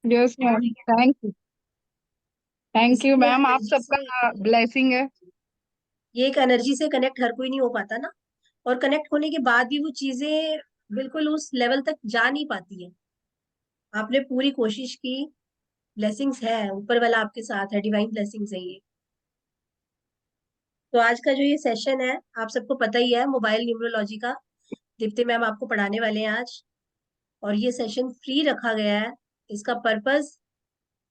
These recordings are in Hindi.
यस मैम, थैंक यू इसमें मैम, आप एनर्जी से, सबका ब्लेसिंग है। ये एक एनर्जी से कनेक्ट हर कोई नहीं हो पाता ना। और कनेक्ट होने के बाद भी वो चीजें बिल्कुल उस लेवल तक जा नहीं पाती है। आपने पूरी कोशिश की, ब्लेसिंग्स है, ऊपर वाला आपके साथ है, डिवाइन ब्लेसिंग्स है ये। तो आज का जो ये सेशन है, आप सबको पता ही है, मोबाइल न्यूमरोलॉजी का दीप्ति मैम आपको पढ़ाने वाले हैं आज। और ये सेशन फ्री रखा गया है। इसका पर्पस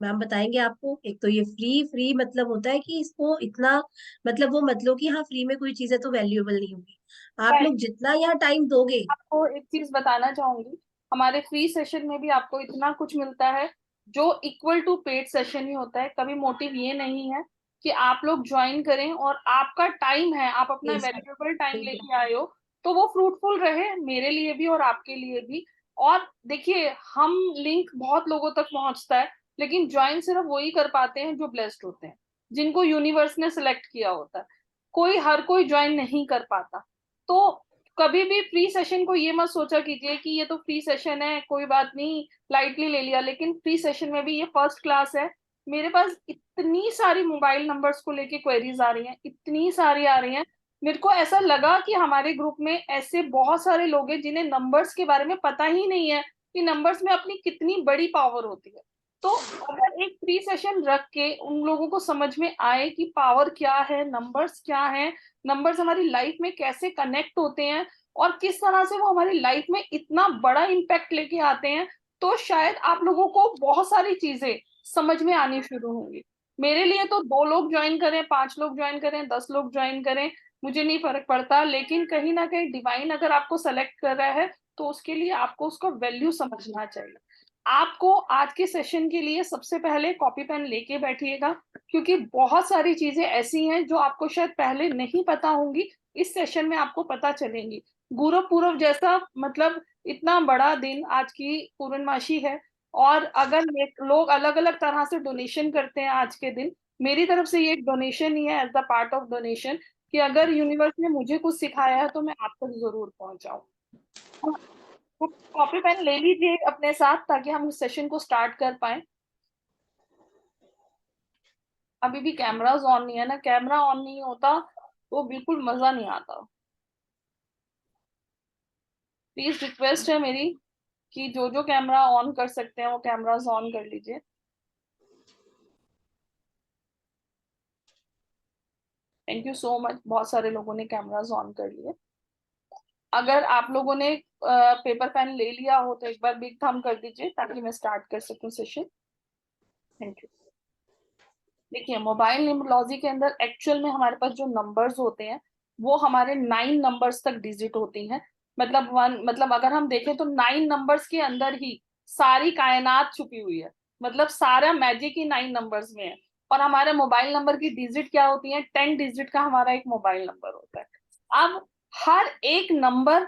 मैम बताएंगे आपको। एक तो ये फ्री फ्री मतलब होता है कि इसको इतना, मतलब वो मतलब कि हाँ फ्री में कोई चीज है तो वैल्यूएबल नहीं होगी। आप लोग जितना यहाँ टाइम दोगे। आपको एक चीज बताना चाहूंगी, हमारे फ्री सेशन में भी आपको इतना कुछ मिलता है जो इक्वल टू पेड सेशन ही होता है। कभी मोटिव ये नहीं है कि आप लोग ज्वाइन करें और आपका टाइम है, आप अपना वैल्यूएबल टाइम बिल्कुल। लेके आए हो, तो वो फ्रूटफुल रहे मेरे लिए भी और आपके लिए भी। और देखिए, हम लिंक बहुत लोगों तक पहुंचता है, लेकिन ज्वाइन सिर्फ वही कर पाते हैं जो ब्लेस्ड होते हैं, जिनको यूनिवर्स ने सिलेक्ट किया होता है। हर कोई ज्वाइन नहीं कर पाता। तो कभी भी फ्री सेशन को ये मत सोचा कीजिए कि ये तो फ्री सेशन है, कोई बात नहीं, लाइटली ले लिया। लेकिन फ्री सेशन में भी ये फर्स्ट क्लास है। मेरे पास इतनी सारी मोबाइल नंबर्स को लेके क्वेरीज आ रही हैं, इतनी सारी आ रही हैं। मेरे को ऐसा लगा कि हमारे ग्रुप में ऐसे बहुत सारे लोग हैं जिन्हें नंबर्स के बारे में पता ही नहीं है कि नंबर्स में अपनी कितनी बड़ी पावर होती है। तो अगर एक फ्री सेशन रख के उन लोगों को समझ में आए कि पावर क्या है, नंबर्स क्या है, नंबर्स हमारी लाइफ में कैसे कनेक्ट होते हैं और किस तरह से वो हमारी लाइफ में इतना बड़ा इम्पैक्ट लेके आते हैं, तो शायद आप लोगों को बहुत सारी चीजें समझ में आनी शुरू होंगी। मेरे लिए तो 2 लोग ज्वाइन करें, 5 लोग ज्वाइन करें, 10 लोग ज्वाइन करें, मुझे नहीं फर्क पड़ता। लेकिन कहीं ना कहीं डिवाइन अगर आपको सेलेक्ट कर रहा है तो उसके लिए आपको उसका वैल्यू समझना चाहिए। आपको आज के सेशन के लिए सबसे पहले कॉपी पेन लेके बैठिएगा, क्योंकि बहुत सारी चीजें ऐसी हैं जो आपको शायद पहले नहीं पता होंगी, इस सेशन में आपको पता चलेंगी। गुरु पूरब जैसा मतलब इतना बड़ा दिन आज की पूर्णमासी है, और अगर लोग अलग अलग तरह से डोनेशन करते हैं आज के दिन, मेरी तरफ से ये एक डोनेशन ही है, as the part of donation, कि अगर यूनिवर्स ने मुझे कुछ सिखाया है तो मैं आप तक जरूर पहुंचाऊं। तो कॉपी पेन ले लीजिए अपने साथ ताकि हम इस सेशन को स्टार्ट कर पाए। अभी भी कैमराज ऑन नहीं है ना, कैमरा ऑन नहीं होता तो बिल्कुल मजा नहीं आता। प्लीज रिक्वेस्ट है मेरी कि जो जो कैमरा ऑन कर सकते हैं वो कैमराज ऑन कर लीजिए। थैंक यू सो मच, बहुत सारे लोगों ने कैमराज ऑन कर लिए। अगर आप लोगों ने पेपर पेन ले लिया हो तो एक बार बिग थंब कर दीजिए ताकि मैं स्टार्ट कर सकूं सेशन। Thank you. देखिए, मोबाइल न्यूमरोलॉजी के अंदर एक्चुअल में हमारे पास जो नंबर्स होते हैं वो हमारे 9 नंबर्स तक डिजिट होती हैं। मतलब वन, मतलब अगर हम देखें तो 9 नंबर्स के अंदर ही सारी कायनात छुपी हुई है। मतलब सारा मैजिक ही 9 नंबर्स में है। और हमारे मोबाइल नंबर की डिजिट क्या होती है? 10 डिजिट का हमारा एक मोबाइल नंबर होता है। अब हर एक नंबर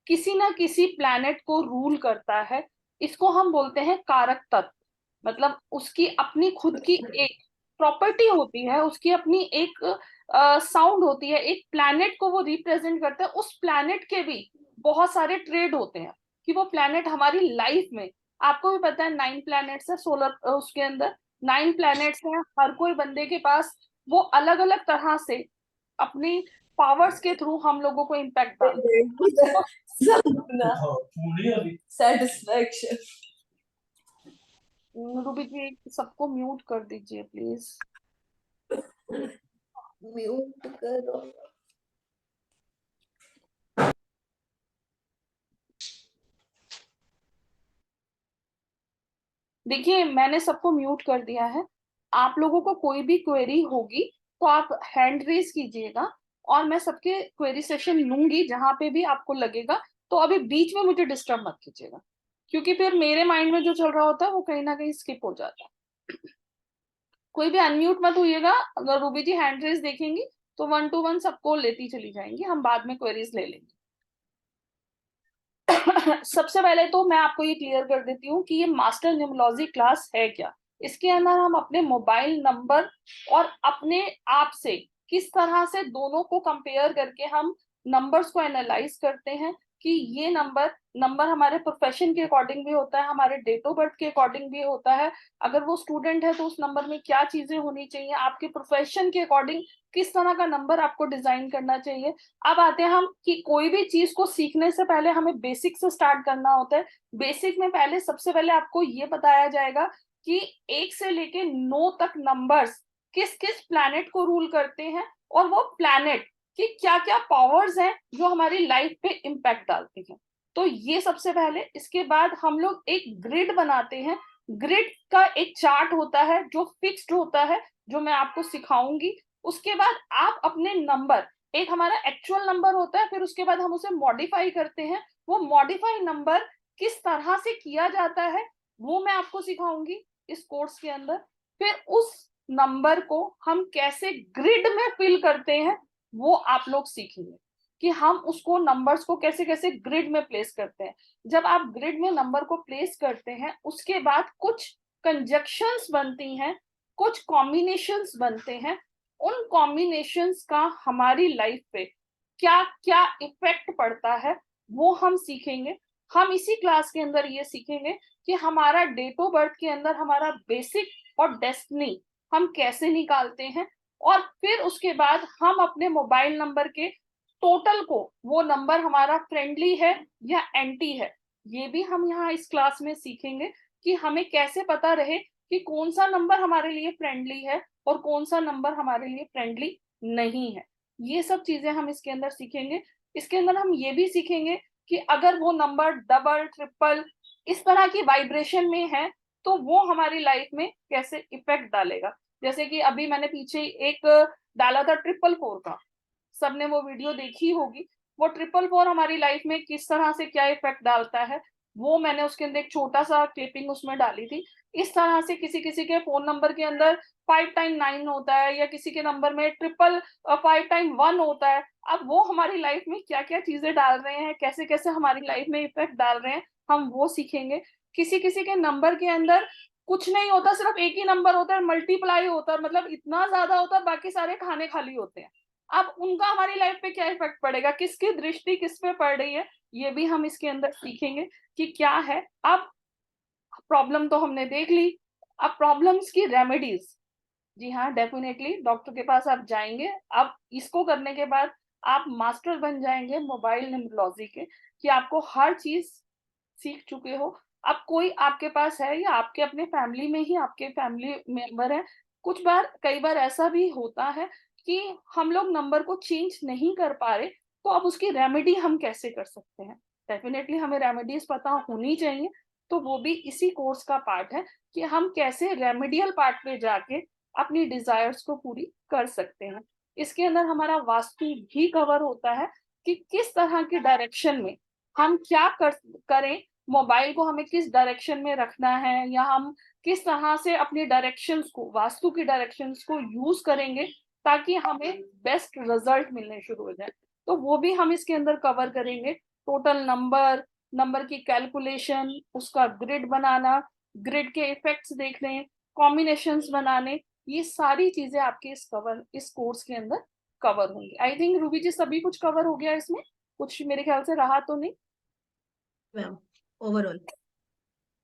किसी ना किसी प्लैनेट को रूल करता है। इसको हम बोलते हैं कारक तत्व। मतलब उसकी अपनी खुद की एक प्रॉपर्टी होती है, उसकी अपनी एक साउंड होती है, एक प्लैनेट को वो रिप्रेजेंट करता है। उस प्लैनेट के भी बहुत सारे ट्रेड होते हैं कि वो प्लैनेट हमारी लाइफ में, आपको भी पता है 9 प्लैनेट्स है सोलर, उसके अंदर 9 प्लैनेट्स हैं। हर कोई बंदे के पास वो अलग अलग तरह से अपनी पावर्स के थ्रू हम लोगों को इम्पैक्ट डालते हैं। सेटिस्फेक्शन। रूबी जी, सबको म्यूट कर दीजिए प्लीज। म्यूट करो। देखिए, मैंने सबको म्यूट कर दिया है। आप लोगों को कोई भी क्वेरी होगी तो आप हैंड रेज कीजिएगा, और मैं सबके क्वेरी सेशन लूंगी जहां पे भी आपको लगेगा। तो अभी बीच में मुझे डिस्टर्ब मत कीजिएगा, क्योंकि फिर मेरे माइंड में जो चल रहा होता है वो कहीं ना कहीं स्किप हो जाता है। कोई भी अनम्यूट मत होइएगा। अगर रूबी जी हैंड रेज देखेंगी तो 1 to 1 सबको लेती चली जाएंगी, हम बाद में क्वेरीज ले लेंगे। सबसे पहले तो मैं आपको ये क्लियर कर देती हूँ कि ये मास्टर न्यूमरोलॉजी क्लास है क्या। इसके अंदर हम अपने मोबाइल नंबर और अपने आप से किस तरह से दोनों को कंपेयर करके हम नंबर्स को एनालाइज करते हैं, कि ये नंबर नंबर हमारे प्रोफेशन के अकॉर्डिंग भी होता है, हमारे डेट ऑफ बर्थ के अकॉर्डिंग भी होता है। अगर वो स्टूडेंट है तो उस नंबर में क्या चीजें होनी चाहिए, आपके प्रोफेशन के अकॉर्डिंग किस तरह का नंबर आपको डिजाइन करना चाहिए। अब आते हैं हम कि कोई भी चीज को सीखने से पहले हमें बेसिक से स्टार्ट करना होता है। बेसिक में पहले सबसे पहले आपको ये बताया जाएगा कि 1 से लेके 9 तक नंबर्स किस किस प्लैनेट को रूल करते हैं, और वो प्लैनेट कि क्या क्या पावर्स हैं जो हमारी लाइफ पे इम्पैक्ट डालती हैं। तो ये सबसे पहले, इसके बाद हम लोग एक ग्रिड बनाते हैं। ग्रिड का एक चार्ट होता है जो फिक्स्ड होता है, जो मैं आपको सिखाऊंगी। उसके बाद आप अपने नंबर, एक हमारा एक्चुअल नंबर होता है, फिर उसके बाद हम उसे मॉडिफाई करते हैं। वो मॉडिफाई नंबर किस तरह से किया जाता है वो मैं आपको सिखाऊंगी इस कोर्स के अंदर। फिर उस नंबर को हम कैसे ग्रिड में फिल करते हैं वो आप लोग सीखेंगे कि हम उसको नंबर्स को कैसे कैसे ग्रिड में प्लेस करते हैं। जब आप ग्रिड में नंबर को प्लेस करते हैं उसके बाद कुछ कंजक्शंस बनती हैं, कुछ कॉम्बिनेशंस बनते हैं। उन कॉम्बिनेशंस का हमारी लाइफ पे क्या क्या इफेक्ट पड़ता है वो हम सीखेंगे। हम इसी क्लास के अंदर ये सीखेंगे कि हमारा डेट ऑफ बर्थ के अंदर हमारा बेसिक और डेस्टिनी हम कैसे निकालते हैं, और फिर उसके बाद हम अपने मोबाइल नंबर के टोटल को, वो नंबर हमारा फ्रेंडली है या एंटी है, ये भी हम यहाँ इस क्लास में सीखेंगे कि हमें कैसे पता रहे कि कौन सा नंबर हमारे लिए फ्रेंडली है और कौन सा नंबर हमारे लिए फ्रेंडली नहीं है। ये सब चीजें हम इसके अंदर सीखेंगे। इसके अंदर हम ये भी सीखेंगे कि अगर वो नंबर डबल ट्रिपल इस तरह की वाइब्रेशन में है तो वो हमारी लाइफ में कैसे इफेक्ट डालेगा। जैसे कि अभी मैंने पीछे एक डाला था 444 का, सबने वो वीडियो देखी होगी। वो 444 हमारी लाइफ में किस तरह से क्या इफेक्ट डालता है वो मैंने उसके अंदर एक छोटा सा क्लिपिंग उसमें डाली थी। इस तरह से किसी किसी के फोन नंबर के अंदर 5 टाइम 9 होता है, या किसी के नंबर में 5 टाइम 1 होता है। अब वो हमारी लाइफ में क्या क्या चीजें डाल रहे हैं, कैसे कैसे हमारी लाइफ में इफेक्ट डाल रहे हैं, हम वो सीखेंगे। किसी किसी के नंबर के अंदर कुछ नहीं होता, सिर्फ एक ही नंबर होता है, मल्टीप्लाई होता है, मतलब इतना ज्यादा होता है, बाकी सारे खाने खाली होते हैं। अब उनका हमारी लाइफ पे क्या इफेक्ट पड़ेगा, किसकी दृष्टि किस पे पड़ रही है, ये भी हम इसके अंदर सीखेंगे कि क्या है। अब प्रॉब्लम तो हमने देख ली, अब प्रॉब्लम्स की रेमेडीज। जी हाँ, डेफिनेटली डॉक्टर के पास आप जाएंगे। अब इसको करने के बाद आप मास्टर बन जाएंगे मोबाइल न्यूमरोलॉजी के, कि आपको हर चीज सीख चुके हो। अब कोई आपके पास है या आपके अपने फैमिली में ही आपके फैमिली मेंबर है, कुछ बार कई बार ऐसा भी होता है कि हम लोग नंबर को चेंज नहीं कर पा रहे, तो अब उसकी रेमेडी हम कैसे कर सकते हैं। डेफिनेटली हमें रेमेडीज पता होनी चाहिए। तो वो भी इसी कोर्स का पार्ट है कि हम कैसे रेमेडियल पार्ट पे जाके अपनी डिजायर्स को पूरी कर सकते हैं। इसके अंदर हमारा वास्तु भी कवर होता है कि किस तरह की डायरेक्शन में हम क्या करें, मोबाइल को हमें किस डायरेक्शन में रखना है, या हम किस तरह से अपनी डायरेक्शंस को, वास्तु की डायरेक्शंस को यूज करेंगे ताकि हमें बेस्ट रिजल्ट मिलने शुरू हो जाए। तो वो भी हम इसके अंदर कवर करेंगे। टोटल नंबर, नंबर की कैलकुलेशन, उसका ग्रिड बनाना, ग्रिड के इफेक्ट्स देखने, कॉम्बिनेशंस बनाने, ये सारी चीजें आपके इस कोर्स के अंदर कवर होंगी। आई थिंक रूबी जी सभी कुछ कवर हो गया इसमें, कुछ मेरे ख्याल से रहा तो नहीं। मैम ओवरऑल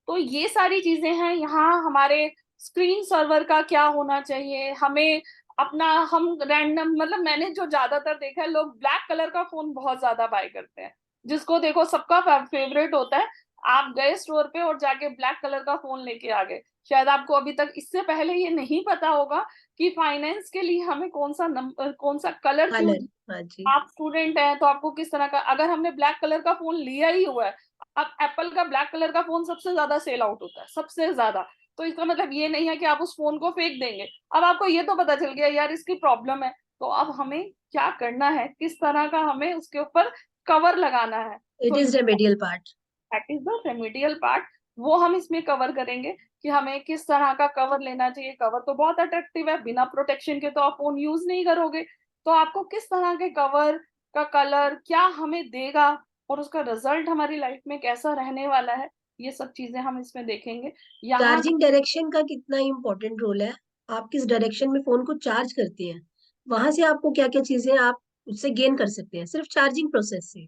तो ये सारी चीजें हैं यहाँ। हमारे स्क्रीन सर्वर का क्या होना चाहिए, हमें अपना, हम रैंडम, मतलब मैंने जो ज्यादातर देखा है लोग ब्लैक कलर का फोन बहुत ज्यादा बाय करते हैं, जिसको देखो सबका फेवरेट होता है। आप गए स्टोर पे और जाके ब्लैक कलर का फोन लेके आ गए। शायद आपको अभी तक इससे पहले ये नहीं पता होगा कि फाइनेंस के लिए हमें कौन सा नंबर, कौन सा कलर चूज। कलर। हाँ जी। आप स्टूडेंट हैं तो आपको किस तरह का, अगर हमने ब्लैक कलर का फोन लिया ही हुआ है, अब एप्पल का ब्लैक कलर का फोन सबसे ज्यादा सेल आउट होता है, सबसे ज्यादा। तो इसका मतलब ये नहीं है कि आप उस फोन को फेंक देंगे। अब आपको ये तो पता चल गया यार इसकी प्रॉब्लम है, तो अब हमें क्या करना है, किस तरह का हमें उसके ऊपर कवर लगाना है। इट तो is remedial part. That is the remedial part. वो हम इसमें कवर करेंगे कि हमें किस तरह का कवर लेना चाहिए। कवर तो बहुत अट्रैक्टिव है, बिना प्रोटेक्शन के तो आप फोन यूज नहीं करोगे। तो आपको किस तरह के कवर का कलर क्या हमें देगा, और उसका रिजल्ट हमारी लाइफ में कैसा रहने वाला है, ये सब चीजें हम इसमें देखेंगे यहाँ। चार्जिंग डायरेक्शन का कितना इंपॉर्टेंट रोल है। आप किस डायरेक्शन में फोन को चार्ज करते हैं, वहां से आपको क्या क्या चीजें आप उससे गेन कर सकते हैं सिर्फ चार्जिंग प्रोसेस से।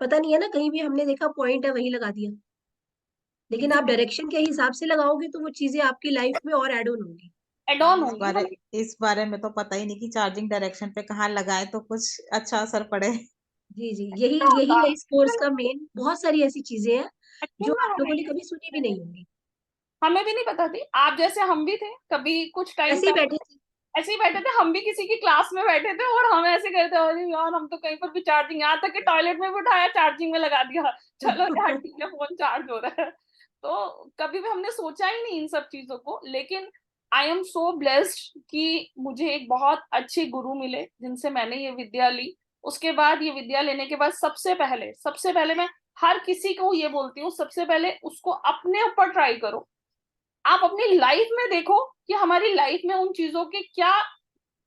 पता नहीं है ना, कहीं भी हमने देखा पॉइंट है वहीं लगा दिया। लेकिन आप डायरेक्शन के हिसाब से लगाओगे तो वो चीजें आपकी लाइफ में और एड ऑन होंगी। एड हाँ, ऑन होंगी ना। इस बारे में तो पता ही नहीं कि चार्जिंग डायरेक्शन पे कहाँ लगाए तो कुछ अच्छा असर पड़े। जी जी, यही क्या होता यही है है? इस कोर्स का मेन। बहुत सारी ऐसी चीजें हैं जो एक्चुअल आप में लोगों ने हमें कभी सुनी भी नहीं होंगी। हमें भी नहीं पता थी, आप जैसे हम भी थे कभी कुछ टाइम ऐसे ही बैठे थे। ऐसे ही बैठे थे, हम भी किसी की क्लास में बैठे थे और हम ऐसे करते अरे यार हम तो कहीं पर भी चार्जिंग, यहाँ तक कि टॉयलेट में भी उठाया चार्जिंग में लगा दिया, चलो यार ठीक है फोन चार्ज हो रहा है। तो कभी भी हमने सोचा ही नहीं इन सब चीजों को, लेकिन आई एम सो ब्लेस्ड कि मुझे एक बहुत अच्छे गुरु मिले जिनसे मैंने ये विद्या ली। उसके बाद ये विद्या लेने के बाद सबसे पहले मैं हर किसी को ये बोलती हूँ, सबसे पहले उसको अपने ऊपर ट्राई करो। आप अपनी लाइफ में देखो कि हमारी लाइफ में उन चीजों के क्या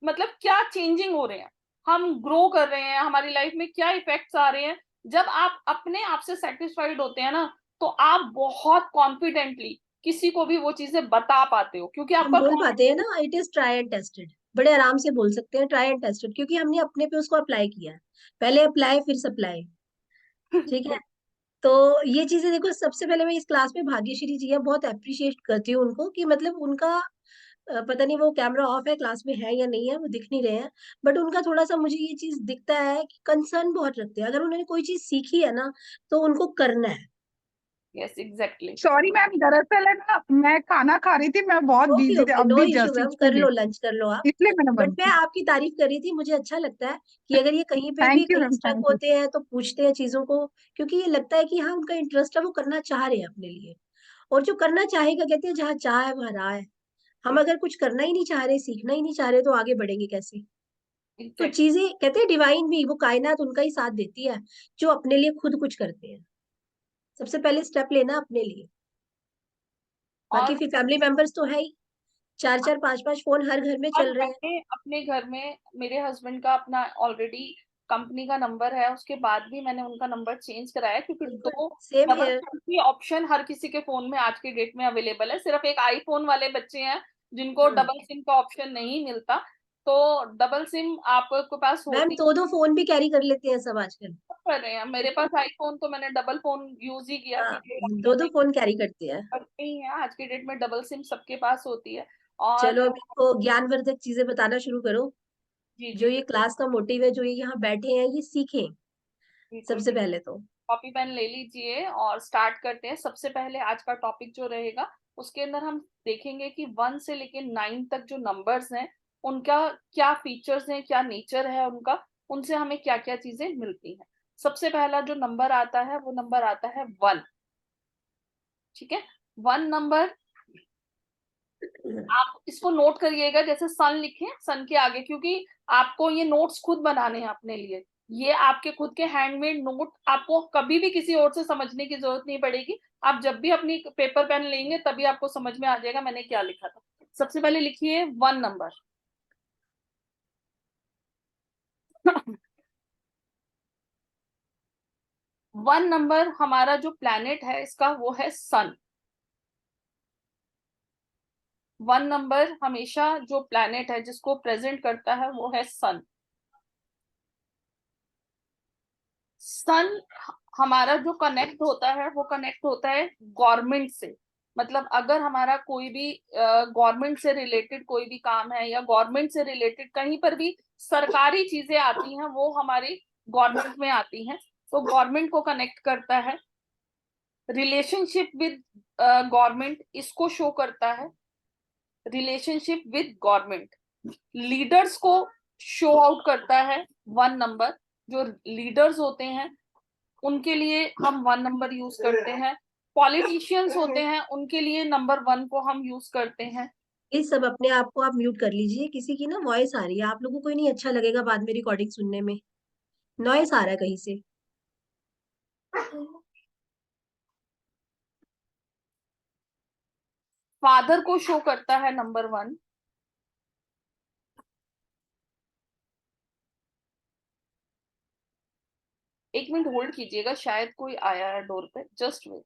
मतलब क्या चेंजिंग हो रहे हैं, हम ग्रो कर रहे हैं, हमारी लाइफ में क्या इफेक्ट्स आ रहे हैं। जब आप अपने आप से सेटिस्फाइड होते हैं ना, तो आप बहुत कॉन्फिडेंटली किसी को भी वो चीजें बता पाते हो, क्योंकि हम आपका बोल पाते हैं ना, it is try and tested. बड़े आराम से बोल सकते हैं ट्राई एंड टेस्टेड, क्योंकि हमने अपने पे उसको अप्लाई किया है। पहले अप्लाई फिर सप्लाई। ठीक है। तो ये चीजें देखो, सबसे पहले मैं इस क्लास में भाग्यश्री जी है, बहुत अप्रिशिएट करती हूँ उनको कि मतलब उनका पता नहीं वो कैमरा ऑफ है, क्लास में है या नहीं है, वो दिख नहीं रहे हैं। बट उनका थोड़ा सा मुझे ये चीज दिखता है कि कंसर्न बहुत रखते हैं। अगर उन्होंने कोई चीज सीखी है ना तो उनको करना है। Yes exactly. सॉरी मैम, दरअसल है ना मैं खाना खा रही थी, मैं बहुत ओके बिजी थी, ओके, अब नो भी इश्यू जस्ट मैम, कर इसीलिए लो लंच कर लो आप। इसलिए मैंने बट बंद मैं की। आपकी तारीफ कर रही थी, मुझे अच्छा लगता है कि अगर ये कहीं पे भी थैंक यू कहीं मैम, स्टक थैंक यू। होते हैं तो पूछते हैं चीजों को। क्योंकि ये लगता है कि हाँ उनका इंटरेस्ट है, वो करना चाह रहे हैं अपने लिए। और जो करना चाहेगा, कहते हैं जहाँ चाह है वहाँ राह है। हम अगर कुछ करना ही नहीं चाह रहे, सीखना ही नहीं चाह रहे, तो आगे बढ़ेंगे कैसे? तो एग्जैक्टली। चीजें कहते हैं डिवाइन भी, वो कायनात उनका ही साथ देती है जो अपने लिए खुद कुछ करते हैं। सबसे पहले स्टेप लेना अपने लिए। बाकी और फिर फैमिली मेंबर्स तो है ही, चार चार पांच पांच फोन हर घर में और चल रहे हैं। मैंने अपने घर में मेरे हस्बैंड का अपना ऑलरेडी कंपनी का नंबर है, उसके बाद भी मैंने उनका नंबर चेंज कराया, क्योंकि बिल्कुल दो सेम डबल हेयर। सिम की ऑप्शन हर किसी के फोन में आज के डेट में अवेलेबल है, सिर्फ एक आईफोन वाले बच्चे हैं जिनको डबल सिम का ऑप्शन नहीं मिलता। तो डबल सिम आपके पास मैम होती दो दो फोन भी कैरी कर लेते हैं सब आजकल। कर रहे हैं, मेरे पास आईफोन तो मैंने डबल फोन यूज ही किया, हाँ, क्योंकि ऑप्शन दो दो नहीं फोन कैरी करते हैं। करते ही है आज के डेट में, डबल सिम सबके पास होती है। और चलो अब इनको ज्ञानवर्धक चीजें बताना शुरू करो। जी जो जी ये क्लास का मोटिव है, जो ये यहाँ बैठे हैं, ये सीखें बिल्कुल। सबसे पहले तो। कॉपी पेन ले लीजिए और स्टार्ट करते हैं। सबसे पहले आज का टॉपिक जो रहेगा उसके अंदर हम देखेंगे कि 1 से लेके 9 तक जो नंबर्स हैं उनका क्या फीचर्स हैं, क्या नेचर है उनका, उनसे हमें क्या क्या चीजें मिलती हैं। सबसे पहला जो नंबर आता है वो नंबर आता है 1। ठीक है। 1 नंबर, आप इसको नोट करिएगा, जैसे सन लिखे सन के आगे, क्योंकि आपको ये नोट्स खुद बनाने हैं अपने लिए। ये आपके खुद के हैंडमेड नोट, आपको कभी भी किसी और से समझने की जरूरत नहीं पड़ेगी। आप जब भी अपनी पेपर पेन लेंगे तभी आपको समझ में आ जाएगा मैंने क्या लिखा था। सबसे पहले लिखिए 1 नंबर। 1 नंबर हमारा जो प्लैनेट है इसका वो है सन। 1 नंबर हमेशा जो प्लैनेट है जिसको प्रेजेंट करता है वो है सन। सन हमारा जो कनेक्ट होता है वो कनेक्ट होता है गवर्नमेंट से। मतलब अगर हमारा कोई भी गवर्नमेंट से रिलेटेड कोई भी काम है या गवर्नमेंट से रिलेटेड कहीं पर भी सरकारी चीजें आती हैं वो हमारी गवर्नमेंट में आती हैं, तो गवर्नमेंट को कनेक्ट करता है। रिलेशनशिप विद गवर्नमेंट इसको शो करता है, रिलेशनशिप विद गवर्नमेंट। लीडर्स को शो आउट करता है 1 नंबर। जो लीडर्स होते हैं उनके लिए हम 1 नंबर यूज करते हैं। पॉलिटिशियंस होते हैं उनके लिए नंबर 1 को हम यूज करते हैं। ये सब अपने आप को आप म्यूट कर लीजिए, किसी की ना वॉइस आ रही है, आप लोगों को ही नहीं अच्छा लगेगा बाद में रिकॉर्डिंग सुनने में। नॉइस आ रहा है कहीं से। फादर को शो करता है नंबर 1। एक मिनट होल्ड कीजिएगा, शायद कोई आया है डोर पे, जस्ट वेट।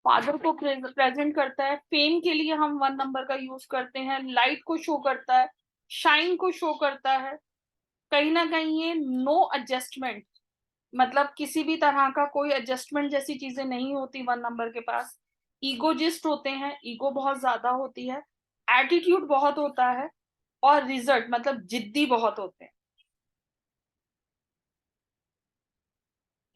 फादर को प्रेजेंट करता है। फेम के लिए हम 1 नंबर का यूज करते हैं। लाइट को शो करता है, शाइन को शो करता है। कहीं ना कहीं ये नो एडजस्टमेंट, मतलब किसी भी तरह का कोई एडजस्टमेंट जैसी चीजें नहीं होती 1 नंबर के पास। ईगोजिस्ट होते हैं, ईगो बहुत ज्यादा होती है, एटीट्यूड बहुत होता है, और रिजल्ट मतलब जिद्दी बहुत होते हैं।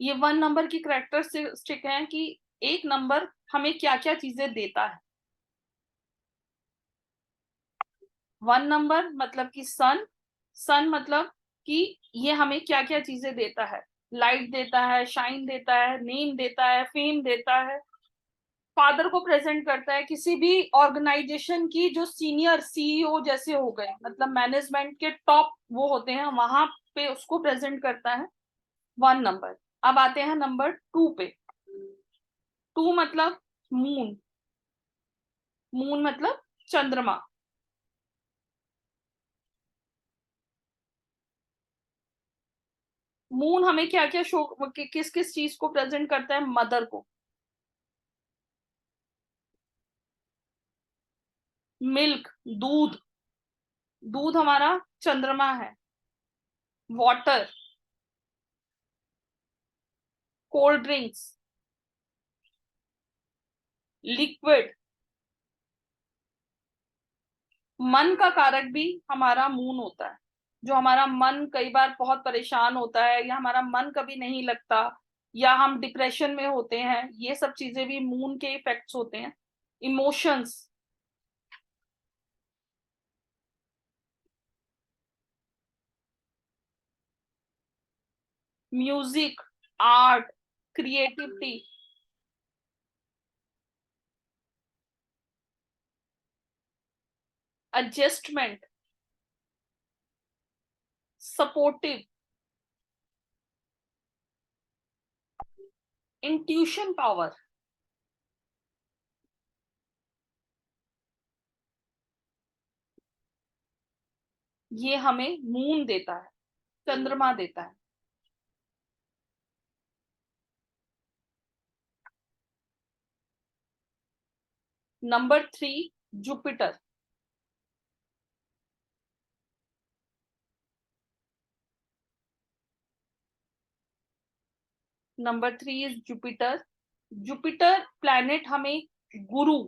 ये 1 नंबर की कैरेक्टरिस्टिक है कि एक नंबर हमें क्या क्या चीजें देता है। 1 नंबर मतलब कि सन, सन मतलब कि ये हमें क्या क्या चीजें देता है। लाइट देता है, शाइन देता है, नेम देता है, फेम देता है। फादर को प्रेजेंट करता है किसी भी ऑर्गेनाइजेशन की जो सीनियर सीईओ जैसे हो गए, मतलब मैनेजमेंट के टॉप वो होते हैं, वहां पे उसको प्रेजेंट करता है 1 नंबर। अब आते हैं नंबर 2 पे। 2 मतलब मून, मून मतलब चंद्रमा। मून हमें क्या क्या शो, किस किस चीज को प्रेजेंट करता है? मदर को। मिल्क, दूध, दूध हमारा चंद्रमा है। Water, cold drinks, liquid. मन का कारक भी हमारा मून होता है। जो हमारा मन कई बार बहुत परेशान होता है, या हमारा मन कभी नहीं लगता, या हम डिप्रेशन में होते हैं, ये सब चीजें भी मून के इफेक्ट्स होते हैं। Emotions, music, art, creativity, adjustment, supportive, intuition power. ये हमें मून देता है, चंद्रमा देता है। Number 3, Jupiter. Number 3 is Jupiter. Jupiter planet हमें गुरु,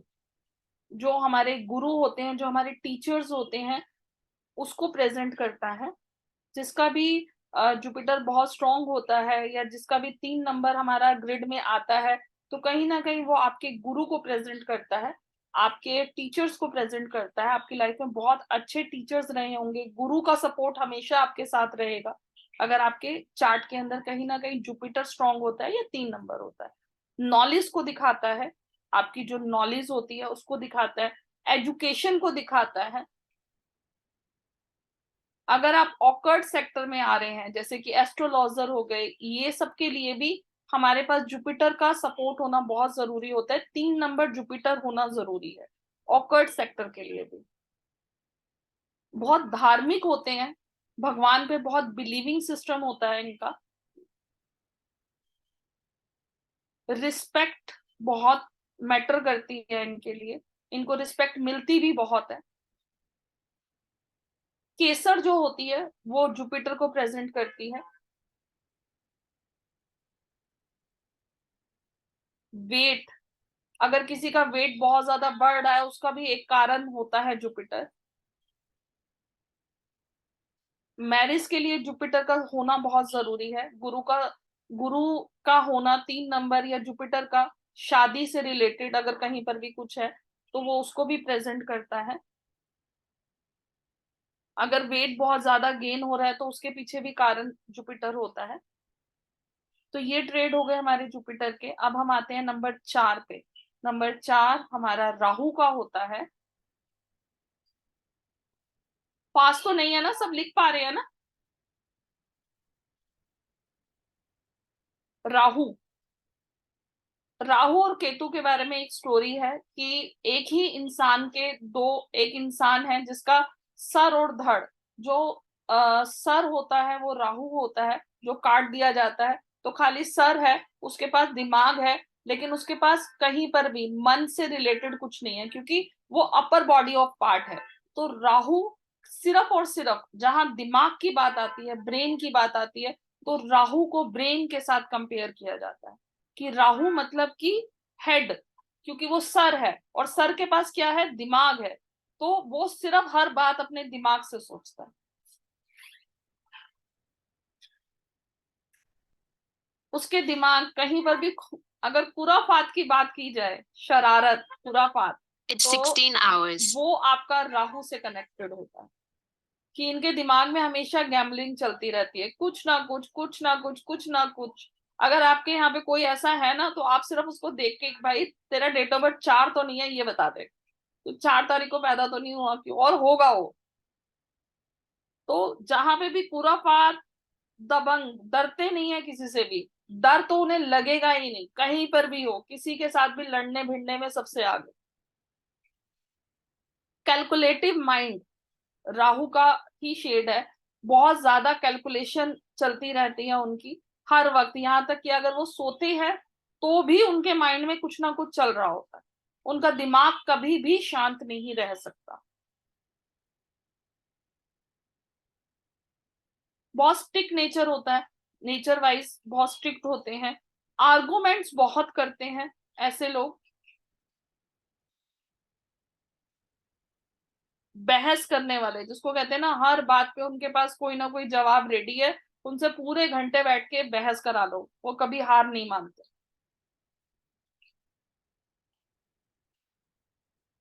जो हमारे गुरु होते हैं, जो हमारे टीचर्स होते हैं, उसको प्रेजेंट करता है। जिसका भी जुपिटर बहुत स्ट्रांग होता है, या जिसका भी 3 नंबर हमारा ग्रिड में आता है, तो कहीं ना कहीं वो आपके गुरु को प्रेजेंट करता है, आपके टीचर्स को प्रेजेंट करता है। आपकी लाइफ में बहुत अच्छे टीचर्स रहे होंगे, गुरु का सपोर्ट हमेशा आपके साथ रहेगा अगर आपके चार्ट के अंदर कहीं ना कहीं जुपिटर स्ट्रांग होता है या 3 नंबर होता है। नॉलेज को दिखाता है, आपकी जो नॉलेज होती है उसको दिखाता है, एजुकेशन को दिखाता है। अगर आप ऑकर्ड सेक्टर में आ रहे हैं, जैसे कि एस्ट्रोलॉजर हो गए, ये सब के लिए भी हमारे पास जुपिटर का सपोर्ट होना बहुत जरूरी होता है। 3 नंबर जुपिटर होना जरूरी है ऑकर्ड सेक्टर के लिए भी। बहुत धार्मिक होते हैं, भगवान पे बहुत बिलीविंग सिस्टम होता है इनका। रिस्पेक्ट बहुत मैटर करती है इनके लिए, इनको रिस्पेक्ट मिलती भी बहुत है। केसर जो होती है वो जुपिटर को प्रेजेंट करती है। वेट, अगर किसी का वेट बहुत ज्यादा बढ़ रहा है, उसका भी एक कारण होता है जुपिटर। मैरिज के लिए जुपिटर का होना बहुत जरूरी है। गुरु का होना 3 नंबर या जुपिटर का शादी से रिलेटेड अगर कहीं पर भी कुछ है तो वो उसको भी प्रेजेंट करता है। अगर वेट बहुत ज्यादा गेन हो रहा है तो उसके पीछे भी कारण जुपिटर होता है। तो ये ट्रेड हो गए हमारे जुपिटर के। अब हम आते हैं नंबर 4 पे। नंबर 4 हमारा राहु का होता है। पास तो नहीं है ना, सब लिख पा रहे हैं ना? राहु, राहु और केतु के बारे में एक स्टोरी है कि एक ही इंसान के दो, एक इंसान है जिसका सर और धड़, जो सर होता है वो राहु होता है, जो काट दिया जाता है, तो खाली सर है, उसके पास दिमाग है लेकिन उसके पास कहीं पर भी मन से रिलेटेड कुछ नहीं है, क्योंकि वो अपर बॉडी ऑफ पार्ट है। तो राहु सिर्फ और सिर्फ जहां दिमाग की बात आती है, ब्रेन की बात आती है, तो राहु को ब्रेन के साथ कंपेयर किया जाता है कि राहु मतलब कि हेड, क्योंकि वो सर है और सर के पास क्या है, दिमाग है। तो वो सिर्फ हर बात अपने दिमाग से सोचता है। उसके दिमाग कहीं पर भी अगर खुराफात की बात की जाए, शरारत, खुराफात, तो वो आपका राहु से कनेक्टेड होता है कि इनके दिमाग में हमेशा गैम्बलिंग चलती रहती है, कुछ ना कुछ, कुछ ना कुछ, कुछ ना कुछ। अगर आपके यहाँ पे कोई ऐसा है ना, तो आप सिर्फ उसको देख के, भाई तेरा डेट ऑफ बर्थ 4 तो नहीं है, ये बता दे, तो 4 तारीख को पैदा तो नहीं हुआ, क्यों और होगा वो। तो जहां पे भी खुराफात, दबंग डरते नहीं है किसी से भी, डर तो उन्हें लगेगा ही नहीं, कहीं पर भी हो, किसी के साथ भी लड़ने भिड़ने में सबसे आगे। कैलकुलेटिव माइंड राहु का ही शेड है, बहुत ज्यादा कैलकुलेशन चलती रहती है उनकी हर वक्त, यहाँ तक कि अगर वो सोते हैं तो भी उनके माइंड में कुछ ना कुछ चल रहा होता है, उनका दिमाग कभी भी शांत नहीं रह सकता। बहुत स्ट्रिक्ट नेचर होता है, नेचर वाइज बहुत स्ट्रिक्ट होते हैं, आर्गुमेंट्स बहुत करते हैं ऐसे लोग, बहस करने वाले जिसको कहते हैं ना, हर बात पे उनके पास कोई ना कोई जवाब रेडी है, उनसे पूरे घंटे बैठ के बहस करा लो, वो कभी हार नहीं मानते।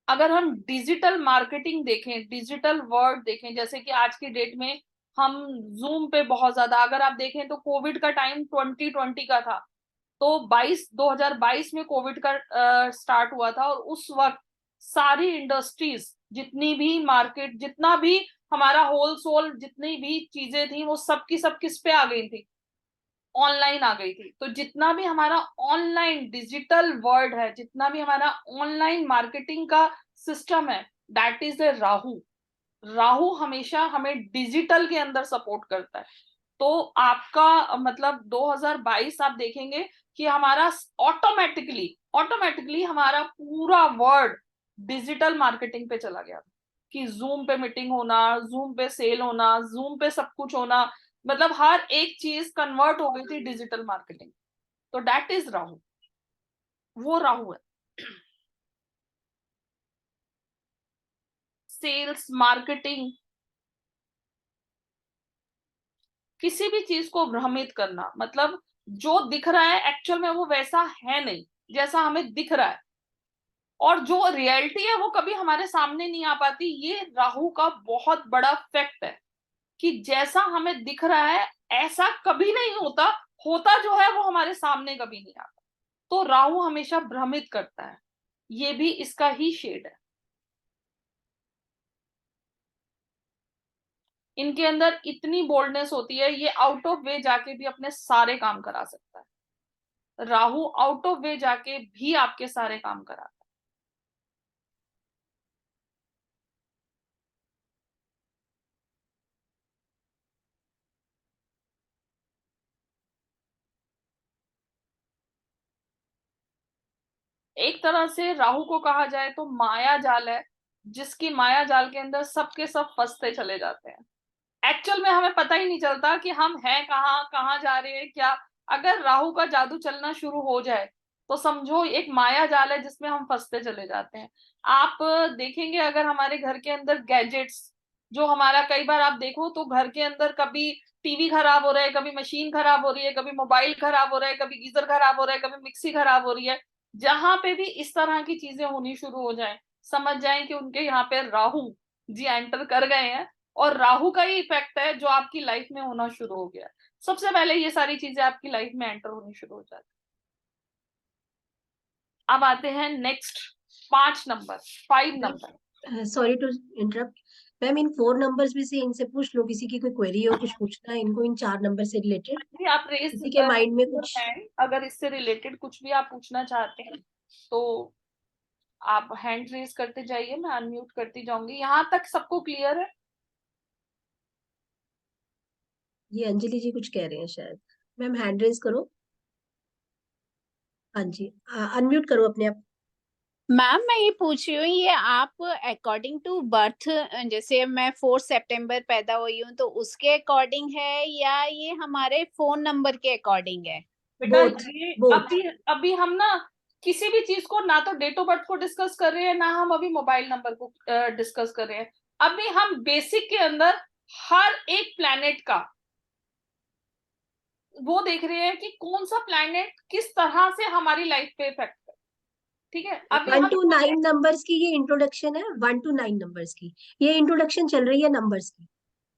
अगर हम डिजिटल मार्केटिंग देखें, डिजिटल वर्ल्ड देखें, जैसे कि आज की डेट में हम जूम पे बहुत ज्यादा, अगर आप देखें तो कोविड का टाइम 2020 का था, तो 2022 में कोविड का स्टार्ट हुआ था, और उस वक्त सारी इंडस्ट्रीज, जितनी भी मार्केट, जितना भी हमारा होल सोल, जितनी भी चीजें थी, वो सब की सब किस पे आ गई थी, ऑनलाइन आ गई थी। तो जितना भी हमारा ऑनलाइन डिजिटल वर्ल्ड है, जितना भी हमारा ऑनलाइन मार्केटिंग का सिस्टम है, that is the Rahu. Rahu हमेशा हमें डिजिटल के अंदर सपोर्ट करता है। तो आपका मतलब 2022 आप देखेंगे कि हमारा ऑटोमेटिकली ऑटोमेटिकली हमारा पूरा वर्ल्ड डिजिटल मार्केटिंग पे चला गया, कि जूम पे मीटिंग होना, जूम पे सेल होना, जूम पे सब कुछ होना, मतलब हर एक चीज कन्वर्ट हो गई थी डिजिटल मार्केटिंग। तो दैट इज राहु, वो राहु है। सेल्स, मार्केटिंग, किसी भी चीज को भ्रमित करना, मतलब जो दिख रहा है एक्चुअल में वो वैसा है नहीं जैसा हमें दिख रहा है, और जो रियलिटी है वो कभी हमारे सामने नहीं आ पाती। ये राहु का बहुत बड़ा फैक्ट है कि जैसा हमें दिख रहा है ऐसा कभी नहीं होता, होता जो है वो हमारे सामने कभी नहीं आता। तो राहु हमेशा भ्रमित करता है, ये भी इसका ही शेड है। इनके अंदर इतनी बोल्डनेस होती है, ये आउट ऑफ वे जाके भी अपने सारे काम करा सकता है। राहु आउट ऑफ वे जाके भी आपके सारे काम कराता है। एक तरह से राहु को कहा जाए तो माया जाल है, जिसकी माया जाल के अंदर सबके सब फंसते चले जाते हैं। एक्चुअल में हमें पता ही नहीं चलता कि हम हैं कहाँ, कहाँ जा रहे हैं क्या। अगर राहु का जादू चलना शुरू हो जाए तो समझो एक माया जाल है जिसमें हम फंसते चले जाते हैं। आप देखेंगे अगर हमारे घर के अंदर गैजेट्स, जो हमारा कई बार आप देखो तो घर के अंदर कभी टीवी खराब हो रहा है, कभी मशीन खराब हो रही है, कभी मोबाइल खराब हो रहा है, कभी गीजर खराब हो रहा है, कभी मिक्सी खराब हो रही है, जहां पे भी इस तरह की चीजें होनी शुरू हो जाए, समझ जाएं कि उनके यहाँ पे राहु जी एंटर कर गए हैं, और राहु का ही इफेक्ट है जो आपकी लाइफ में होना शुरू हो गया। सबसे पहले ये सारी चीजें आपकी लाइफ में एंटर होनी शुरू हो जाती। अब आते हैं next 5 number, 5 number. Sorry to interrupt ma'am, इन 4 नंबर्स में से इनसे पूछ लो, किसी की कोई क्वेरी हो, कुछ पूछना है इनको इन 4 नंबर से रिलेटेड, आप रेस किसी के माइंड में कुछ। हैंड, अगर इससे रिलेटेड कुछ भी आप पूछना चाहते हैं तो आप हैंड रेस करते जाइए, मैं अनम्यूट करती जाऊंगी। यहाँ तक सबको क्लियर है? ये अंजलि जी कुछ कह रहे हैं शायद। मैम हैंड रेज करो। हाँ जी, अनम्यूट करो अपने आप। मैम मैं ये पूछ रही हूँ, ये आप अकॉर्डिंग टू बर्थ, जैसे मैं 4 सितंबर पैदा हुई हूँ तो उसके अकॉर्डिंग है या ये हमारे फोन नंबर के अकॉर्डिंग है? बेटा बोथ ये बोथ अभी हम ना किसी भी चीज को ना तो डेट ऑफ बर्थ को डिस्कस कर रहे हैं, ना हम अभी मोबाइल नंबर को डिस्कस कर रहे हैं। अभी हम बेसिक के अंदर हर एक प्लैनेट का वो देख रहे हैं कि कौन सा प्लैनेट किस तरह से हमारी लाइफ पे इफेक्ट कर, ठीक है। अभी 1 हम to 9 नंबर्स की ये इंट्रोडक्शन है, 1 to 9 नंबर्स की ये इंट्रोडक्शन चल रही है नंबर्स की।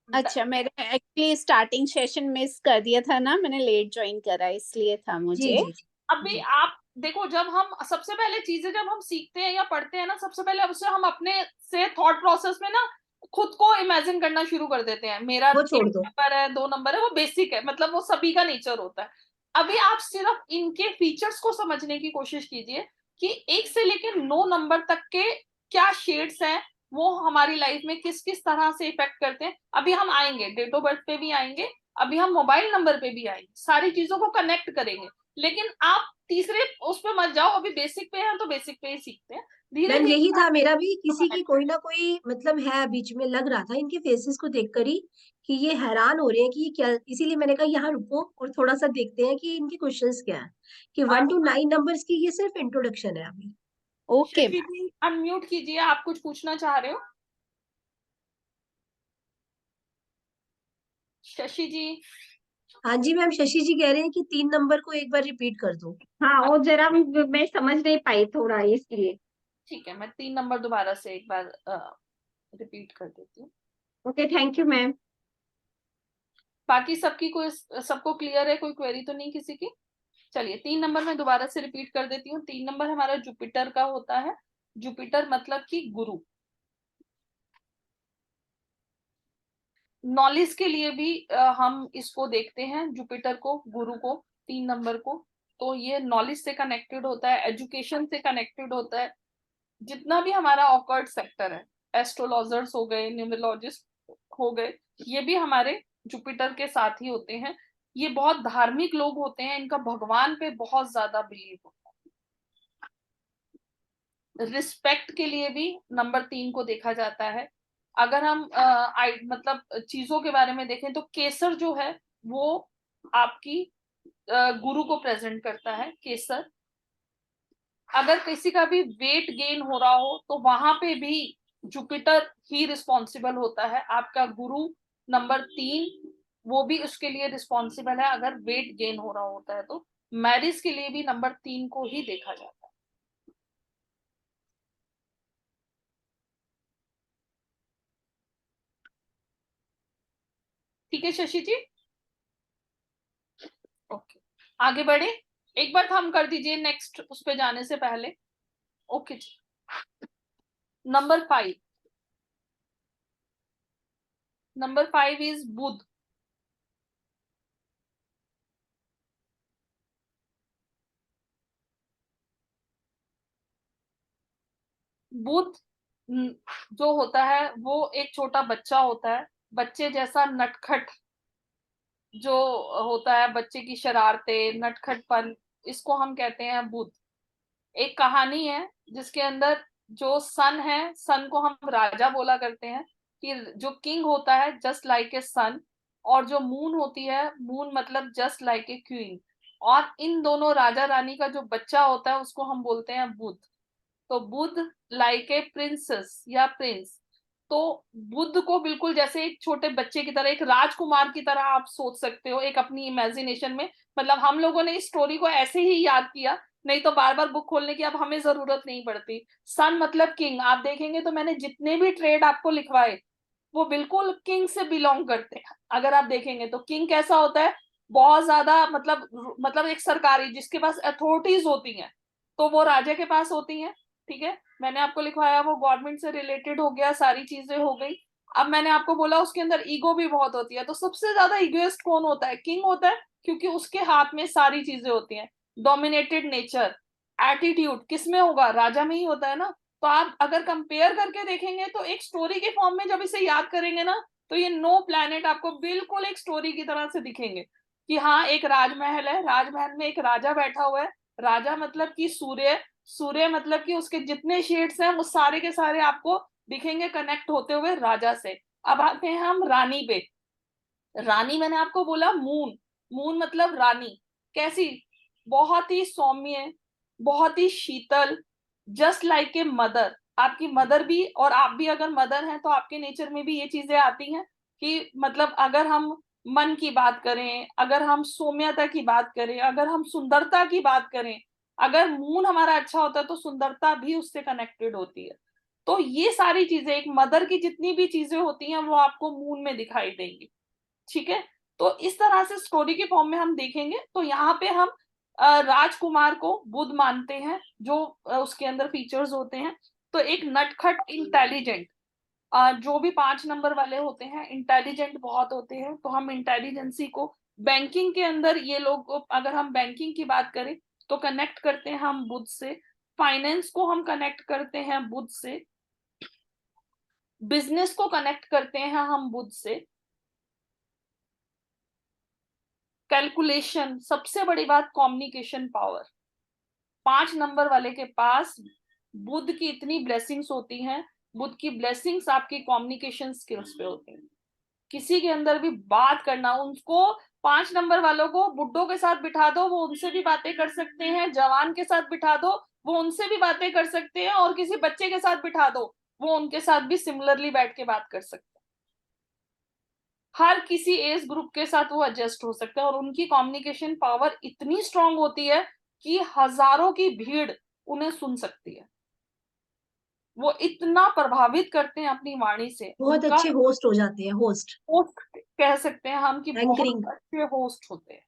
अच्छा, मैंने एक्चुअली स्टार्टिंग सेशन मिस कर दिया था ना, मैंने लेट ज्वाइन करा इसलिए था जी मुझे। जी अभी जी। आप देखो, जब हम सबसे पहले चीजें जब हम सीखते हैं या पढ़ते हैं ना, सबसे पहले उससे हम अपने से थॉट प्रोसेस में ना खुद को इमेजिन करना शुरू कर देते हैं। मेरा वो 1 छोड़ दो। नंबर है, 2 नंबर है, वो बेसिक है, मतलब वो सभी का नेचर होता है। अभी आप सिर्फ इनके फीचर्स को समझने की कोशिश कीजिए कि 1 से लेकर 9 नंबर तक के क्या शेड्स हैं, वो हमारी लाइफ में किस किस तरह से इफेक्ट करते हैं। अभी हम आएंगे डेट ऑफ बर्थ पे भी आएंगे, अभी हम मोबाइल नंबर पे भी आएंगे, सारी चीजों को कनेक्ट करेंगे। लेकिन आप तीसरे उस पे मत जाओ, अभी बेसिक पे है तो बेसिक पे ही सीखते हैं, धीरे मैम धीरे यही था मेरा भी, तो किसी की connect कोई ना कोई मतलब है, बीच में लग रहा था इनके फेसेस को देखकर ही कि ये हैरान हो रहे हैं कि ये क्या, इसीलिए मैंने कहा यहाँ रुको और थोड़ा सा देखते हैं कि इनके क्वेश्चंस क्या है। कि 1 to 9 नंबर्स की ये सिर्फ इंट्रोडक्शन है अभी। Okay Shashi ma'am. Ji unmute कीजिए, आप कुछ पूछना चाह रहे हो? शशि जी। हाँ जी मैम, शशि जी कह रहे हैं कि 3 नंबर को एक बार रिपीट कर दो। हाँ, वो जरा मैं समझ नहीं पाई थोड़ा इसलिए। ठीक है, मैं 3 नंबर दोबारा से एक बार रिपीट कर देती हूँ। Okay, thank you ma'am. बाकी सबकी कोई सबको क्लियर है? कोई क्वेरी तो नहीं किसी की? चलिए 3 नंबर में दोबारा से रिपीट कर देती हूँ। 3 नंबर हमारा जुपिटर का होता है। जुपिटर मतलब कि गुरु। नॉलेज के लिए भी हम इसको देखते हैं, जुपिटर को, गुरु को, 3 नंबर को। तो ये नॉलेज से कनेक्टेड होता है, एजुकेशन से कनेक्टेड होता है। जितना भी हमारा ऑकर्ट सेक्टर है, एस्ट्रोलॉजर्स हो गए, न्यूमरोलॉजिस्ट हो गए, ये भी हमारे जुपिटर के साथ ही होते हैं। ये बहुत धार्मिक लोग होते हैं, इनका भगवान पे बहुत ज्यादा बिलीव होता है। रिस्पेक्ट के लिए भी नंबर 3 को देखा जाता है। अगर हम मतलब चीजों के बारे में देखें तो केसर जो है वो आपकी गुरु को प्रेजेंट करता है, केसर। अगर किसी का भी वेट गेन हो रहा हो तो वहां पे भी जुपिटर ही रिस्पॉन्सिबल होता है। आपका गुरु नंबर 3 वो भी उसके लिए रिस्पॉन्सिबल है अगर वेट गेन हो रहा होता है तो। मैरिज के लिए भी नंबर 3 को ही देखा जाता है। ठीक है शशि जी, ओके आगे बढ़े। एक बार थंब कर दीजिए नेक्स्ट उस पे जाने से पहले। Okay ji, number 5। Number 5 is Budh. Budh जो होता है वो एक छोटा बच्चा होता है, बच्चे जैसा नटखट जो होता है, बच्चे की शरारतें, नटखटपन, इसको हम कहते हैं बुध। एक कहानी है जिसके अंदर जो सन है, सन को हम राजा बोला करते हैं, कि जो किंग होता है जस्ट लाइक ए सन, और जो मून होती है, मून मतलब जस्ट लाइक ए क्वीन। और इन दोनों राजा रानी का जो बच्चा होता है उसको हम बोलते हैं बुध। तो बुध लाइक ए प्रिंसेस या प्रिंस। तो बुद्ध को बिल्कुल जैसे एक छोटे बच्चे की तरह, एक राजकुमार की तरह आप सोच सकते हो एक अपनी इमेजिनेशन में। मतलब हम लोगों ने इस स्टोरी को ऐसे ही याद किया, नहीं तो बार बार बुक खोलने की अब हमें जरूरत नहीं पड़ती। सन मतलब किंग, आप देखेंगे तो मैंने जितने भी ट्रेड आपको लिखवाए वो बिल्कुल किंग से बिलोंग करते हैं। अगर आप देखेंगे तो किंग कैसा होता है, बहुत ज्यादा मतलब एक सरकारी जिसके पास अथॉरिटीज होती हैं, तो वो राजा के पास होती हैं। ठीक है, मैंने आपको लिखवाया वो गवर्नमेंट से रिलेटेड हो गया, सारी चीजें हो गई। अब मैंने आपको बोला उसके अंदर ईगो भी बहुत होती है, तो सबसे ज्यादा ईगोइस्ट कौन होता है? किंग होता है, क्योंकि उसके हाथ में सारी चीजें होती हैं। डोमिनेटेड नेचर, एटीट्यूड किसमें होगा? राजा में ही होता है ना। तो आप अगर कंपेयर करके देखेंगे तो एक स्टोरी के फॉर्म में जब इसे याद करेंगे ना, तो ये 9 प्लैनेट आपको बिल्कुल एक स्टोरी की तरह से दिखेंगे कि हाँ एक राजमहल है, राजमहल में एक राजा बैठा हुआ है, राजा मतलब कि सूर्य, सूर्य मतलब कि उसके जितने शेड्स हैं वो सारे के सारे आपको दिखेंगे कनेक्ट होते हुए राजा से। अब आते हैं हम रानी पे। रानी मैंने आपको बोला मून, मून मतलब रानी कैसी, बहुत ही सौम्य, बहुत ही शीतल, जस्ट लाइक ए मदर। आपकी मदर भी, और आप भी अगर मदर हैं तो आपके नेचर में भी ये चीजें आती हैं कि मतलब अगर हम मन की बात करें, अगर हम सौम्यता की बात करें, अगर हम सुंदरता की बात करें, अगर मून हमारा अच्छा होता है तो सुंदरता भी उससे कनेक्टेड होती है। तो ये सारी चीजें, एक मदर की जितनी भी चीजें होती हैं वो आपको मून में दिखाई देंगी। ठीक है, तो इस तरह से स्टोरी के फॉर्म में हम देखेंगे। तो यहाँ पे हम राजकुमार को बुध मानते हैं, जो उसके अंदर फीचर्स होते हैं। तो एक नटखट इंटेलिजेंट, जो भी 5 नंबर वाले होते हैं इंटेलिजेंट बहुत होते हैं, तो हम इंटेलिजेंसी को बैंकिंग के अंदर, ये लोग अगर हम बैंकिंग की बात करें तो कनेक्ट करते हैं हम बुध से। फाइनेंस को हम कनेक्ट करते हैं बुध से। बिजनेस को कनेक्ट करते हैं हम बुध से। कैलकुलेशन, सबसे बड़ी बात कम्युनिकेशन पावर, 5 नंबर वाले के पास बुध की इतनी ब्लेसिंग्स होती हैं। बुध की ब्लेसिंग्स आपकी कम्युनिकेशन स्किल्स पे होती हैं। किसी के अंदर भी बात करना, उनको 5 नंबर वालों को बुड्ढों के साथ बिठा दो वो उनसे भी बातें कर सकते हैं, जवान के साथ बिठा दो वो उनसे भी बातें कर सकते हैं, और किसी बच्चे के साथ बिठा दो वो उनके साथ भी सिमिलरली बैठ के बात कर सकते हैं। हर किसी एज ग्रुप के साथ वो एडजस्ट हो सकते हैं, और उनकी कम्युनिकेशन पावर इतनी स्ट्रांग होती है कि हजारों की भीड़ उन्हें सुन सकती है। वो इतना प्रभावित करते हैं अपनी वाणी से। बहुत उनका अच्छे होस्ट हो जाते हैं, होस्ट होस्ट कह सकते हैं हम कि बहुत एंकरिंग, अच्छे होस्ट होते हैं।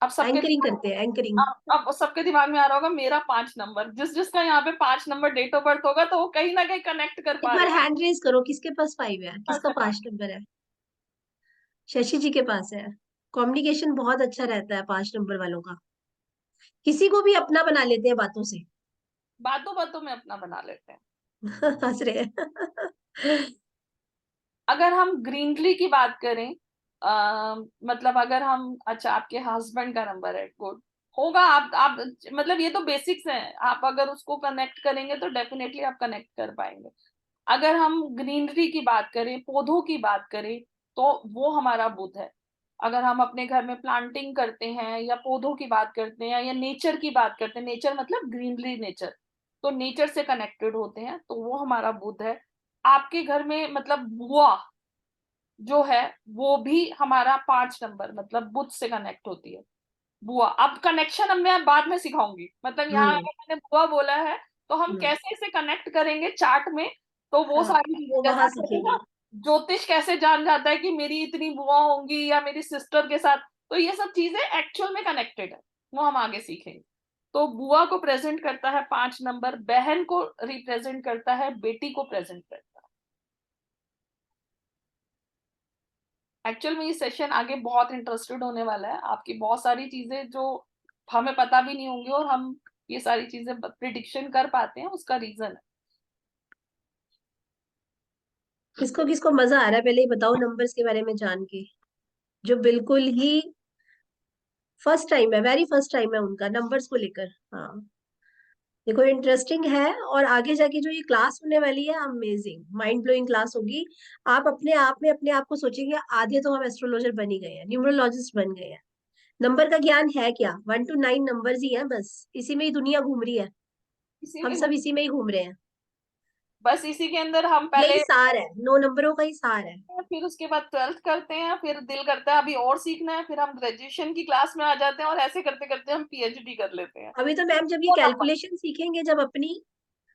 अब सबके एंकरिंग दिमाग करते हैं, एंकरिंग। अब सबके दिमाग में आ रहा होगा मेरा 5 नंबर, जिसका यहाँ पे 5 नंबर डेट ऑफ बर्थ होगा तो वो कहीं ना कहीं कनेक्ट कर एक पा बार रहे हैं। हैंड रेज करो, किसके पास 5 है, किसका अच्छा, 5 नंबर है? शशि जी के पास है। कम्युनिकेशन बहुत अच्छा रहता है 5 नंबर वालों का, किसी को भी अपना बना लेते हैं बातों से। बातों बातों में अपना बना लेते हैं। हंस रहे हैं। अगर हम ग्रीनरी की बात करें, मतलब अगर हम, अच्छा आपके हस्बैंड का नंबर है, गुड होगा। आप मतलब ये तो बेसिक्स हैं, आप अगर उसको कनेक्ट करेंगे तो डेफिनेटली आप कनेक्ट कर पाएंगे। अगर हम ग्रीनरी की बात करें, पौधों की बात करें, तो वो हमारा बुध है। अगर हम अपने घर में प्लांटिंग करते हैं या पौधों की बात करते हैं या नेचर की बात करते हैं, नेचर मतलब ग्रीनरी नेचर, तो नेचर से कनेक्टेड होते हैं, तो वो हमारा बुध है। आपके घर में मतलब बुआ जो है वो भी हमारा 5 नंबर मतलब बुध से कनेक्ट होती है। बुआ, अब कनेक्शन अब मैं बाद में सिखाऊंगी, मतलब यहाँ हम्म, अगर मैंने बुआ बोला है तो हम हम्म, कैसे इसे कनेक्ट करेंगे चार्ट में, तो वो हाँ, सारी चीजें, वो जैसा वहां कहते हैं सीखेंगे। ना ज्योतिष कैसे जान जाता है कि मेरी इतनी बुआ होंगी या मेरी सिस्टर के साथ, तो ये सब चीजें एक्चुअल में कनेक्टेड है, वो हम आगे सीखेंगे। तो बुआ को प्रेजेंट करता है 5 नंबर, बहन को रिप्रेजेंट करता है, बेटी को प्रेजेंट करता है। एक्चुअल में ये सेशन आगे बहुत इंटरेस्टेड होने वाला है, आपकी बहुत सारी चीजें जो हमें पता भी नहीं होंगी और हम ये सारी चीजें प्रिडिक्शन कर पाते हैं, उसका रीजन है। किसको किसको मजा आ रहा है पहले ही बताओ, नंबर्स के बारे में जान के। जो बिल्कुल ही फर्स्ट टाइम है, वेरी फर्स्ट टाइम है उनका नंबर्स को लेकर। हाँ, देखो इंटरेस्टिंग है, और आगे जाके जो ये क्लास होने वाली है अमेजिंग माइंड ब्लोइंग क्लास होगी। आप अपने आप में अपने आप को सोचेंगे आधे तो हम एस्ट्रोलॉजर बन ही गए हैं, न्यूमरोलॉजिस्ट बन गए हैं। नंबर का ज्ञान है क्या? 1 to 9 नंबर्स ही है, बस इसी में ही दुनिया घूम रही है। इसी हम में सब इसी में ही घूम रहे हैं। बस इसी के अंदर हम यही पहले, सार है, 9 नंबरों का ही सार है। फिर उसके बाद 12th करते हैं, फिर दिल करता है अभी और सीखना है, फिर हम ग्रेजुएशन की क्लास में आ जाते हैं और ऐसे करते करते हम पीएचडी कर लेते हैं। अभी तो मैम जब ये तो नंबर, कैलकुलेशन सीखेंगे, जब अपनी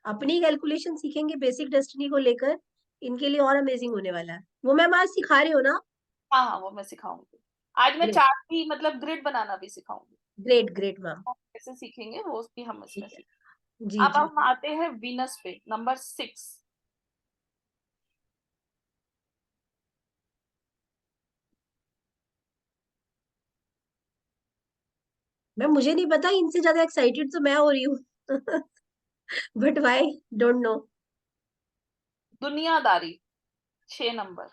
अपनी कैलकुलेशन सीखेंगे बेसिक डेस्टिनी को लेकर, इनके लिए और अमेजिंग होने वाला है। वो मैम आज सिखा रही हो ना? हाँ हाँ वो मैं सिखाऊंगी। आज मैं ग्रेट, चार्ट भी मतलब ग्रिड बनाना भी सिखाऊंगी, ग्रेट, ग्रेट मैम। कैसे सीखेंगे वो भी हम इसमें ठीक है, सीखेंगे। जी अब जी। हम आते हैं वीनस पे, नंबर 6। मैम मुझे नहीं पता, इनसे ज्यादा एक्साइटेड तो मैं हो रही हूँ। But why, don't know. दुनियादारी, 6 नंबर,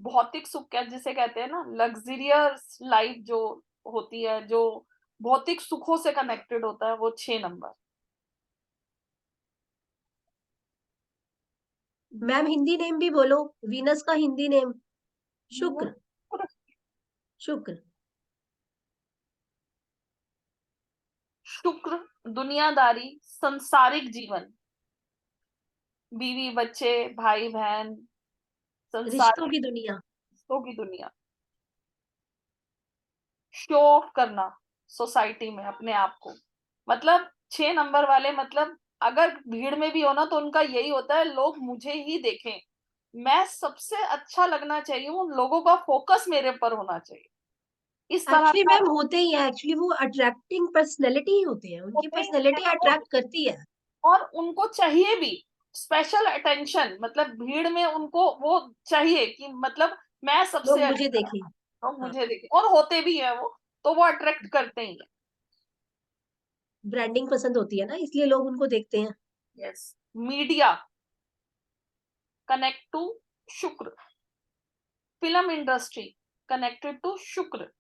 भौतिक सुख क्या जिसे कहते हैं ना, लग्जरियस लाइफ जो होती है, जो भौतिक सुखों से कनेक्टेड होता है, वो 6 नंबर। मैम हिंदी नेम भी बोलो, वीनस का हिंदी नेम। शुक्र। शुक्र। शुक्र दुनियादारी, संसारिक जीवन, बीवी बच्चे, भाई बहन, रिश्तों संसार, की दुनिया। रिश्तों की दुनिया। शो ऑफ करना सोसाइटी में अपने आप को, मतलब 6 नंबर वाले, मतलब अगर भीड़ में भी हो ना तो उनका यही होता है, लोग मुझे ही देखें, मैं सबसे अच्छा लगना चाहिए, उन लोगों का फोकस मेरे पर होना चाहिए, इस तरह एक्चुअली का मैम होते ही है, एक्चुअली वो अट्रैक्टिंग पर्सनैलिटी ही होते हैं, उनकी होते ही पर्सनैलिटी हैं वो, अट्रैक्ट करती है। और उनको चाहिए भी स्पेशल अटेंशन, मतलब भीड़ में उनको वो चाहिए कि मतलब मैं लोग सबसे मुझे अच्छा, देखें। लोग हाँ, मुझे देखें, और होते भी है वो, तो वो अट्रैक्ट करते ही हैं। ब्रांडिंग पसंद होती है ना, इसलिए लोग उनको देखते हैं। यस। मीडिया कनेक्ट टू शुक्र, फिल्म इंडस्ट्री कनेक्टेड टू शुक्र।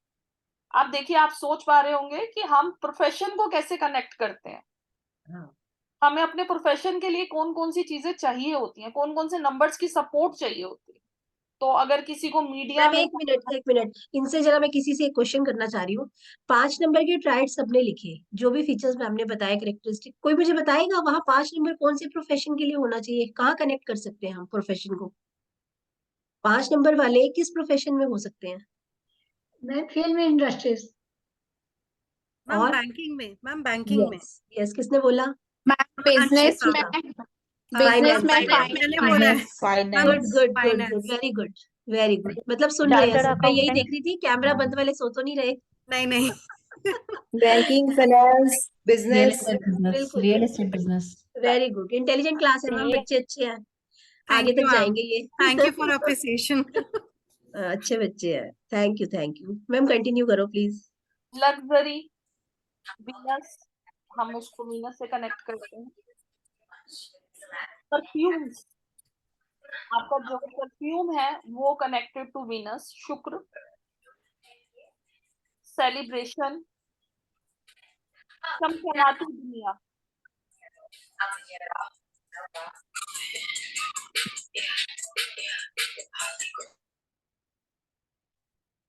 आप देखिए, आप सोच पा रहे होंगे कि हम प्रोफेशन को कैसे कनेक्ट करते हैं, हाँ। हमें अपने प्रोफेशन के लिए कौन कौन सी चीजें चाहिए होती हैं, कौन कौन से नंबर्स की सपोर्ट चाहिए होती है। तो अगर किसी को मीडिया मैम में, एक मिनट, इनसे जरा मैं किसी से एक क्वेश्चन करना चाह रही हूँ। 5 नंबर के ट्राइट सबने लिखे, जो भी फीचर्स मैम ने बताया करेक्टरिस्टिक, कोई मुझे बताएगा वहां 5 नंबर कौन से प्रोफेशन के लिए होना चाहिए, कहाँ कनेक्ट कर सकते हैं हम प्रोफेशन को? 5 नंबर वाले किस प्रोफेशन में हो सकते हैं? मैं फिल्म इंडस्ट्रीज। मैम और बैंकिंग में, मैम बैंकिंग में। यस यस, किसने बोला? बिजनेस हाँ, में, बिजनेस फाइनेंस। में, मैंने बोला है good ma'am, finance. Good good good, finance. Very good, very good. मतलब सुन रहे हैं चार्टर्ड सब, मैं यही अकाउंटेंट, देख रही थी कैमरा बंद वाले सो तो नहीं रहे। नहीं नहीं banking, finance, real business. Estate business, बिल्कुल रियल बिल्कुल, estate business. Very good, intelligent class है मैम, बच्चे अच्छे हैं, आगे थैंक यू तक मैम, जाएंगे ये। Thank you for appreciation. अच्छे बच्चे हैं, थैंक यू मैम, कंटिन्यू करो प्लीज। लग्जरी, वीनस, हम उसको वीनस से कनेक्ट करते हैं। परफ्यूम्स, आपका जो परफ्यूम है वो कनेक्टेड टू वीनस, शुक्र। सेलिब्रेशन, चमचमाती दुनिया,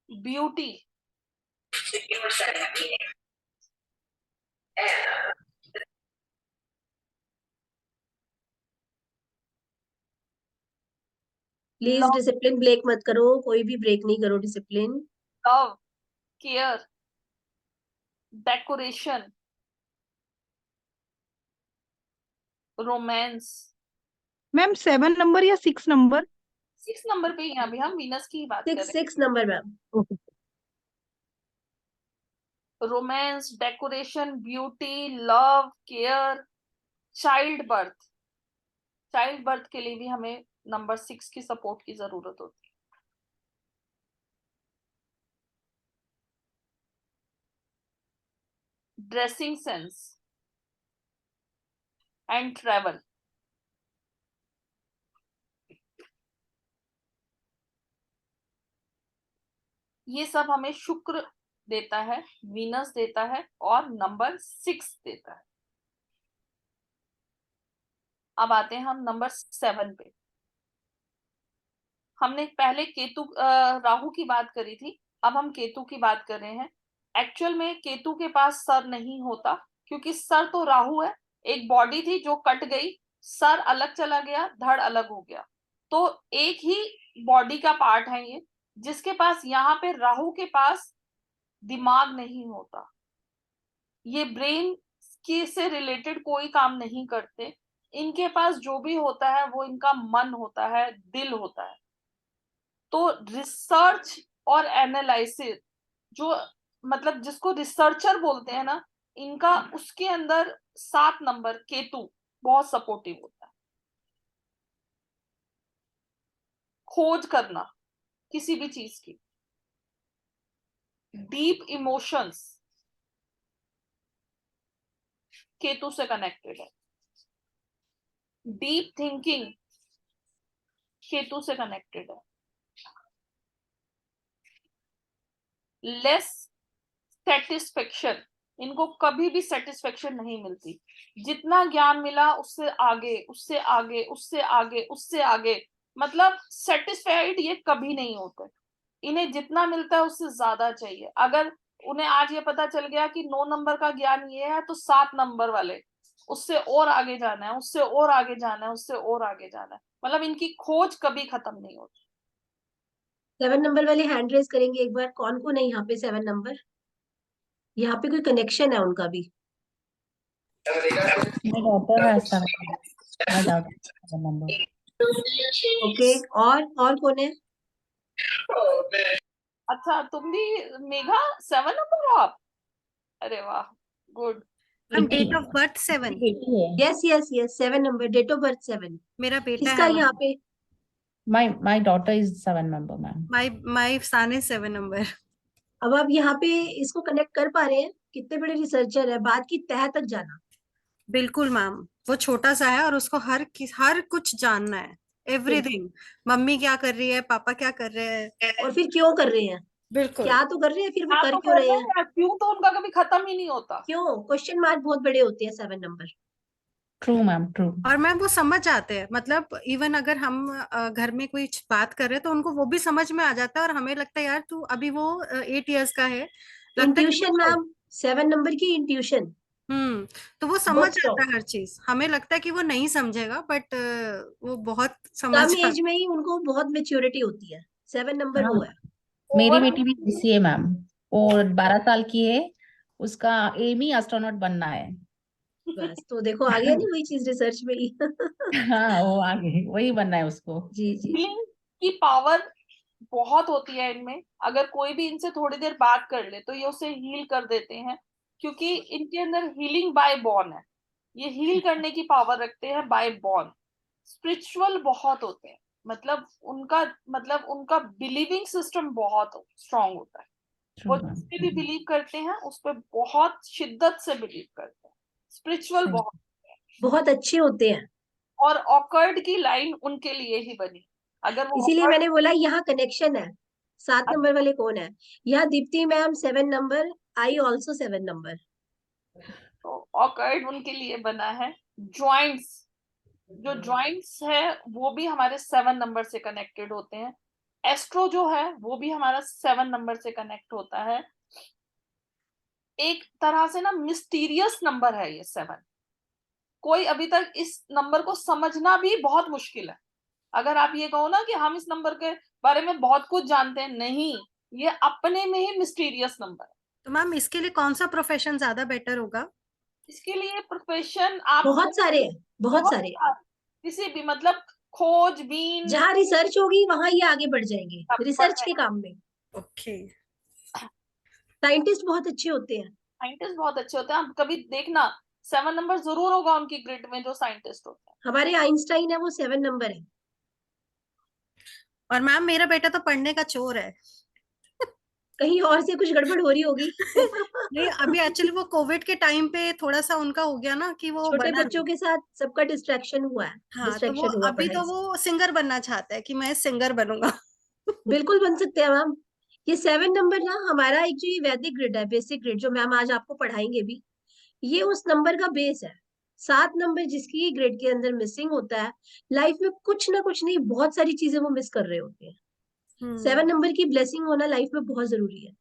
beauty, please love, discipline break मत करो, कोई भी ब्रेक नहीं करो discipline. Love, care, decoration, romance. Ma'am 7 number या 6 नंबर? 6 नंबर पे ही हैं, अभी हम वीनस की ही बात कर रहे 6 नंबर मैम। ओके। हैं। Romance, decoration, beauty, love, care, child birth. Child birth के लिए भी हमें नंबर 6 की सपोर्ट की जरूरत होती है। ड्रेसिंग सेंस एंड ट्रैवल, ये सब हमें शुक्र देता है, वीनस देता है, और नंबर 6 देता है। अब आते हैं हम नंबर 7 पे। हमने पहले केतु राहु की बात करी थी, अब हम केतु की बात कर रहे हैं। एक्चुअल में केतु के पास सर नहीं होता, क्योंकि सर तो राहु है, एक बॉडी थी जो कट गई, सर अलग चला गया, धड़ अलग हो गया, तो एक ही बॉडी का पार्ट है ये, जिसके पास यहाँ पे राहु के पास दिमाग नहीं होता, ये ब्रेन के से रिलेटेड कोई काम नहीं करते, इनके पास जो भी होता है वो इनका मन होता है, दिल होता है। तो रिसर्च और एनालिसिस, जो मतलब जिसको रिसर्चर बोलते हैं ना, इनका उसके अंदर 7 नंबर केतु बहुत सपोर्टिव होता है। खोज करना किसी भी चीज की, डीप इमोशंस केतु से कनेक्टेड है, डीप थिंकिंग केतु से कनेक्टेड है, लेस सेटिस्फेक्शन, इनको कभी भी सेटिस्फेक्शन नहीं मिलती। जितना ज्ञान मिला उससे आगे, उससे आगे, उससे आगे, उससे आगे, मतलब सेटिस्फाइड ये कभी नहीं होते। इन्हें जितना मिलता है उससे ज्यादा चाहिए। अगर उन्हें आज ये पता चल गया कि 9 नंबर का ज्ञान ये है, तो 7 नंबर वाले उससे और आगे जाना है, उससे और आगे जाना है, उससे और आगे जाना है। मतलब इनकी खोज कभी खत्म नहीं होती। 7 नंबर वाले हैंड रेज करेंगे एक बार, कौन कौन है यहाँ पे 7 नंबर? यहाँ पे कोई कनेक्शन है उनका भी? My daughter has 7 number. My daughter has 7 number. Okay, और कौन है? अच्छा, तुम भी मेघा 7 नंबर हो आप? अरे वाह, good. Ma'am date of birth 7, बेटी है। Yes yes yes, 7 number, date of birth 7। मेरा बेटा किसका है यहाँ मैम। पे? My daughter is 7 number, ma'am. My son is 7 number. अब आप यहाँ पे इसको कनेक्ट कर पा रहे हैं? कितने बड़े रिसर्चर है, बात की तह तक जाना। बिल्कुल मैम, वो छोटा सा है और उसको हर कुछ जानना है, एवरीथिंग। मम्मी क्या कर रही है, पापा क्या कर रहे हैं, और फिर क्यों कर रहे हैं, बिल्कुल। क्या तो कर रहे हैं, फिर वो हाँ, कर तो क्यों कर रहे रहे हैं, हैं, क्यों तो उनका कभी खत्म ही नहीं होता। क्यों? क्वेश्चन मार्क बहुत बड़े होते हैं 7 नंबर। True, ma'am. True. और मैम वो समझ जाते हैं, मतलब इवन अगर हम घर में कोई बात कर रहे हैं तो उनको वो भी समझ में आ जाता है, और हमें लगता है यार तू अभी वो 8 इयर्स का है, लगता है कि इंट्यूशन मैम, 7 नंबर की इंट्यूशन तो वो समझ बहुत जाता स्ट्रॉन्ग। है हर चीज। हमें लगता है कि वो नहीं समझेगा, बट वो बहुत समझ कम जाता एज में ही उनको बहुत मेच्योरिटी होती है। 7 नंबर हाँ, वो है। मेरी ओवर बेटी भी ऐसी है मैम। वो 12 साल की है। उसका एम ही एस्ट्रोनॉट बनना है। बस तो देखो आ गया नहीं वही चीज रिसर्च में ही। हाँ, वो आगे वही बनना है उसको। जी जी। हीलिंग की पावर बहुत होती है इनमें। अगर कोई भी इनसे थोड़ी देर बात कर ले तो ये उसे हील कर देते हैं, क्योंकि इनके अंदर हीलिंग बाय बॉर्न है। ये हील करने की पावर रखते हैं बाय बॉर्न। स्पिरिचुअल बहुत होते हैं, मतलब उनका बिलीविंग सिस्टम बहुत स्ट्रांग होता है। ट्रू वो मैम। जिस पे भी बिलीव करते हैं उस पर बहुत शिद्दत से बिलीव करते हैं। स्पिरिचुअल सही। बहुत। बहुत अच्छे होते हैं। और ऑकर्ड की लाइन उनके लिए ही बनी। अगर वो इसीलिए ऑकर्ड, मैंने बोला यहाँ कनेक्शन है। 7 नंबर वाले कौन है? यहाँ Deepti ma'am 7 number, I also 7 number. तो ऑकर्ड उनके लिए बना है। जॉइंट्स, जो जॉइंट्स है वो भी हमारे 7 नंबर से कनेक्टेड होते हैं। एस्ट्रो जो है वो भी हमारा 7 नंबर से कनेक्ट होता है। एक तरह से ना मिस्टीरियस नंबर है ये 7। कोई अभी तक इस नंबर को समझना भी बहुत मुश्किल है। अगर आप ये कहो ना कि हम इस नंबर के बारे में बहुत कुछ जानते हैं, नहीं, ये अपने में ही मिस्टीरियस नंबर है। तो मैम इसके लिए कौन सा प्रोफेशन ज्यादा बेटर होगा? इसके लिए प्रोफेशन आप बहुत सारे हैं, बहुत सारे हैं। किसी भी, मतलब खोजबीन जहाँ रिसर्च होगी वहां ये आगे बढ़ जाएंगे रिसर्च के काम में। ओके। साइंटिस्ट बहुत अच्छे होते हैं। साइंटिस्ट बहुत अच्छे होते हैं। आप कभी देखना 7 नंबर जरूर होगा उनकी ग्रिड में जो साइंटिस्ट होते हैं। हमारे आइंस्टाइन है, वो 7 नंबर है। और मैम मेरा बेटा तो पढ़ने का चोर है। कहीं और से कुछ गड़बड़ हो रही होगी। नहीं, अभी एक्चुअली वो कोविड के टाइम पे थोड़ा सा उनका हो गया ना कि वो छोटे बना बच्चों नहीं। के साथ सबका डिस्ट्रैक्शन हुआ है, हाँ, तो वो डिस्ट्रैक्शन हुआ अभी पढ़ाई तो से। वो सिंगर बनना चाहता है कि मैं सिंगर बनूंगा। बिल्कुल बन सकते हैं मैम। ये 7 नंबर ना, हमारा एक जो ये वैदिक ग्रिड है, बेसिक ग्रिड, जो मैम आज आपको पढ़ाएंगे भी, ये उस नंबर का बेस है। 7 नंबर जिसकी ग्रिड के अंदर मिसिंग होता है, लाइफ में कुछ ना कुछ नहीं, बहुत सारी चीजें वो मिस कर रहे होते हैं। 7 नंबर की ब्लेसिंग होना लाइफ में बहुत जरूरी है।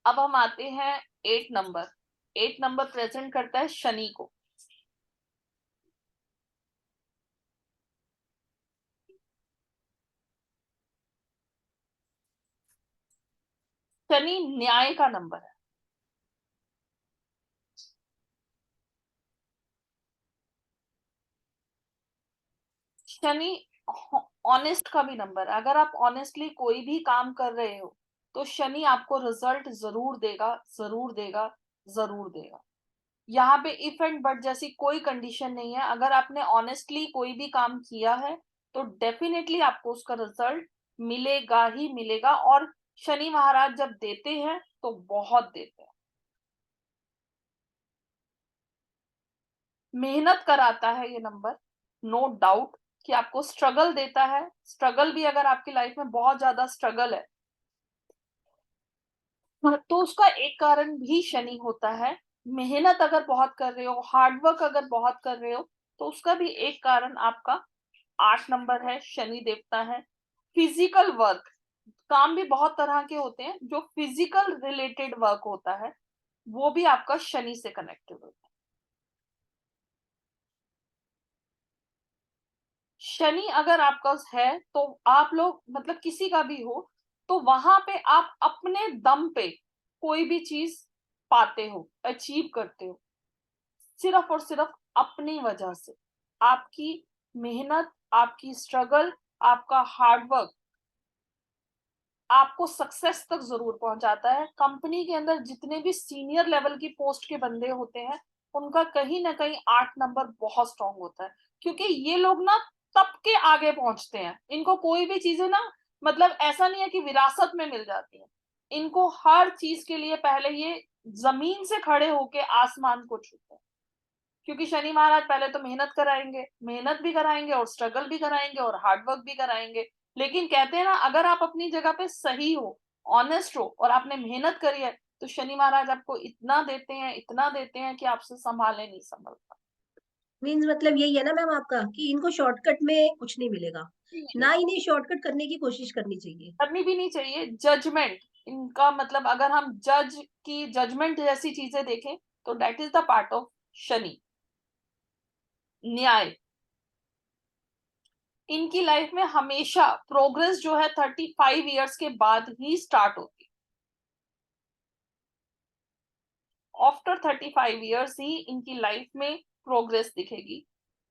अब हम आते हैं 8 नंबर। 8 नंबर प्रेजेंट करता है शनि को। शनि न्याय का नंबर है। शनि ऑनेस्ट का भी नंबर है। अगर आप ऑनेस्टली कोई भी काम कर रहे हो तो शनि आपको रिजल्ट जरूर देगा, जरूर देगा, जरूर देगा। यहाँ पे इफ एंड बट जैसी कोई कंडीशन नहीं है। अगर आपने ऑनेस्टली कोई भी काम किया है तो डेफिनेटली आपको उसका रिजल्ट मिलेगा ही मिलेगा। और शनि महाराज जब देते हैं तो बहुत देते हैं। मेहनत कराता है ये नंबर, नो डाउट, कि आपको स्ट्रगल देता है। स्ट्रगल भी, अगर आपकी लाइफ में बहुत ज्यादा स्ट्रगल है तो उसका एक कारण भी शनि होता है। मेहनत अगर बहुत कर रहे हो, हार्डवर्क अगर बहुत कर रहे हो, तो उसका भी एक कारण आपका 8 नंबर है, शनि देवता है। फिजिकल वर्क, काम भी बहुत तरह के होते हैं, जो फिजिकल रिलेटेड वर्क होता है वो भी आपका शनि से कनेक्टेड होता है। शनि अगर आपका है तो आप लोग मतलब किसी का भी हो, तो वहां पे आप अपने दम पे कोई भी चीज पाते हो, अचीव करते हो, सिर्फ और सिर्फ अपनी वजह से। आपकी मेहनत, आपकी स्ट्रगल, आपका हार्डवर्क आपको सक्सेस तक जरूर पहुंचाता है। कंपनी के अंदर जितने भी सीनियर लेवल की पोस्ट के बंदे होते हैं, उनका कहीं ना कहीं 8 नंबर बहुत स्ट्रांग होता है, क्योंकि ये लोग ना तब के आगे पहुंचते हैं। इनको कोई भी चीजें ना, मतलब ऐसा नहीं है कि विरासत में मिल जाती है, इनको हर चीज के लिए पहले ये जमीन से खड़े होके आसमान को छूते हैं। क्योंकि शनि महाराज पहले तो मेहनत कराएंगे, मेहनत भी कराएंगे और स्ट्रगल भी कराएंगे और हार्डवर्क भी कराएंगे। लेकिन कहते हैं ना, अगर आप अपनी जगह पे सही हो, ऑनेस्ट हो और आपने मेहनत करी है, तो शनि महाराज आपको इतना देते हैं, इतना देते हैं कि आपसे संभाले नहीं संभलता। मीन्स मतलब यही है ना मैम आपका, कि इनको शॉर्टकट में कुछ नहीं मिलेगा, ना इन्हें शॉर्टकट करने की कोशिश करनी चाहिए। करनी भी नहीं चाहिए। जजमेंट इनका मतलब, अगर हम जज की जजमेंट जैसी चीजें देखें, तो that is the part of Shani. न्याय, इनकी लाइफ में हमेशा प्रोग्रेस जो है 35 इयर्स के बाद ही स्टार्ट होती है। आफ्टर 35 इयर्स ही इनकी लाइफ में प्रोग्रेस दिखेगी।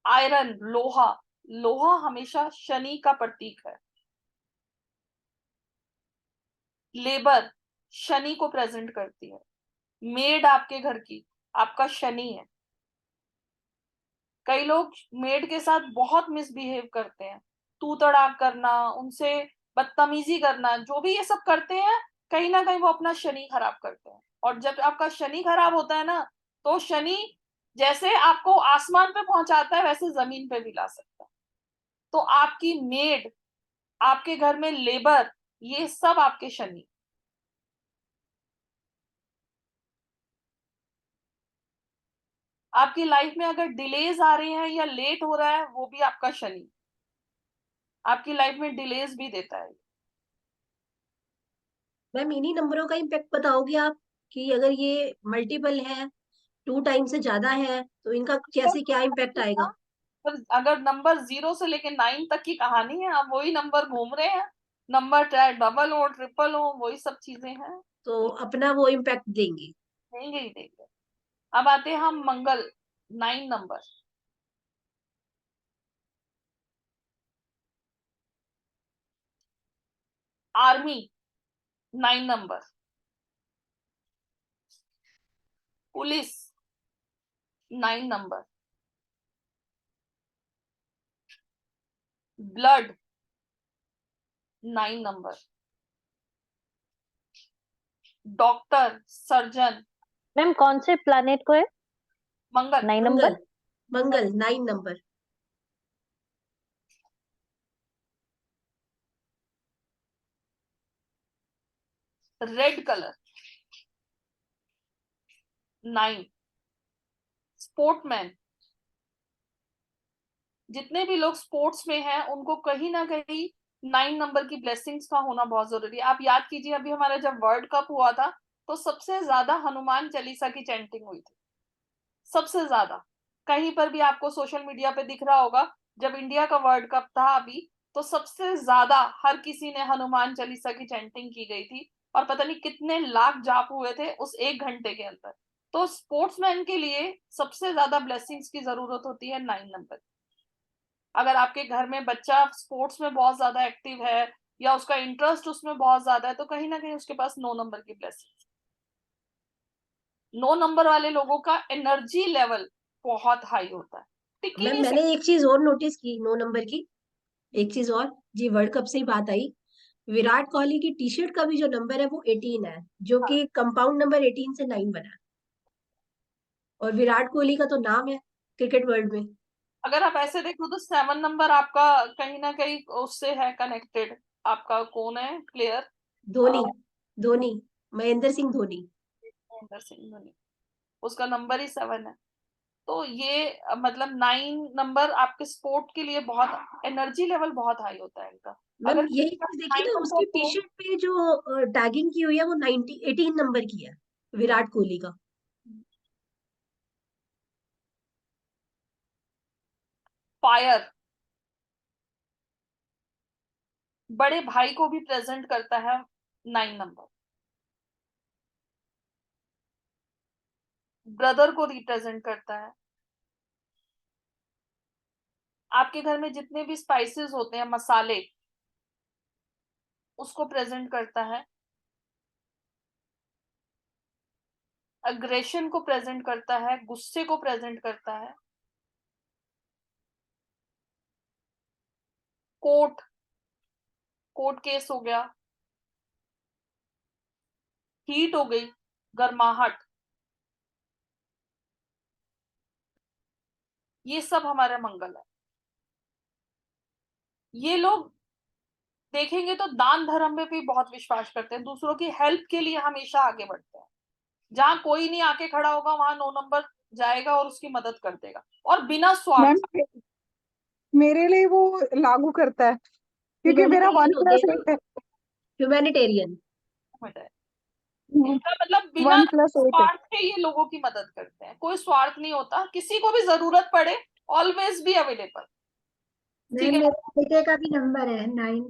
आयरन, लोहा, लोहा हमेशा शनि का प्रतीक है। लेबर शनि को प्रेजेंट करती है। मेड आपके घर की, आपका शनि है। कई लोग मेड के साथ बहुत मिसबिहेव करते हैं, तू तड़ाक करना, उनसे बदतमीजी करना, जो भी ये सब करते हैं, कहीं ना कहीं वो अपना शनि खराब करते हैं। और जब आपका शनि खराब होता है ना, तो शनि जैसे आपको आसमान पे पहुंचाता है, वैसे जमीन पे भी ला सकता है। तो आपकी मेड, आपके घर में लेबर, ये सब आपके शनि। आपकी लाइफ में अगर डिलेज आ रही हैं या लेट हो रहा है, वो भी आपका शनि आपकी लाइफ में डिलेज भी देता है। मैम इन्हीं नंबरों का इम्पैक्ट बताओगे आप, कि अगर ये मल्टीपल है, 2 टाइम से ज्यादा है, तो इनका कैसे क्या इम्पैक्ट आएगा? अगर नंबर 0 से लेके 9 तक की कहानी है, अब वही नंबर घूम रहे हैं। नंबर चाहे डबल हो, ट्रिपल हो, वही सब चीजें हैं। तो अपना वो इम्पैक्ट देंगे। देंगे ही देंगे। अब आते हैं हम मंगल, 9 number. Army, 9 number. Police, 9 number. Blood, 9 number. Doctor, surgeon. Ma'am कौन से प्लैनेट को है मंगल। 9 नंबर? मंगल 9 नंबर। Red colour, 9। स्पोर्टमैन, जितने भी लोग स्पोर्ट्स में हैं, उनको कहीं ना कहीं 9 नंबर की ब्लेसिंग्स का होना बहुत जरूरी है। आप याद कीजिए, अभी हमारा जब वर्ल्ड कप हुआ था, तो सबसे ज्यादा हनुमान चालीसा की चैंटिंग हुई थी, सबसे ज्यादा। कहीं पर भी आपको सोशल मीडिया पे दिख रहा होगा, जब इंडिया का वर्ल्ड कप था अभी, तो सबसे ज्यादा हर किसी ने हनुमान चालीसा की चैंटिंग की गई थी, और पता नहीं कितने लाख जाप हुए थे उस 1 घंटे के अंदर। तो स्पोर्ट्समैन के लिए सबसे ज्यादा ब्लेसिंग्स की जरूरत होती है 9 नंबर। अगर आपके घर में बच्चा स्पोर्ट्स में बहुत ज्यादा एक्टिव है, या उसका इंटरेस्ट उसमें बहुत ज्यादा है, तो कहीं ना कहीं उसके पास 9 नंबर की ब्लेसिंग। 9 नंबर वाले लोगों का एनर्जी लेवल बहुत हाई होता है। टिक ही मैम नहीं मैंने सकते। एक चीज और नोटिस की 9 नंबर की, एक चीज और, जी वर्ल्ड कप से ही बात आई। विराट कोहली की टी शर्ट का भी जो नंबर है वो 18 है, जो कि कंपाउंड नंबर 18 से 9 बना है। और विराट कोहली का तो नाम है क्रिकेट वर्ल्ड में। अगर आप ऐसे देखो तो 7 नंबर आपका कहीं ना कहीं उससे है कनेक्टेड। आपका कौन है प्लेयर? धोनी, धोनी, महेंद्र सिंह धोनी। महेंद्र सिंह धोनी, उसका नंबर ही 7 है। तो ये मतलब 9 नंबर आपके स्पोर्ट के लिए बहुत एनर्जी लेवल बहुत हाई होता है इनका। मैम अगर यही किसी का चीज देखिए 9 ना, नंबर उसकी टी हो, शर्ट पे जो टैगिंग की हुई है वो 18 नंबर की है, विराट कोहली का। फायर बड़े भाई को भी प्रेजेंट करता है 9 नंबर, ब्रदर को रिप्रेजेंट करता है। आपके घर में जितने भी स्पाइसेस होते हैं, मसाले, उसको प्रेजेंट करता है। अग्रेशन को प्रेजेंट करता है, गुस्से को प्रेजेंट करता है। कोर्ट, कोर्ट केस हो गया, हीट हो गई, गर्माहट, ये सब हमारा मंगल है। ये लोग देखेंगे तो दान धर्म में भी बहुत विश्वास करते हैं, दूसरों की हेल्प के लिए हमेशा आगे बढ़ते हैं। जहां कोई नहीं आके खड़ा होगा वहां 9 नंबर जाएगा और उसकी मदद कर देगा, और बिना मैम स्वार्थ। मेरे लिए वो लागू करता है क्योंकि मेरा ह्यूमैनिटेरियन वन होते प्लस हैं ना, एट है। ह्यूमैनिटेरियन। इनका मतलब बिना 1+8 है। स्वार्थ के ये लोगों की मदद करते हैं, कोई स्वार्थ नहीं होता, किसी को भी जरूरत पड़े ऑलवेज बी अवेलेबल। ठीक मैम है। मेरे बेटे का भी नंबर है 9।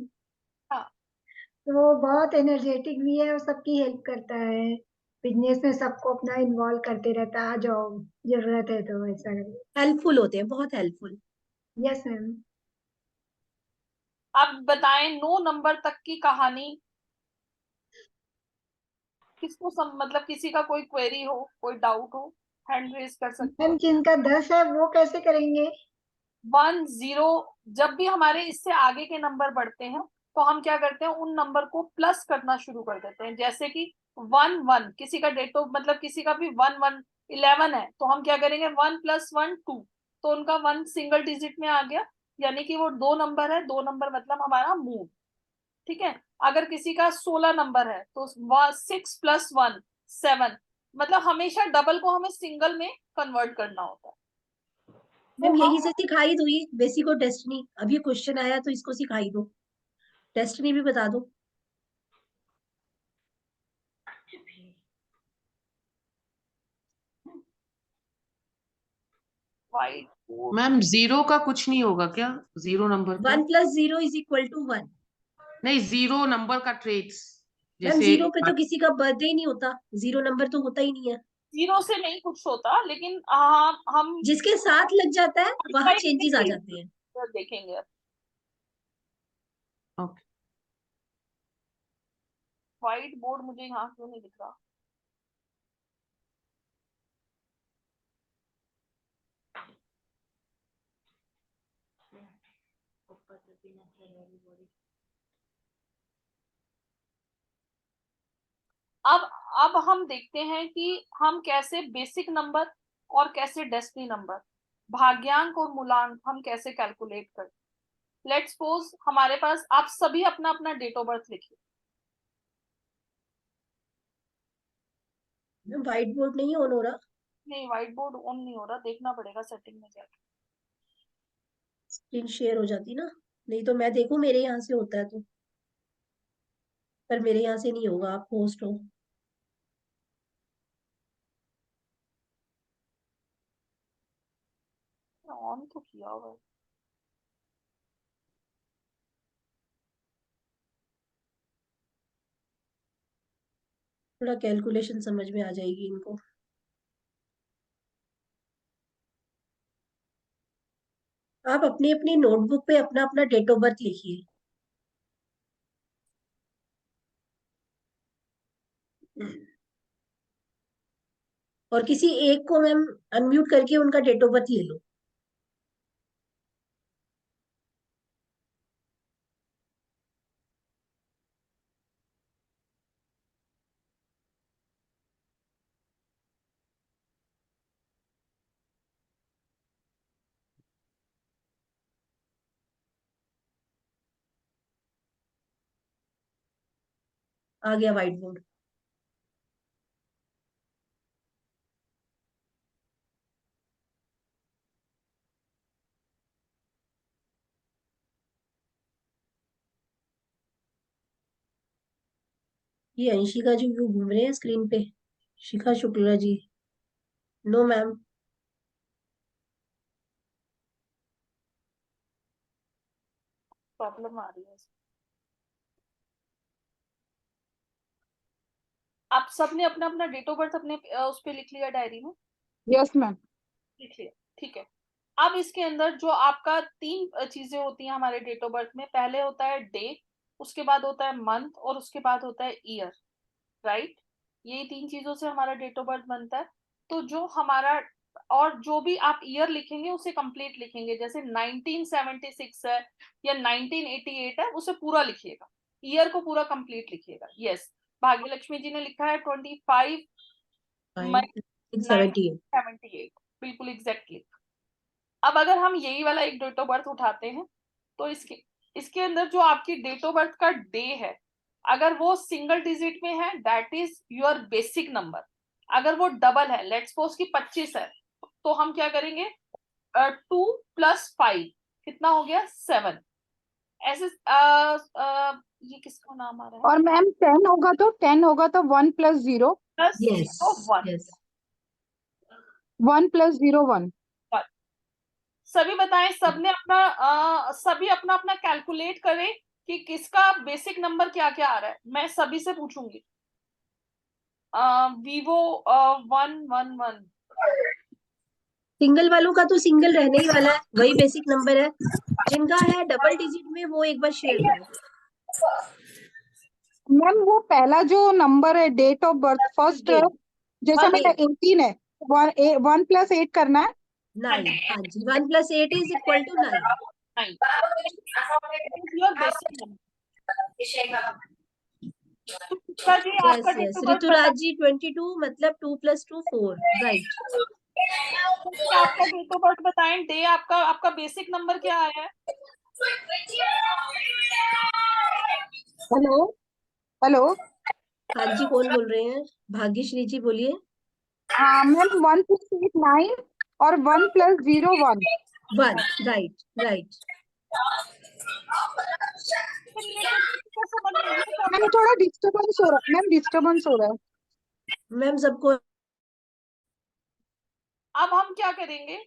हाँ, तो वो बहुत एनर्जेटिक भी है और सबकी हेल्प करता है, बिजनेस में सबको अपना इन्वॉल्व करते रहता है, आ जाओ जरूरत है तो ऐसा। हेल्पफुल होते हैं, बहुत हेल्पफुल। Yes ma'am. आप बताएं 9 नंबर तक की कहानी किसको मतलब किसी का कोई क्वेरी हो, कोई डाउट हो, हैंड रेज कर सकते मैम हैं। जिनका 10 है वो कैसे करेंगे? 1 0, जब भी हमारे इससे आगे के नंबर बढ़ते हैं तो हम क्या करते हैं, उन नंबर को प्लस करना शुरू कर देते हैं। जैसे कि 1 1, किसी का डेट ऑफ मतलब किसी का भी 1 1 11 है, तो हम क्या करेंगे 1 + 1 2, तो उनका 1 सिंगल डिजिट में आ गया, यानी कि वो 2 नंबर है। 2 नंबर मतलब हमारा मूव। ठीक है। अगर किसी का 16 नंबर है तो 6 + 1 7, मतलब हमेशा डबल को हमें सिंगल में कन्वर्ट करना होता है। तो मैम यही हम से सिखाई दो, ये बेसिक और डेस्टिनी। अभी क्वेश्चन आया तो इसको सिखाई दो, डेस्टिनी भी बता दो। वाइट मैम 0 का कुछ नहीं होगा क्या? 0 नंबर पे 1 + 0 = 1। नहीं, 0 नंबर का ट्रेट्स मैम जैसे 0 पे तो किसी का बर्थडे ही नहीं होता, 0 नंबर तो होता ही नहीं है। 0 से नहीं कुछ होता, लेकिन हाँ हम जिसके साथ लग जाता है वहां चेंजेस आ जाते हैं। देखेंगे अब। ओके। व्हाइट बोर्ड मुझे यहाँ क्यों नहीं दिख रहा? अब हम देखते हैं कि हम कैसे बेसिक नंबर और कैसे डेस्टिनी नंबर, भाग्यांक और मूलांक हम कैसे कैलकुलेट करते। लेट्स सपोज हमारे पास, आप सभी अपना अपना डेट ऑफ बर्थ लिखिए। व्हाइट बोर्ड नहीं ऑन हो रहा। नहीं, व्हाइट बोर्ड ऑन नहीं हो रहा, देखना पड़ेगा सेटिंग में जाके। स्क्रीन शेयर हो जाती ना, नहीं तो मैं देखूं मेरे यहाँ से होता है तो, पर मेरे यहाँ से नहीं होगा, आप होस्ट हो। ऑन तो किया हुआ है। थोड़ा कैलकुलेशन समझ में आ जाएगी इनको। आप अपनी अपनी नोटबुक पे अपना अपना डेट ऑफ बर्थ लिखिए। और किसी एक को मैम अनम्यूट करके उनका डेट ऑफ बर्थ ले लो। आ गया व्हाइट बोर्ड। ये अंशिका जी क्यों घूम रहे हैं स्क्रीन पे? शिखा Shukla ji, no ma'am. Problem आ रही है। आप सबने अपना अपना डेट ऑफ बर्थ अपने उस पे लिख लिया डायरी में? Yes ma'am. लिख लिया, ठीक है। अब इसके अंदर जो आपका 3 चीजें होती हैं हमारे डेट ऑफ बर्थ में, पहले होता है डे, उसके बाद होता है मंथ और उसके बाद होता है ईयर, राइट? ये 3 चीजों से हमारा डेट ऑफ बर्थ बनता है। तो जो हमारा, और जो भी आप ईयर लिखेंगे उसे कंप्लीट लिखेंगे, जैसे 1976 है या 1988 है, उसे पूरा लिखिएगा, ईयर को पूरा कंप्लीट लिखिएगा। यस, भाग्यलक्ष्मी जी ने लिखा है 25 मई 78। 1978, बिल्कुल एग्जैक्टली। अब अगर हम यही वाला एक डेट ऑफ बर्थ उठाते हैं तो इसके अंदर जो आपकी डेट ऑफ बर्थ का डे है, अगर वो सिंगल डिजिट में है, that is your basic number. अगर वो डबल है, लेट्स सपोज की 25 है, तो हम क्या करेंगे, 2 + 5 कितना हो गया, 7। ऐसे ये किसका नाम आ रहा है? और मैम 10 होगा तो 1 + 0 प्लस यस 1 यस 1 + 0 1। सभी बताएं, सभी अपना अपना कैलकुलेट करें कि किसका बेसिक नंबर क्या क्या आ रहा है। मैं सभी से पूछूंगी। वीवो 111, सिंगल वालों का तो सिंगल रहने ही वाला है, वही बेसिक नंबर है। जिनका है डबल डिजिट में वो एक बार शेयर करें। मैम वो पहला जो नंबर है डेट ऑफ बर्थ फर्स्ट, जैसे मेरा 18 है, 1 + 8 करना है। 9, हाँ जी, 1 + 8 = 9। यस यस, ऋतुराज जी 22, मतलब 2 + 2 4, राइट। आपका डेट ऑफ बर्थ बताएं, डे आपका बेसिक नंबर क्या आया है? Hello hello. हाँ जी, कौन बोल रहे हैं? भाग्यश्री जी बोलिए। हाँ मैम 1 + 8 9 और 1 + 0 1। 1, राइट राइट। मैम थोड़ा डिस्टर्बेंस हो रहा है, मैम डिस्टर्बेंस हो रहा है। मैम सबको अब हम क्या करेंगे,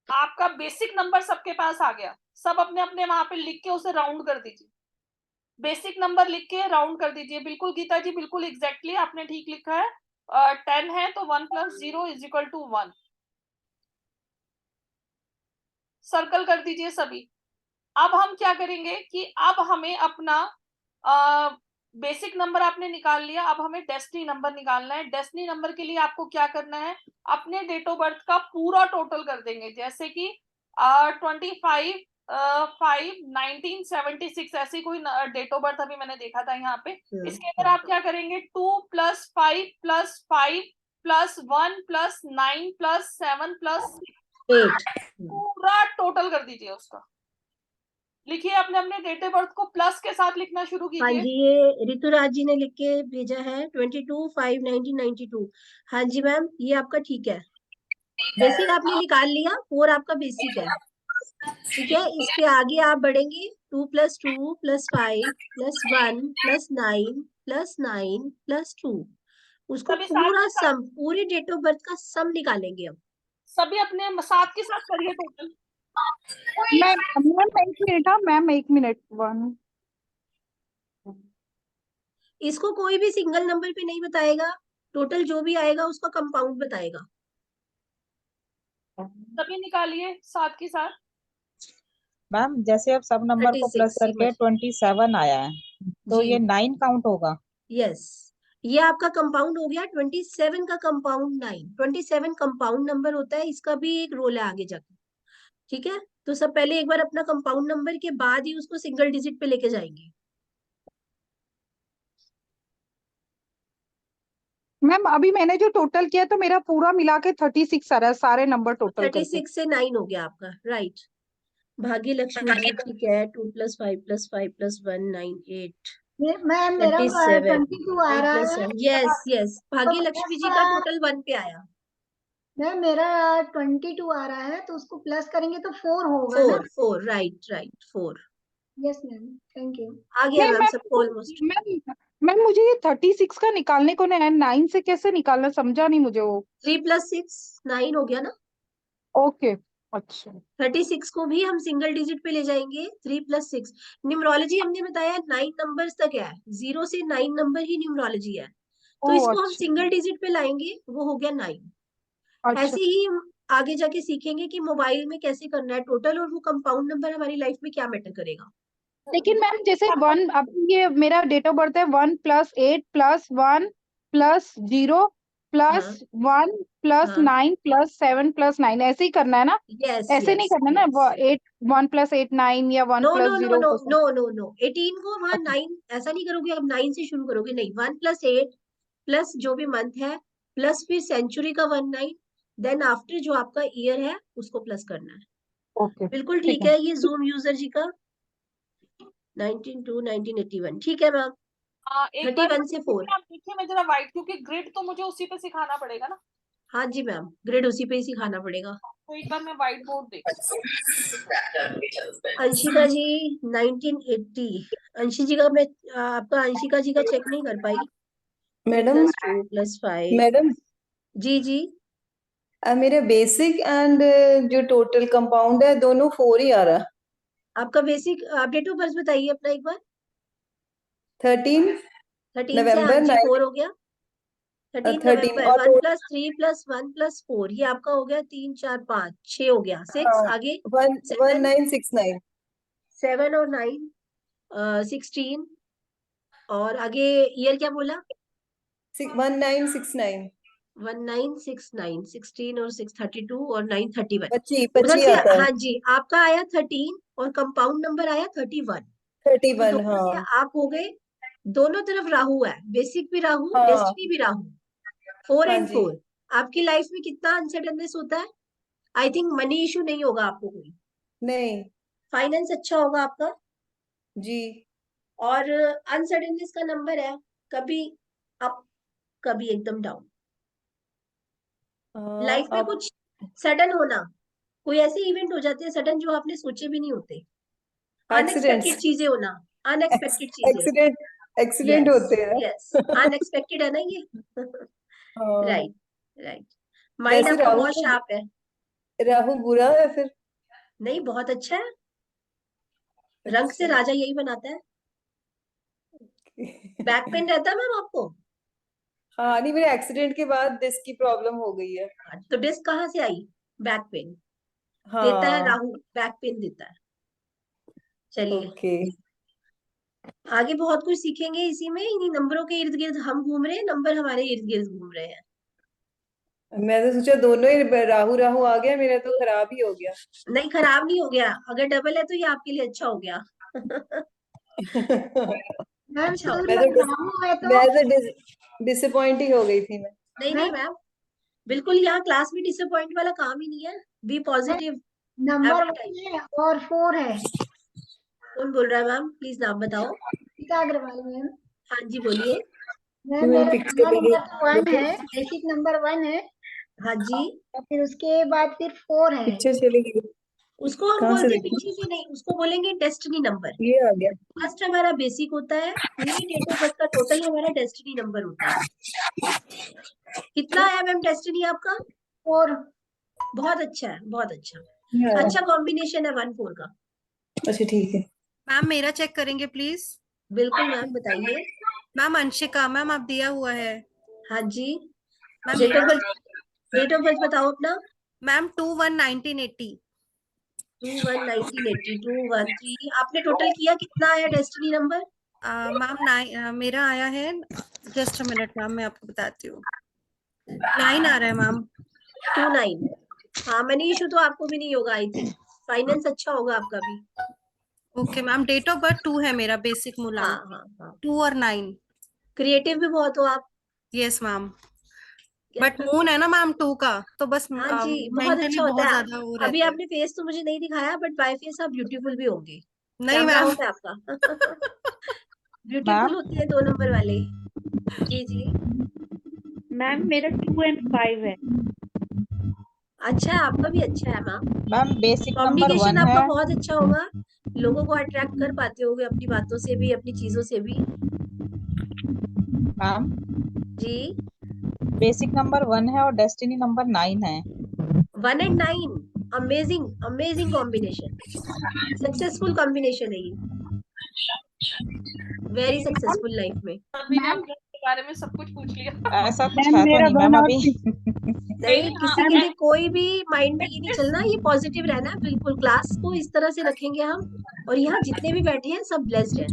आपका बेसिक नंबर सबके पास आ गया, सब अपने अपने वहां पे लिख के उसे राउंड कर दीजिए। बेसिक नंबर लिख के राउंड कर दीजिए। बिल्कुल गीता जी, बिल्कुल एग्जैक्टली आपने ठीक लिखा है। 10 है तो 1 + 0 = 1। सर्कल कर दीजिए सभी। अब हम क्या करेंगे कि अब हमें अपना बेसिक नंबर आपने निकाल लिया, अब हमें डेस्टिनी नंबर निकालना है। डेस्टिनी नंबर के लिए आपको क्या करना है, अपने डेट ऑफ बर्थ का पूरा टोटल कर देंगे, जैसे कि 25 5 1976 ऐसी कोई डेट ऑफ बर्थ अभी मैंने देखा था यहाँ पे। इसके अंदर आप क्या करेंगे, 2 + 5 + 5 + 1 + 9 + 7 + 8 पूरा टोटल कर दीजिए उसका। लिखिए, अपने अपने डेट ऑफ बर्थ को प्लस के साथ लिखना शुरू हाँ कीजिए। जी, ये ऋतुराज जी ने लिख के भेजा है 22 5 1992। हाँ जी मैम, ये आपका ठीक है। बेसिक आपने निकाल लिया, 4 आपका बेसिक है, ठीक है। इसके आगे आप बढ़ेंगे, 2 + 2 + 5 + 1 + 9 + 9 + 2। उसको सभी साथ पूरा के साथ, सम, पूरी डेट ऑफ बर्थ का सम निकालेंगे अब। सभी अपने साथ के साथ करिए टोटल। मैम 1 मिनट, हाँ मैम 1 मिनट 1। इसको कोई भी सिंगल नंबर पे नहीं बताएगा, टोटल जो भी आएगा उसका कंपाउंड बताएगा। सभी निकालिए साथ के साथ। मैम जैसे अब सब नंबर को प्लस 36 करके 27 आया है, तो जी ये 9 काउंट होगा। यस, ये आपका कंपाउंड हो गया। 27 का कंपाउंड 9, 27 कंपाउंड नंबर होता है, इसका भी एक रोल है आगे जाके, ठीक है। तो सब पहले एक बार अपना कंपाउंड नंबर के बाद ही उसको सिंगल डिजिट पे लेके जाएंगे। मैम अभी मैंने जो टोटल किया तो मेरा पूरा मिला के 36 आ रहा है, सारे नंबर टोटल करके। 36 से 9 हो गया आपका, राइट। भाग्य लक्ष्मी जी ठीक है। 2 + 5 + 5 + 1 9 8 मैम मेरा 37 22 आ 8 रहा + है। 7। यस यस, भाग्य तो लक्ष्मी जी का टोटल 1 पे आया। मैम मेरा 22 आ रहा है, तो उसको प्लस करेंगे तो 4 होगा ना? 4 4, right right 4। Yes ma'am, thank you. आ गया नहीं मैम मैम, सबको ऑलमोस्ट। मैम मुझे ये 36 का निकालने को नहीं है, 9 से कैसे निकालना समझा नहीं मुझे वो। 3 + 6 9 हो गया ना। ओके, अच्छा 36 को भी हम सिंगल डिजिट पे ले जाएंगे। 3 + 6 न्यूमरोलॉजी हमने बताया 9 नंबर्स तक है, 0 से 9 नंबर ही न्यूमरोलॉजी है, तो ओ इसको हम अच्छा सिंगल डिजिट पे लाएंगे, वो हो गया 9। अच्छा। ऐसे ही हम आगे जाके सीखेंगे कि मोबाइल में कैसे करना है टोटल, और वो कंपाउंड नंबर हमारी लाइफ में क्या मैटर करेगा। लेकिन मैम जैसे 1, अब ये मेरा डेट ऑफ बर्थ है 1 + 8 + 1 + 0 हाँ + 1 + हाँ 9 + 7 + 9 ऐसे ही करना है ना? यस ऐसे नहीं यस करना ना, यस 8 1 + 8 9 या 1 नो नो + नो 0 नो कुछ। नो नो नो 18 को वहां 9 ऐसा नहीं करोगे, अब 9 से शुरू करोगे, नहीं 1 + 8 प्लस जो भी मंथ है प्लस फिर सेंचुरी का 19, देन आफ्टर जो आपका ईयर है उसको प्लस करना है। ओके बिल्कुल ठीक ठीक है। है। ये जूम यूजर जी का 19 to 1981 ठीक है मैम। एक बार 31 से 4 आप देखिए, मैं जरा वाइट, क्योंकि ग्रिड तो मुझे उसी पे सिखाना पड़ेगा ना, हाँ जी मैम, ग्रेड उसी पे ही सिखाना पड़ेगा। तो एक बार मैं व्हाइट बोर्ड देख। अंशिका जी 1980, अंशी जी का मैं आपका अंशिका जी का चेक नहीं कर पाई। 2 मैडम + 2 + 5 मैडम जी जी। मेरा बेसिक एंड जो टोटल कंपाउंड है दोनों 4 ही आ रहा। आपका बेसिक डेट ऑफ बर्थ बताइए अपना एक बार। 13 13 से हाँ नवंबर जी 9 4 हो गया। 13 13 नवंबर और 1 + 3 + 1 + 4 ये आपका हो गया 3 4 5 6 हो गया 6 आगे 7 1969 7 और 9 16 और आगे ईयर क्या बोला 1969 1969 16 और 6 32 और 9 31 25 उधर 25 से आता है हाँ जी आपका आया 13 और कंपाउंड नंबर आया 31 तो 31 दोनों से हाँ आप हो गए। दोनों तरफ राहु है, बेसिक भी राहु हाँ डेस्टिनी भी राहु। 4 हाँ and जी 4 आपकी लाइफ में कितना अनसर्टननेस होता है। आई थिंक मनी इशू नहीं होगा आपको कोई, नहीं फाइनेंस अच्छा होगा आपका, जी और अनसर्टननेस का नंबर है कभी अप कभी एकदम डाउन। लाइफ में आप कुछ सडन होना, कोई ऐसे इवेंट हो जाते हैं सडन जो आपने सोचे भी नहीं होते, एक्सीडेंट्स अनएक्सपेक्टेड चीजें होना, अनएक्सपेक्टेड चीजें। एक्सीडेंट यस होते हैं यस अनएक्सपेक्टेड है ना ये हाँ राइट राइट। माइंड वैसे आपका बहुत शार्प है। राहु बुरा है फिर नहीं बहुत अच्छा है, रंग से अच्छा राजा यही बनाता है। बैक पेन रहता है मैम आपको। हाँ नहीं मेरे एक्सीडेंट के बाद डिस्क की प्रॉब्लम हो गई है तो डिस्क कहाँ से आई, बैक पेन देता है हाँ राहु, बैक पेन देता है। चलिए ओके आगे बहुत कुछ सीखेंगे इसी में, इन्हीं नंबरों के इर्द गिर्द हम घूम रहे हैं, नंबर हमारे इर्द गिर्द घूम रहे हैं। मैं तो सोचा दोनों ही राहु राहु आ गया मेरा तो खराब ही हो गया नहीं खराब नहीं हो गया, अगर डबल है तो ये आपके लिए अच्छा हो गया मैम अच्छा हो टू मैं गया। तो राहु है तो मैं तो डिसअपॉइंट ही हो गई थी मैं नहीं नहीं मैम मैम, बिल्कुल यहाँ क्लास में डिसअपॉइंट वाला काम ही नहीं है, be positive number every 1 time. है और 4 है। कौन बोल रहा है मैम, प्लीज नाम बताओ। गीता अग्रवाल मैम। हाँ जी बोलिए। मैम तुम्हें मेरा पिक्चर पहला लगी नंबर तो 1 है, बेसिक नंबर 1 है, हाँ जी और फिर उसके बाद फिर 4 है। पिक्चर चलेगी उसको हम कहाँ से बोलते हैं देखी पीछे से नहीं, उसको बोलेंगे डेस्टिनी नंबर। ये आ गया फर्स्ट हमारा बेसिक होता है, पूरी डेट ऑफ बर्थ का टोटल हमारा डेस्टिनी नंबर होता है। कितना आया मैम डेस्टिनी आपका। 4 बहुत अच्छा है बहुत अच्छा, ये आ अच्छा रहा कॉम्बिनेशन है 1 4 का। अच्छा ठीक है मैम मेरा चेक करेंगे प्लीज। बिल्कुल मैम बताइए। मैम अंशिका मैम आप दिया हुआ है। हाँ जी मैम डेट मेरा of birth, date of birth बताओ अपना। मैम 2/1/1980। 2/1/1980 213 आपने टोटल किया, कितना आया डेस्टिनी नंबर। मैम मेरा आया है, जस्ट अ मिनट मैम मैं आपको बताती हूँ। 9 आ रहा है मैम। 29 हाँ मनी इशू तो आपको भी नहीं होगा, आई थिंक फाइनेंस अच्छा होगा आपका भी। Okay ma'am date of birth 2 है मेरा, बेसिक हाँ मूलांक हाँ हाँ 2 और 9। क्रिएटिव भी बहुत हो आप। यस मैम, बट मून है ना मैम 2 का, तो बस हाँ जी बहुत मेंटली अच्छा होता बहुत है। ज्यादा वो अभी रहता है। आपने फेस तो मुझे नहीं दिखाया, बट बाय फेस आप ब्यूटीफुल भी होंगे। नहीं कैमरा मैम ऑफ है आपका ब्यूटीफुल मैम होते हैं 2 नंबर वाले। जी जी मैम मेरा 2 and 5 है। अच्छा है, आपका भी अच्छा है ma'am, ma'am basic number communication 1 आपका है। बहुत अच्छा होगा। लोगों को अट्रैक्ट कर पाते होगे अपनी बातों से भी, अपनी चीजों से भी। मैम जी, बेसिक नंबर 1 है और डेस्टिनी नंबर 9 है। 1 and 9, amazing amazing combination, successful combination है ये, वेरी सक्सेसफुल लाइफ में। अभी ने अपने बारे में सब कुछ पूछ लिया। ऐसा कुछ मैम है तो मेरा नहीं 1 मैम और अभी। 6 नहीं, किसी के लिए कोई भी माइंड में ये नहीं चलना, ये पॉजिटिव रहना है बिल्कुल। क्लास को इस तरह से रखेंगे हम, और यहाँ जितने भी बैठे हैं सब ब्लेस्ड हैं।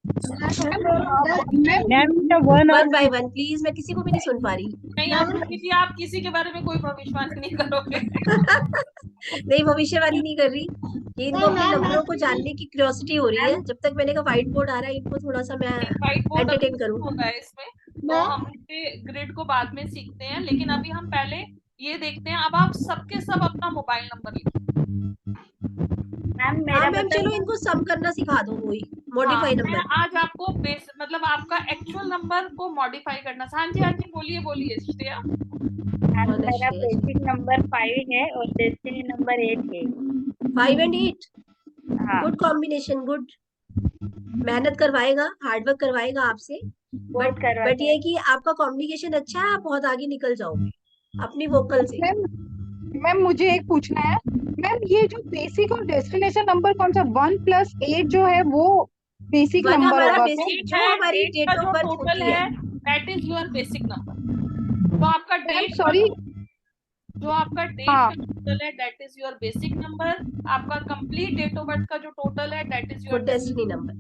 मैम मेरा 1 और वन बाय वन प्लीज, मैं किसी को भी नहीं सुन पा रही। नहीं, आप किसी के बारे में कोई भविष्यवाणी नहीं करोगे। नहीं, भविष्यवाणी नहीं कर रही, ये इनको अपने नंबरों को जानने की क्यूरियोसिटी हो रही है। जब तक मैंने कहा व्हाइट बोर्ड आ रहा है, इनको थोड़ा सा मैं व्हाइट बोर्ड एंटरटेन करूँ। होता है इसमें, तो हम ग्रिड को बाद में सीखते हैं, लेकिन अभी हम पहले ये देखते हैं। अब आप सबके सब अपना मोबाइल नंबर लिखिए। मैम हाँ मैम, चलो इनको सम करना सिखा दो, वही मॉडिफाई मैं नंबर। आज आपको मतलब आपका एक्चुअल नंबर को मॉडिफाई करना। हाँ जी बोलिए बोलिए श्रेया। मेरा बेसिक नंबर 5 है और डेस्टिनी नंबर 8 है। 5 and 8, हाँ। Good combination, good. मेहनत करवाएगा, हार्डवर्क करवाएगा आपसे, बट ये है कि आपका कम्युनिकेशन अच्छा है, आप बहुत आगे निकल जाओगे अपनी वोकल से। मैम मुझे एक पूछना है मैम, ये जो बेसिक और डेस्टिनेशन नंबर कौन सा 1+8 जो है वो बेसिक 1 नंबर हमारा होगा बेसिक, जो हमारी डेट ऑफ बर्थ टोटल होती है, that is your basic number. तो आपका डेट सॉरी जो आपका डेट हाँ का टोटल है that is your basic number. आपका कंप्लीट डेट ऑफ बर्थ का जो टोटल है that is your destiny number.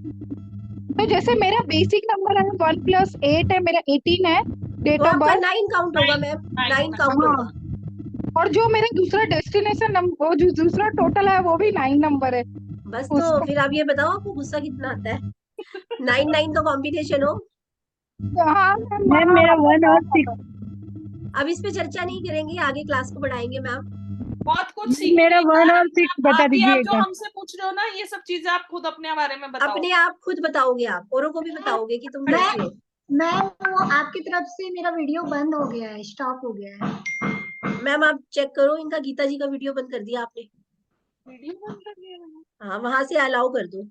तो जैसे मेरा बेसिक नंबर है 1+8 है, मेरा 18 है डेट तो ऑफ आपका बर्थ। 9 काउंट होगा मैम, 9 काउंट होगा। और जो मेरा दूसरा डेस्टिनेशन नंबर, वो जो दूसरा टोटल है वो भी 9 नंबर है। बस तो फिर आप ये बताओ आपको गुस्सा कितना आता है? 9 का कॉम्बिनेशन हो। हाँ मैम मेरा 1 और 6। अब इस पे चर्चा नहीं करेंगे, आगे क्लास को बढ़ाएंगे मैम। बहुत कुछ सीखने मेरा का 1 है। और 6 बता आप दीजिए जो हमसे पूछ रहे हो ना, ये सब चीजें आप खुद अपने बारे में बताओ। अपने आप खुद बताओगे, आप औरों को भी बताओगे कि तुम कैसे हो। मैम वो आपकी तरफ से मेरा वीडियो बंद हो गया है, स्टॉप हो गया है। मैम आप चेक करो, इनका गीता जी का वीडियो बंद कर दिया आपने। वीडियो बंद कर दिया मैंने? हाँ, वहां से अलाउ कर दो।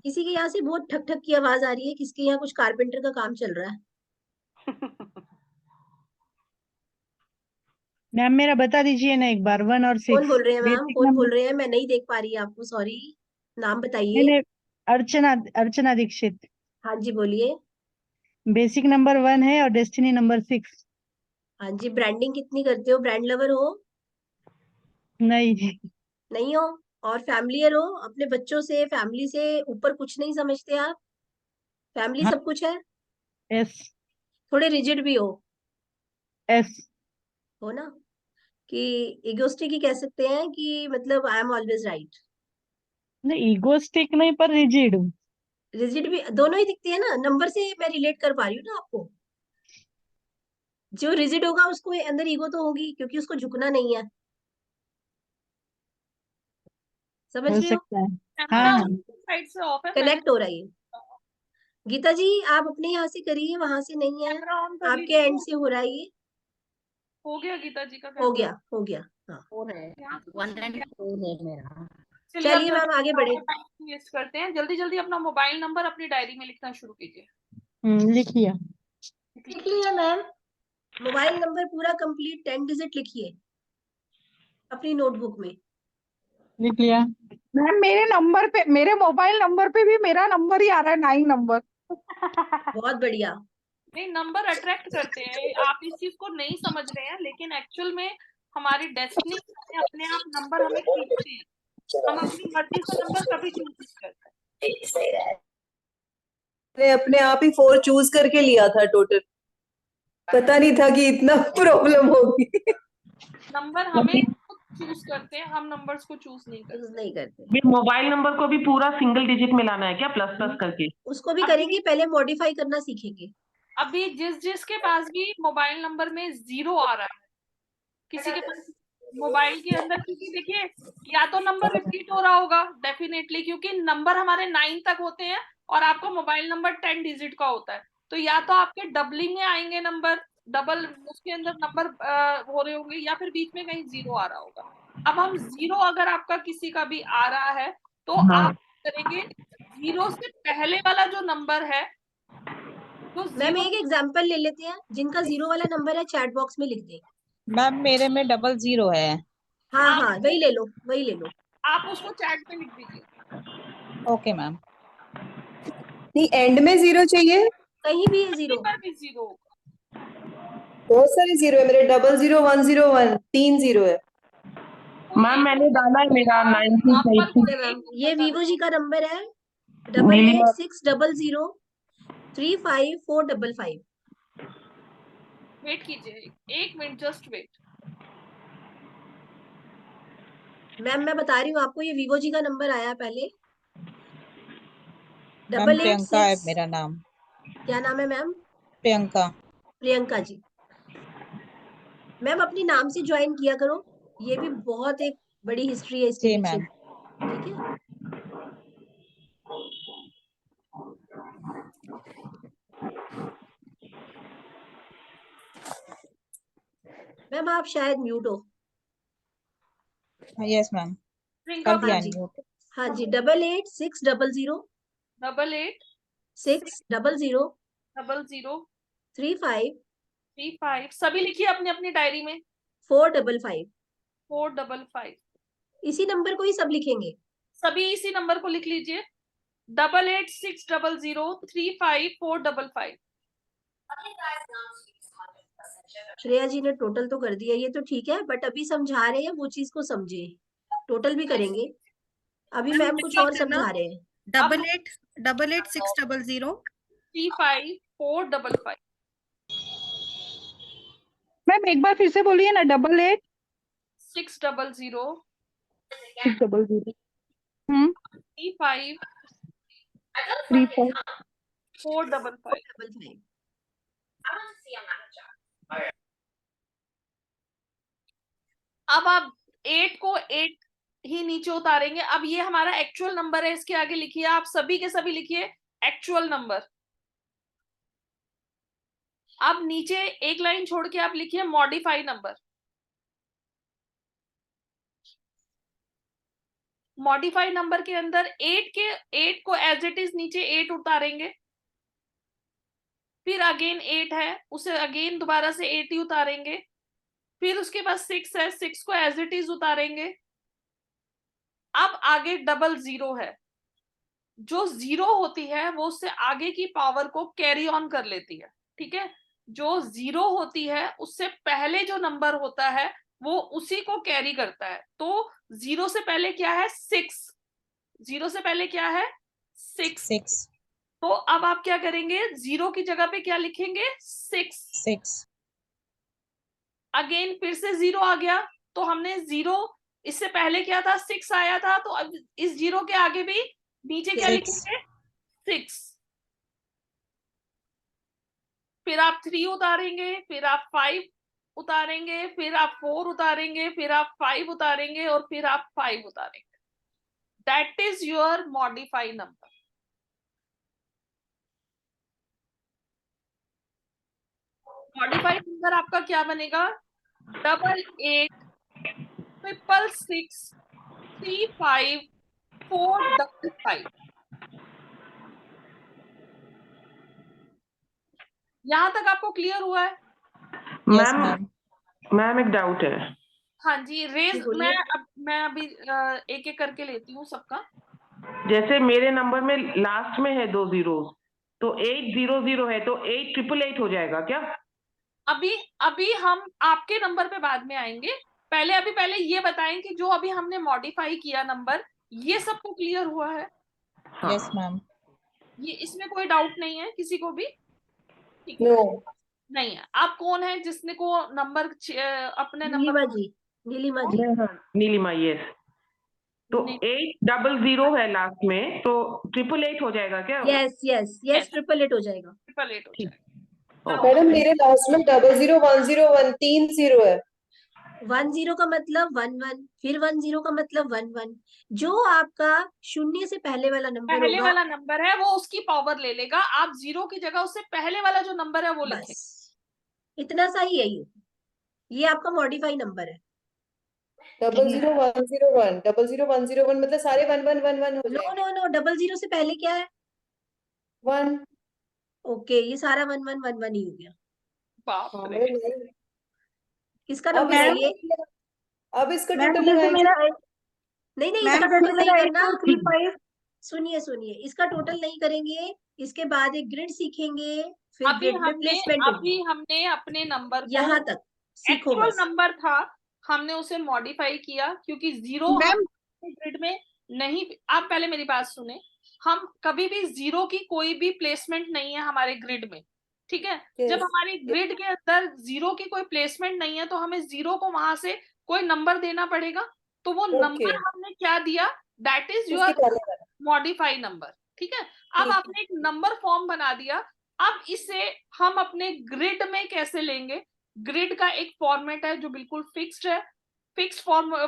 किसी के यहाँ से बहुत ठक ठक की आवाज आ रही है, किसके यहाँ कुछ कारपेंटर का काम चल रहा है? मैम मेरा बता दीजिए ना एक बार 1 और 6। कौन बोल रहे हैं मैम? बेसिक कौन बोल नंबर रहे हैं? मैं नहीं देख पा रही आपको, सॉरी। नाम बताइए। अर्चना अर्चना दीक्षित। हाँ जी बोलिए। बेसिक नंबर 1 है और डेस्टिनी नंबर 6। हाँ जी, ब्रांडिंग कितनी करते हो? ब्रांड लवर हो? नहीं नहीं हो? और फैमिलियर हो? अपने बच्चों से, फैमिली से ऊपर कुछ नहीं समझते आप? फैमिली हाँ सब कुछ है? एस थोड़े रिजिड भी हो? एस हो ना, कि इगोस्टिक ही कह सकते हैं, कि मतलब आई एम ऑलवेज राइट। नहीं ईगोस्टिक नहीं पर रिजिड। रिजिड भी, दोनों ही दिखते हैं ना, नंबर से मैं रिलेट कर पा रही हूँ ना आपको। जो रिजिड होगा उसको अंदर ईगो तो होगी, क्योंकि उसको झुकना नहीं है। समझ हो रहे हो? सकता है हाँ साइड से ऑफ है। कनेक्ट हो रहा है। गीता जी आप अपने यहाँ से करिए, वहां से नहीं है, आपके एंड से हो रहा है ये। हो गया गीता जी का? हो गया, हो गया। हाँ 4 है, 1 and 4 है मेरा। चलिए मैम आगे बढ़े। वेस्ट करते हैं, जल्दी जल्दी अपना मोबाइल नंबर अपनी डायरी में लिखना शुरू कीजिए। लिख लिया। लिख लिया मैम। मोबाइल नंबर पूरा कंप्लीट 10 डिजिट लिखिए अपनी नोटबुक में। लिख लिया मैम। मेरे नंबर पे, मेरे मोबाइल नंबर पे भी मेरा नंबर ही आ रहा है 9 नंबर। बहुत बढ़िया। नहीं, नंबर अट्रैक्ट करते हैं, आप इस चीज को नहीं समझ रहे हैं, लेकिन एक्चुअल में हमारी डेस्टिनी अपने आप नंबर हमें खींचते हैं। हम अपनी मर्जी से नंबर कभी चूज नहीं करते। मैंने अपने आप ही 4 चूज करके लिया था टोटल, पता नहीं था कि इतना प्रॉब्लम होगी। नंबर हमें चूज करते हैं, हम नंबर्स को चूज नहीं करते। मोबाइल नंबर को भी पूरा सिंगल डिजिट में लाना है क्या, प्लस प्लस करके? उसको भी करेंगे, पहले मॉडिफाई करना सीखेंगे। अभी जिसके पास भी मोबाइल नंबर में 0 आ रहा है, किसी के पास मोबाइल के अंदर, क्योंकि देखिए या तो नंबर रिपीट हो रहा होगा डेफिनेटली, क्योंकि नंबर हमारे 9 तक होते हैं और आपका मोबाइल नंबर 10 डिजिट का होता है, तो या तो आपके डबलिंग में आएंगे नंबर, डबल उसके अंदर नंबर हो रहे होंगे, या फिर बीच में कहीं 0 आ रहा होगा। अब हम 0 अगर आपका किसी का भी आ रहा है तो आप करेंगे 0 से पहले वाला जो नंबर है तो मैम एक एग्जांपल ले लेते हैं, जिनका 0 वाला नंबर है चैट बॉक्स में लिख दें। मैम मेरे में 00 है। हाँ हाँ वही ले लो, वही ले लो। आप उसको चैट में लिख दीजिए। Okay ma'am. नहीं, एंड में 0 चाहिए, कहीं भी है 0, पर भी 0। बहुत सारे 0 है मेरे, 001001 3 0 है। मैम मैंने डाला है मेरा 9686। ये वीवो जी का नंबर है 8860035455। वेट कीजिए 1 मिनट, जस्ट वेट। मैम मैं बता रही हूँ आपको, ये वीवो जी का नंबर आया पहले मैम प्रियंका है मेरा नाम। क्या नाम है मैम? प्रियंका। प्रियंका जी। मैम अपनी नाम से ज्वाइन किया करो, ये भी बहुत एक बड़ी हिस्ट्री है इसके पीछे। ठीक है मैम, आप शायद म्यूट हो। यस मैम, कर दिया जी। म्यूट। हाँ जी, 886000 886000 35 सभी लिखिए अपनी अपनी डायरी में। 455 इसी नंबर को ही सब लिखेंगे, सभी इसी नंबर को लिख लीजिए 8860035455। श्रेया जी ने टोटल तो कर दिया, ये तो ठीक है, बट अभी समझा रहे हैं वो चीज को समझे, टोटल भी करेंगे। अभी मैम कुछ और समझा रहे हैं। 8860035455। मैम एक बार फिर से बोलिए ना, 8860 600 455। अब आप 8 को 8 ही नीचे उतारेंगे। अब ये हमारा एक्चुअल नंबर है, इसके आगे लिखिए, आप सभी के सभी लिखिए एक्चुअल नंबर। अब नीचे एक लाइन छोड़ के आप लिखिए मॉडिफाई नंबर। मॉडिफाई नंबर के अंदर 8 को एज इट इज नीचे 8 उतारेंगे, फिर अगेन 8 है उसे अगेन दोबारा से 8 ही उतारेंगे, फिर उसके बाद 6 है 6 को एज इट इज उतारेंगे। अब आगे 00 है, जो 0 होती है वो उससे आगे की पावर को कैरी ऑन कर लेती है। ठीक है, जो 0 होती है उससे पहले जो नंबर होता है वो उसी को कैरी करता है। तो 0 से पहले क्या है 6, 0 से पहले क्या है 6। तो अब आप क्या करेंगे, 0 की जगह पे क्या लिखेंगे 6। अगेन फिर से 0 आ गया, तो हमने 0 इससे पहले क्या था 6 आया था, तो अब इस 0 के आगे भी नीचे क्या लिखेंगे 6। फिर आप 3 उतारेंगे, फिर आप 5 उतारेंगे, फिर आप 4 उतारेंगे, फिर आप 5 उतारेंगे और फिर आप 5 उतारेंगे। That is your modify number. Modified number आपका क्या बनेगा 8866354555। यहाँ तक आपको क्लियर हुआ है? मैम एक डाउट है। हाँ जी रेज, मैं अभी एक एक करके लेती हूँ सबका। जैसे मेरे नंबर में लास्ट में है 2 zeros, तो 800 है, तो 8888 हो जाएगा क्या? अभी हम आपके नंबर पे बाद में आएंगे। पहले ये बताएं कि जो अभी हमने मॉडिफाई किया नंबर, ये सबको क्लियर हुआ है? Yes ma'am. ये इसमें कोई डाउट नहीं है किसी को भी? नो नहीं है। आप कौन है जिसने को नंबर अपने नंबर? नीलिमा जी। नीलिमा यस। तो 800 है लास्ट में, तो 888 हो जाएगा क्या? यस 888 हो जाएगा। 888 हो जाएगा। मैडम मेरे लास्ट में 001013 0 है। 10 का मतलब 11, फिर 10 का मतलब 11। जो आपका शून्य से पहले वाला नंबर पहले होगा, वाला नंबर है वो उसकी पावर ले लेगा, आप 0 की जगह उससे पहले वाला जो नंबर है वो लिखें। बस इतना सा ही है ये आपका मॉडिफाई नंबर है। 00101 00101 मतलब सारे 1111 हो नो जाएंगे। नो नो, 00 से पहले क्या है? 1। ओके, ये सारा 1111 ही हो गया। बाप हाँ रे। मतलब नहीं। किसका अब नंबर है इसका ये? अब इसका मैम टोटल जैसे लगाएंगे। मेरा नहीं नहीं, मैम इसका जैसे टोटल नहीं मेरा करना। 8235 सुनिए सुनिए, इसका टोटल नहीं करेंगे। इसके बाद एक ग्रिड सीखेंगे, फिर अभी ग्रिड में प्लेसमेंट होगी। हमने अपने नंबर को, यहाँ तक सीखो एक्चुअल बस। नंबर था, हमने उसे मॉडिफाई किया क्योंकि 0 मैम हम ग्रिड में नहीं। आप पहले मेरी बात सुने, हम कभी भी 0 की कोई भी प्लेसमेंट नहीं है हमारे ग्रिड में, ठीक है। जब हमारी ग्रिड के अंदर 0 की कोई प्लेसमेंट नहीं है तो हमें 0 को वहां से कोई नंबर देना पड़ेगा। तो वो नंबर हमने क्या दिया, दैट इज उसके योर पहले वाला। मॉडिफाई नंबर, ठीक है। अब ठीक है। आपने एक नंबर फॉर्म बना दिया। अब इसे हम अपने ग्रिड में कैसे लेंगे? ग्रिड का एक फॉर्मेट है जो बिल्कुल फिक्स्ड है, फिक्स्ड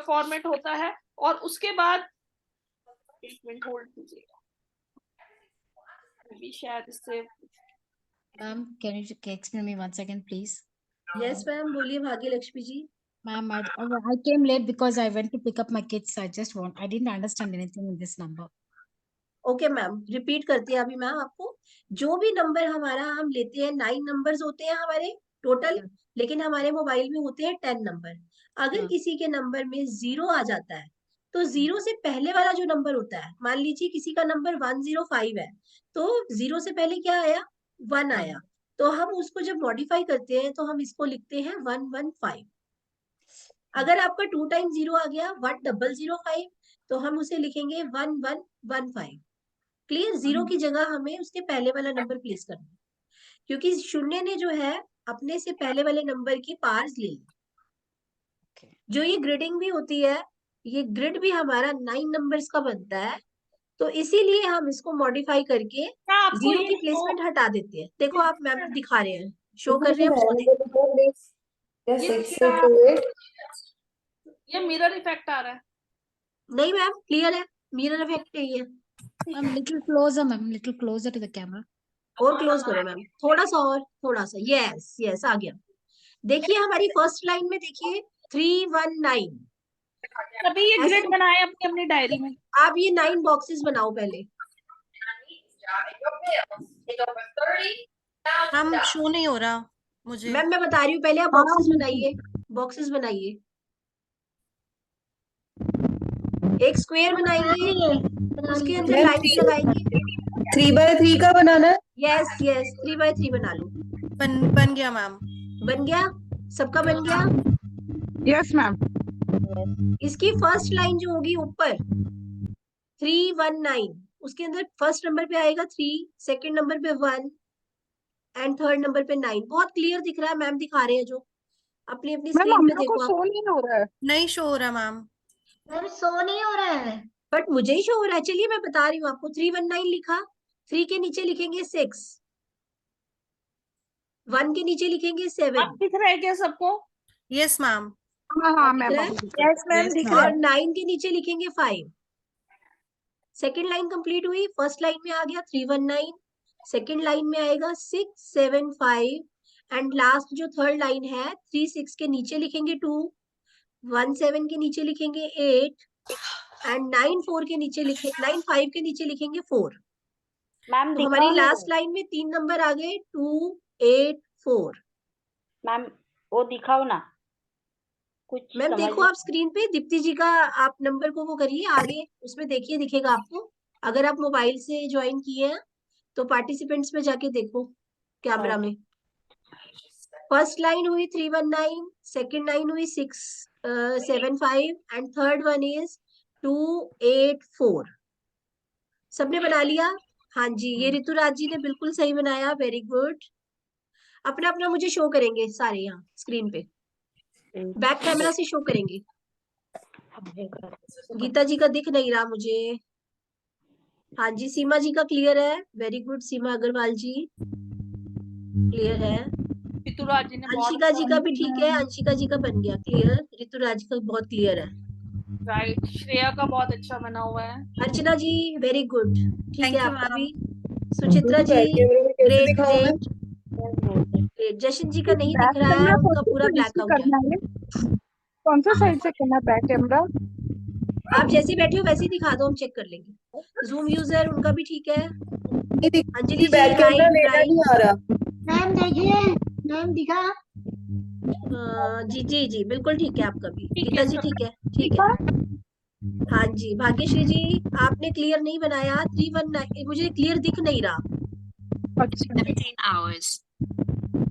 फॉर्मेट होता है। और उसके बाद एक मिनट होल्ड कीजिएगा, अभी शायद इससे। Ma'am, can you explain me 1 second, please? Yes ma'am, बोलिए भाग्य Lakshmi ji. Ma'am, I came late because I went to pick up my kids. I didn't understand anything in this number. Okay ma'am, repeat करती है अभी मैम आपको। जो भी नंबर हमारा हम लेते हैं, 9 नंबर्स होते हैं हमारे टोटल, लेकिन हमारे मोबाइल में होते हैं 10 नंबर। अगर किसी के नंबर में 0 आ जाता है तो 0 से पहले वाला जो नंबर होता है, मान लीजिए किसी का नंबर 105 है, तो 0 से पहले क्या आया? 1 आया। तो हम उसको जब मॉडिफाई करते हैं तो हम इसको लिखते हैं 115। अगर आपका 2 टाइम 0 आ गया 1005, तो हम उसे लिखेंगे 1115। क्लियर? 0 की जगह हमें उसके पहले वाला नंबर प्लेस करना है, क्योंकि शून्य ने जो है अपने से पहले वाले नंबर की पार्स ले ली। जो ये ग्रिडिंग भी होती है, ये ग्रिड भी हमारा 9 नंबर्स का बनता है। तो इसीलिए हम इसको मॉडिफाई करके आपको 0 ये की प्लेसमेंट हटा देते हैं। देखो आप मैम दिखा रहे हैं, शो कर रहे हैं, उसको ये मिरर इफेक्ट आ रहा है। नहीं मैम, क्लियर है, मिरर इफेक्ट नहीं है। Ma'am, little closer, ma'am, little closer to the camera. और क्लोज करो मैम, थोड़ा सा और, थोड़ा सा। यस यस, आ गया। देखिए हमारी फर्स्ट लाइन में देखिए 319। तभी ये ग्रिड बनाए अपनी अपनी डायरी में। आप ये 9 बॉक्सेस बनाओ पहले। हम शो नहीं हो रहा मुझे। मैम मैं बता रही हूँ, पहले आप बॉक्सेस बनाइए, बॉक्सेस बनाइए। एक स्क्वायर बनाएंगे, उसके अंदर लाइंस लगाएंगे। 3x3 का बनाना है। यस यस, 3x3 बना लो। बन गया मैम। बन गया? सबका बन गया? Yes ma'am. इसकी फर्स्ट लाइन जो होगी ऊपर 319, उसके अंदर फर्स्ट नंबर पे आएगा 3, सेकंड नंबर पे 1 एंड थर्ड नंबर पे 9। बहुत क्लियर दिख रहा है, मैम दिखा रहे हैं जो। अपनी अपनी मैम स्क्रीन हम पे लोग को देखो शो नहीं हो रहा है। नहीं शो हो रहा मैम। मैम शो नहीं हो रहा है। बट मुझे ही शो हो रहा है। चलिए मैं बता रही हूँ आपको। 319 लिखा, 3 के नीचे लिखेंगे 6, 1 के नीचे लिखेंगे 7। अब दिख रहा है क्या सबको? Yes ma'am. हाँ दिख मैम, रहा है? यस मैम, दिख रहा और है। 9 के नीचे लिखेंगे 5। सेकेंड लाइन कंप्लीट हुई। फर्स्ट लाइन में आ गया 319, सेकेंड लाइन में आएगा 675 एंड लास्ट जो थर्ड लाइन है 36 के नीचे लिखेंगे 2, 17 के नीचे लिखेंगे 8 एंड 94 के नीचे 95 के नीचे लिखेंगे 4। मैम तो हमारी दिखाओ लास्ट लाइन में 3 नंबर आ गए 2, 8, 4। मैम, वो दिखाओ ना कुछ मैम समझ देखो आप स्क्रीन पे दीप्ति जी का, आप नंबर को वो करिए आगे, उसमें देखिए दिखेगा आपको। अगर आप मोबाइल से ज्वाइन किए हैं तो पार्टिसिपेंट्स में जाके देखो कैमरा में। फर्स्ट लाइन हुई 319, सेकेंड लाइन हुई 675 एंड थर्ड वन इज 284। सबने बना लिया? हाँ जी, ये ऋतुराज जी ने बिल्कुल सही बनाया, वेरी गुड। अपना अपना मुझे शो करेंगे सारे यहाँ स्क्रीन पे, बैक कैमरा से शो करेंगे। गीता जी का दिख नहीं रहा मुझे। हाँ जी, सीमा जी का क्लियर है, वेरी गुड सीमा अग्रवाल जी, क्लियर है। ऋतुराज जी ने बहुत अंशिका जी का भी ठीक है, अंशिका जी का बन गया क्लियर, ऋतुराज का बहुत क्लियर है। राइट, श्रेया का बहुत अच्छा बना हुआ है। अर्चना जी वेरी गुड, ठीक है थैंक यू आपका मैम। भी। सुचित्रा जी बैक कैमरे में कैसे ग्रेट दिखाऊं मैं? Great great. जशन जी का नहीं बैक दिख रहा है, कैमरा कौन उनका सी पूरा साइड से ब्लैक आउट है। करना है? कौन सा साइड से करना है बैक कैमरा? आप जैसे बैठे हो वैसे ही दिखा दो, हम चेक कर लेंगे। जूम यूजर उनका भी ठीक है। नहीं दिख, अंजलि जी बैक कैमरा हाय लेना हाय। नहीं आ रहा। मैम देखिए, मैम दिखा। जी जी जी बिल्कुल ठीक है आपका भी। ठीक गीता है जी सब। ठीक है, ठीक है। हाँ जी भाग्यश्री जी आपने क्लियर नहीं बनाया 319, मुझे क्लियर दिख नहीं रहा। अच्छा 17 hours.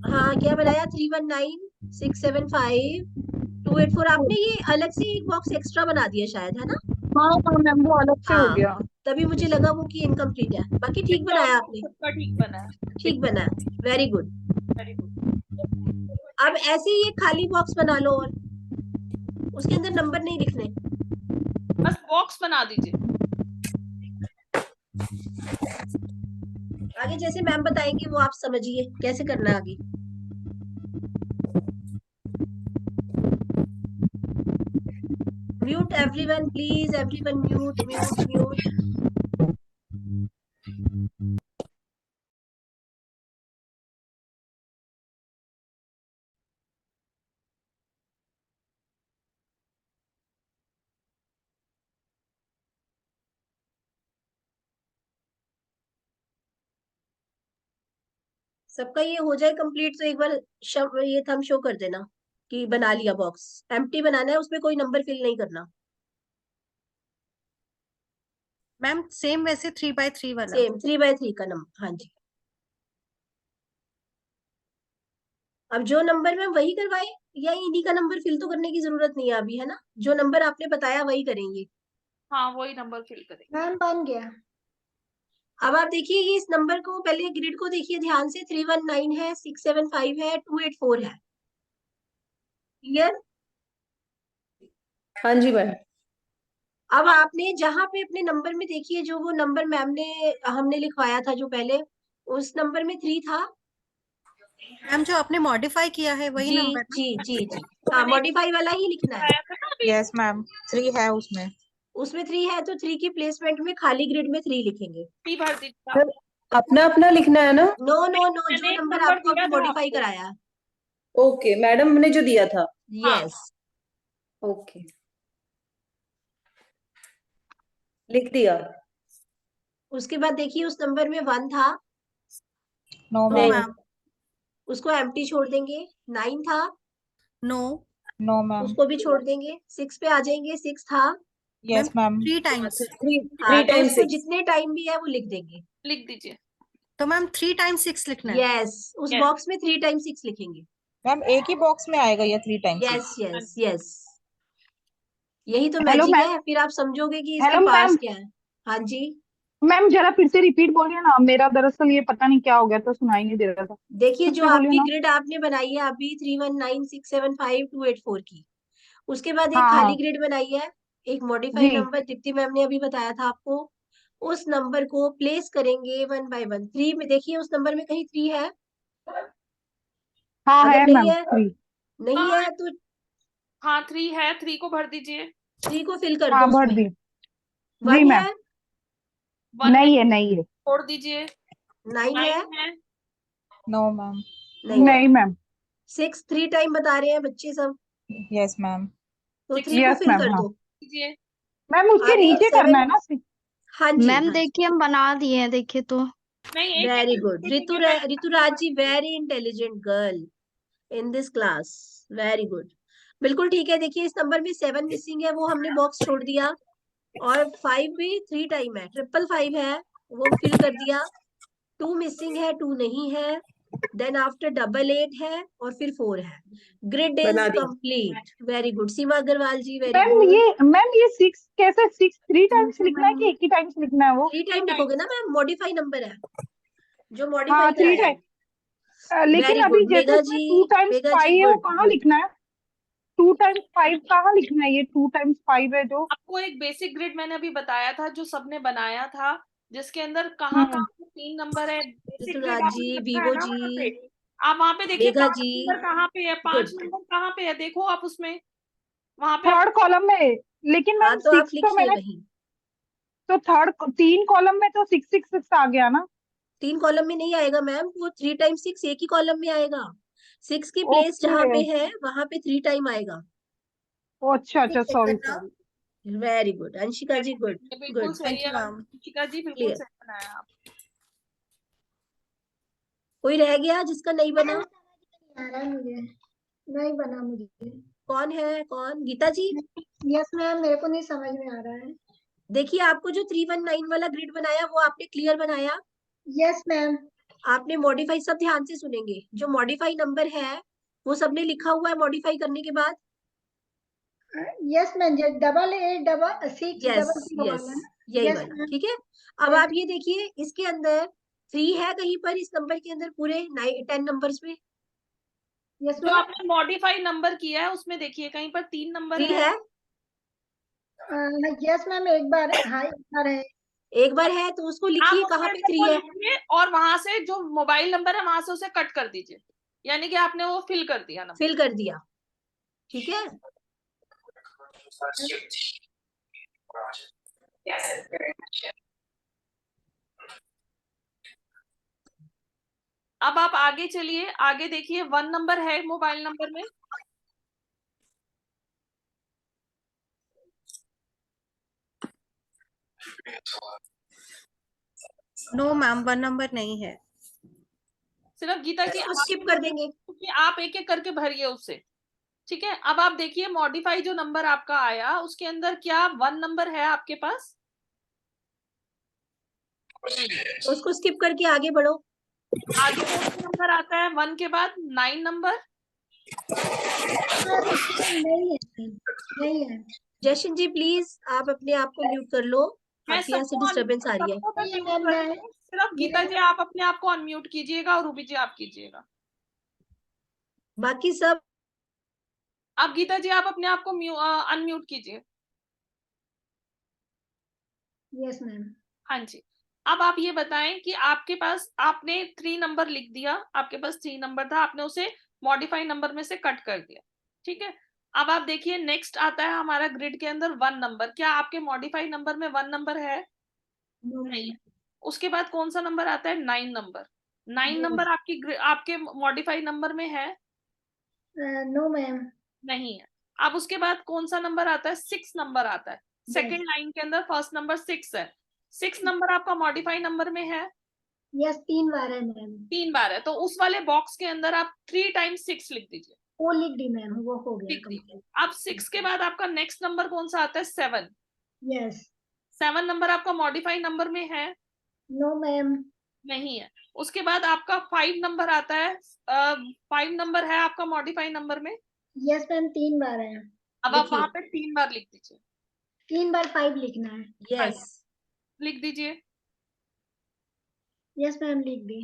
हाँ क्या बनाया 319-675-284। आपने ये अलग से एक बॉक्स एक्स्ट्रा बना दिया शायद, है ना? हाँ हाँ मैम, वो अलग से हो हाँ गया। तभी मुझे लगा वो कि इनकम्प्लीट है, बाकी ठीक बनाया आपने, सबका ठीक बना है। ठीक बना है, वेरी गुड। Very good. अब ऐसे ही एक खाली बॉक्स बना लो और उसके अंदर नंबर नहीं लिखने। बस बॉक्स बना दीजिए। आगे जैसे मैम बताएंगे वो आप समझिए कैसे करना है आगे। Mute everyone please, everyone mute mute mute. सबका ये हो जाए कंप्लीट तो एक बार ये थंब शो कर देना कि बना लिया बॉक्स। एम्प्टी बनाना है, उसमें कोई नंबर फिल नहीं करना। मैम सेम वैसे 3x3 वाला। सेम 3x3 का नंबर, हाँ जी। अब जो नंबर में वही करवाए या इन्हीं का नंबर फिल तो करने की जरूरत नहीं है अभी, है ना? जो नंबर आपने बताया वही करेंगे। हाँ वही नंबर फिल करेंगे। मैम बन गया। अब आप देखिए ये इस नंबर को, पहले ग्रिड को देखिए ध्यान से। 319 है, 675 है, 284 है। क्लियर? हाँ जी मैम। अब आपने जहां पे अपने नंबर में देखिए, जो वो नंबर मैम ने हमने लिखवाया था जो पहले, उस नंबर में 3 था। मैम जो आपने मॉडिफाई किया है वही जी नंबर जी जी जी हाँ मॉडिफाई वाला ही लिखना है। यस मैम, 3 है उसमें। उसमें 3 है तो 3 की प्लेसमेंट में खाली ग्रिड में 3 लिखेंगे। 3 भर दीजिए। सर अपना अपना लिखना है ना? नो नो नो, जो मैंने एक नंबर नंबर आपको दिया अभी था मॉडिफाई आपको। कराया है। ओके, मैडम ने जो दिया था। यस ओके, लिख दिया। उसके बाद देखिए उस नंबर में 1 था, नो नो मैम। मैम। उसको एम्प्टी छोड़ देंगे। 9 था, नो नो मैम। उसको भी छोड़ देंगे। 6 पे आ जाएंगे, 6 था। Yes ma'am. 3 टाइम्स। हाँ तो टाइम्स उसको 6। जितने टाइम भी है वो लिख देंगे। लिख दीजिए। तो मैम 3x6 लिखना है। यस उस Yes. बॉक्स में 3 टाइम 6 लिखेंगे। मैम एक ही बॉक्स में आएगा या 3 टाइम्स? यस यस यस, यही तो हेलो मैजिक मैम। है, फिर आप समझोगे कि इसके हेलो पार्ट्स मैम। क्या है। हाँ जी मैम जरा फिर से रिपीट बोलिए ना, मेरा दरअसल ये पता नहीं क्या हो गया था, सुनाई नहीं दे रहा था। देखिए फिर जो से बोलिए आपकी ना। ग्रिड आपने बनाई है अभी 319-675-284 की, उसके बाद एक हाँ खाली हाँ ग्रिड बनाई है, एक मॉडिफाई जी नंबर दीप्ति मैम ने अभी बताया था आपको। उस नंबर को प्लेस करेंगे 1 बाय 1। 3 में देखिए उस नंबर में कहीं 3 है? हाँ अगर है नहीं मैम है, 3। नहीं है तो हाँ 3 है, 3 को भर दीजिए। 3 को फिल कर हाँ दो भर उसमें। दी। 1 जी मैम। है, 1 नहीं है नहीं है। छोड़ दीजिए। 9 है, 9 है। No ma'am. नहीं है। नहीं मैम। 6 3 टाइम बता रहे हैं बच्चे सब, यस मैम। तो 6 3 को यस फिल मैम कर हाँ। दो। दीजिए। मैम उसके आगे नीचे करना 7। है ना? हाँ जी मैम हाँ जी देखिए हम बना दिए हैं, देखिए तो। नहीं एक वेरी एक गुड। करके Rituraj ji very intelligent girl in this class, very good. बिल्कुल ठीक है। देखिए इस नंबर में 7 मिसिंग है, वो हमने बॉक्स छोड़ दिया। और 5 भी 3 टाइम है, 555 है, वो फिल कर दिया। 2 मिसिंग है, 2 नहीं है। देन आफ्टर 88 है और फिर 4 है। ग्रिड इज बना दी। Complete, very good. Seema Agarwal ji very good. Ma'am ये 6 कैसे 6 3 टाइम्स लिखना है कि एक ही टाइम्स लिखना है वो? 3 टाइम लिखोगे ना मैम, मॉडिफाई नंबर है जो हाँ मॉडिफाई 3 कराया है। टाइम। लेकिन वेरी अभी गुड जैसे मेघा इसमें जी, 2 टाइम्स मेघा 5 जी है, वो गुड कहाँ गुड। लिखना है? 2 टाइम्स 5 कहाँ लिखना है? ये 2 टाइम्स 5 है जो। आपको एक बेसिक ग्रिड मैंने अभी बताया था जो सबने बनाया था, जिसके अंदर कहाँ हम्म कहाँ 3 नंबर है। बेसिक ग्रिड ऋतुराज आपने जी, रखा है वीवो ना वहाँ जी, पे। आप वहां पे देखिए मेघा 5 जी, नंबर कहाँ पे है, 5 गुड। नंबर कहाँ पे है, देखो आप उसमें, वहां पे थर्ड कॉलम में, लेकिन हाँ मैम तो आप 6 तो लिखिए मैंने, वही। तो थर्ड 3 कॉलम में तो 666 आ गया ना। 3 कॉलम में नहीं आएगा मैम, वो 3 टाइम्स 6 एक ही कॉलम में आएगा। 6 की प्लेस जहाँ ओके, पे है वहां पे 3 टाइम आएगा। अच्छा अच्छा, चेक सॉरी करना। सॉरी। वेरी गुड अंशिका जी, गुड ये बिल्कुल गुड, सही थैंक यू है मैम। शिखा जी, बिल्कुल क्लियर। सही बनाया आप। कोई रह गया जिसका नहीं बना? आ रहा है मुझे, नहीं बना मुझे। कौन है, कौन? गीता जी? यस मैम, मेरे को नहीं समझ में आ रहा है। देखिए आपको जो 319 वाला ग्रिड बनाया वो आपने क्लियर बनाया? Yes ma'am. आपने मॉडिफाई, सब ध्यान से सुनेंगे, जो मॉडिफाई नंबर है वो सबने लिखा हुआ है मॉडिफाई करने के बाद? यस मैम, 866 यस 00 यस, वाला ना। यही यस वाला, मैम। ठीक है। अब आप ये देखिए इसके अंदर 3 है कहीं पर, इस नंबर के अंदर पूरे 10 नंबर्स में? यस जो मैम। आपने मॉडिफाई नंबर किया है उसमें देखिए कहीं पर 3 नंबर 3 है। है? यस मैम, एक बार, हाँ एक बार है। एक बार है तो उसको आप लिखिए उसके कहाँ पे अंदर 3 वो है। लिखिए और वहां से जो मोबाइल नंबर है वहां से उसे कट कर दीजिए, यानी कि आपने वो फिल कर दिया नंबर। फिल कर दिया, ठीक है। अब आप आगे चलिए, आगे देखिए 1 नंबर है मोबाइल नंबर में। नो मैम, 1 नंबर नहीं है। सिर्फ गीता जी इसको आप स्किप कर देंगे। क्योंकि आप एक एक करके भरिए उससे, ठीक है। अब आप देखिए मॉडिफाई जो नंबर आपका आया उसके अंदर क्या 1 नंबर है आपके पास? तो उसको स्किप करके आगे बढ़ो। आगे कौन सा नंबर आता है 1 के बाद? 9 नंबर। नहीं है, नहीं है। जशन जी प्लीज आप अपने आप को म्यूट कर लो, मैं आपके यहाँ से डिस्टरबेंस आ रही है। सबको मैं नहीं म्यूट मैम, कर रही हूँ, सिर्फ गीता जी आप अपने आप को अनम्यूट कीजिएगा और रूबी जी आप कीजिएगा। बाकी सब आप गीता जी आप अपने आप को अनम्यूट कीजिए। Yes ma'am. हाँ जी। अब आप ये बताएं कि आपके पास, आपने 3 नंबर लिख दिया, आपके पास 3 नंबर था, आपने उसे मॉडिफाई नंबर में से कट कर दिया, ठीक है। अब आप देखिए नेक्स्ट आता है हमारा ग्रिड के अंदर 1 नंबर। क्या आपके मॉडिफाई नंबर में 1 नंबर है? नहीं। उसके बाद कौन सा नंबर आता है? 9 नंबर। 9 नंबर आपके मॉडिफाई नंबर में है? No ma'am. नहीं है। अब उसके बाद कौन सा नंबर आता है? 6 नंबर आता है, सेकेंड लाइन के अंदर फर्स्ट नंबर 6 है। 6 नंबर आपका मॉडिफाई नंबर में है? यस, 3 बार है मैम। 3 बार है, तो उस वाले बॉक्स के अंदर आप 3 टाइम्स 6 लिख दीजिए। वो लिख दी मैम, वो हो गया लिख दीजिए। कंप्लीट। अब 6 के बाद आपका नेक्स्ट नंबर कौन सा आता है? 7। यस। 7 नंबर आपका मॉडिफाई नंबर में है? No ma'am. नहीं है। उसके बाद आपका 5 नंबर आता है, 5 नंबर है आपका मॉडिफाई नंबर में? यस मैम, 3 बार है। अब आप वहां पे 3 बार लिख दीजिए। 3 बार 5 लिखना है। यस लिख दीजिए। यस मैम, लिख दी।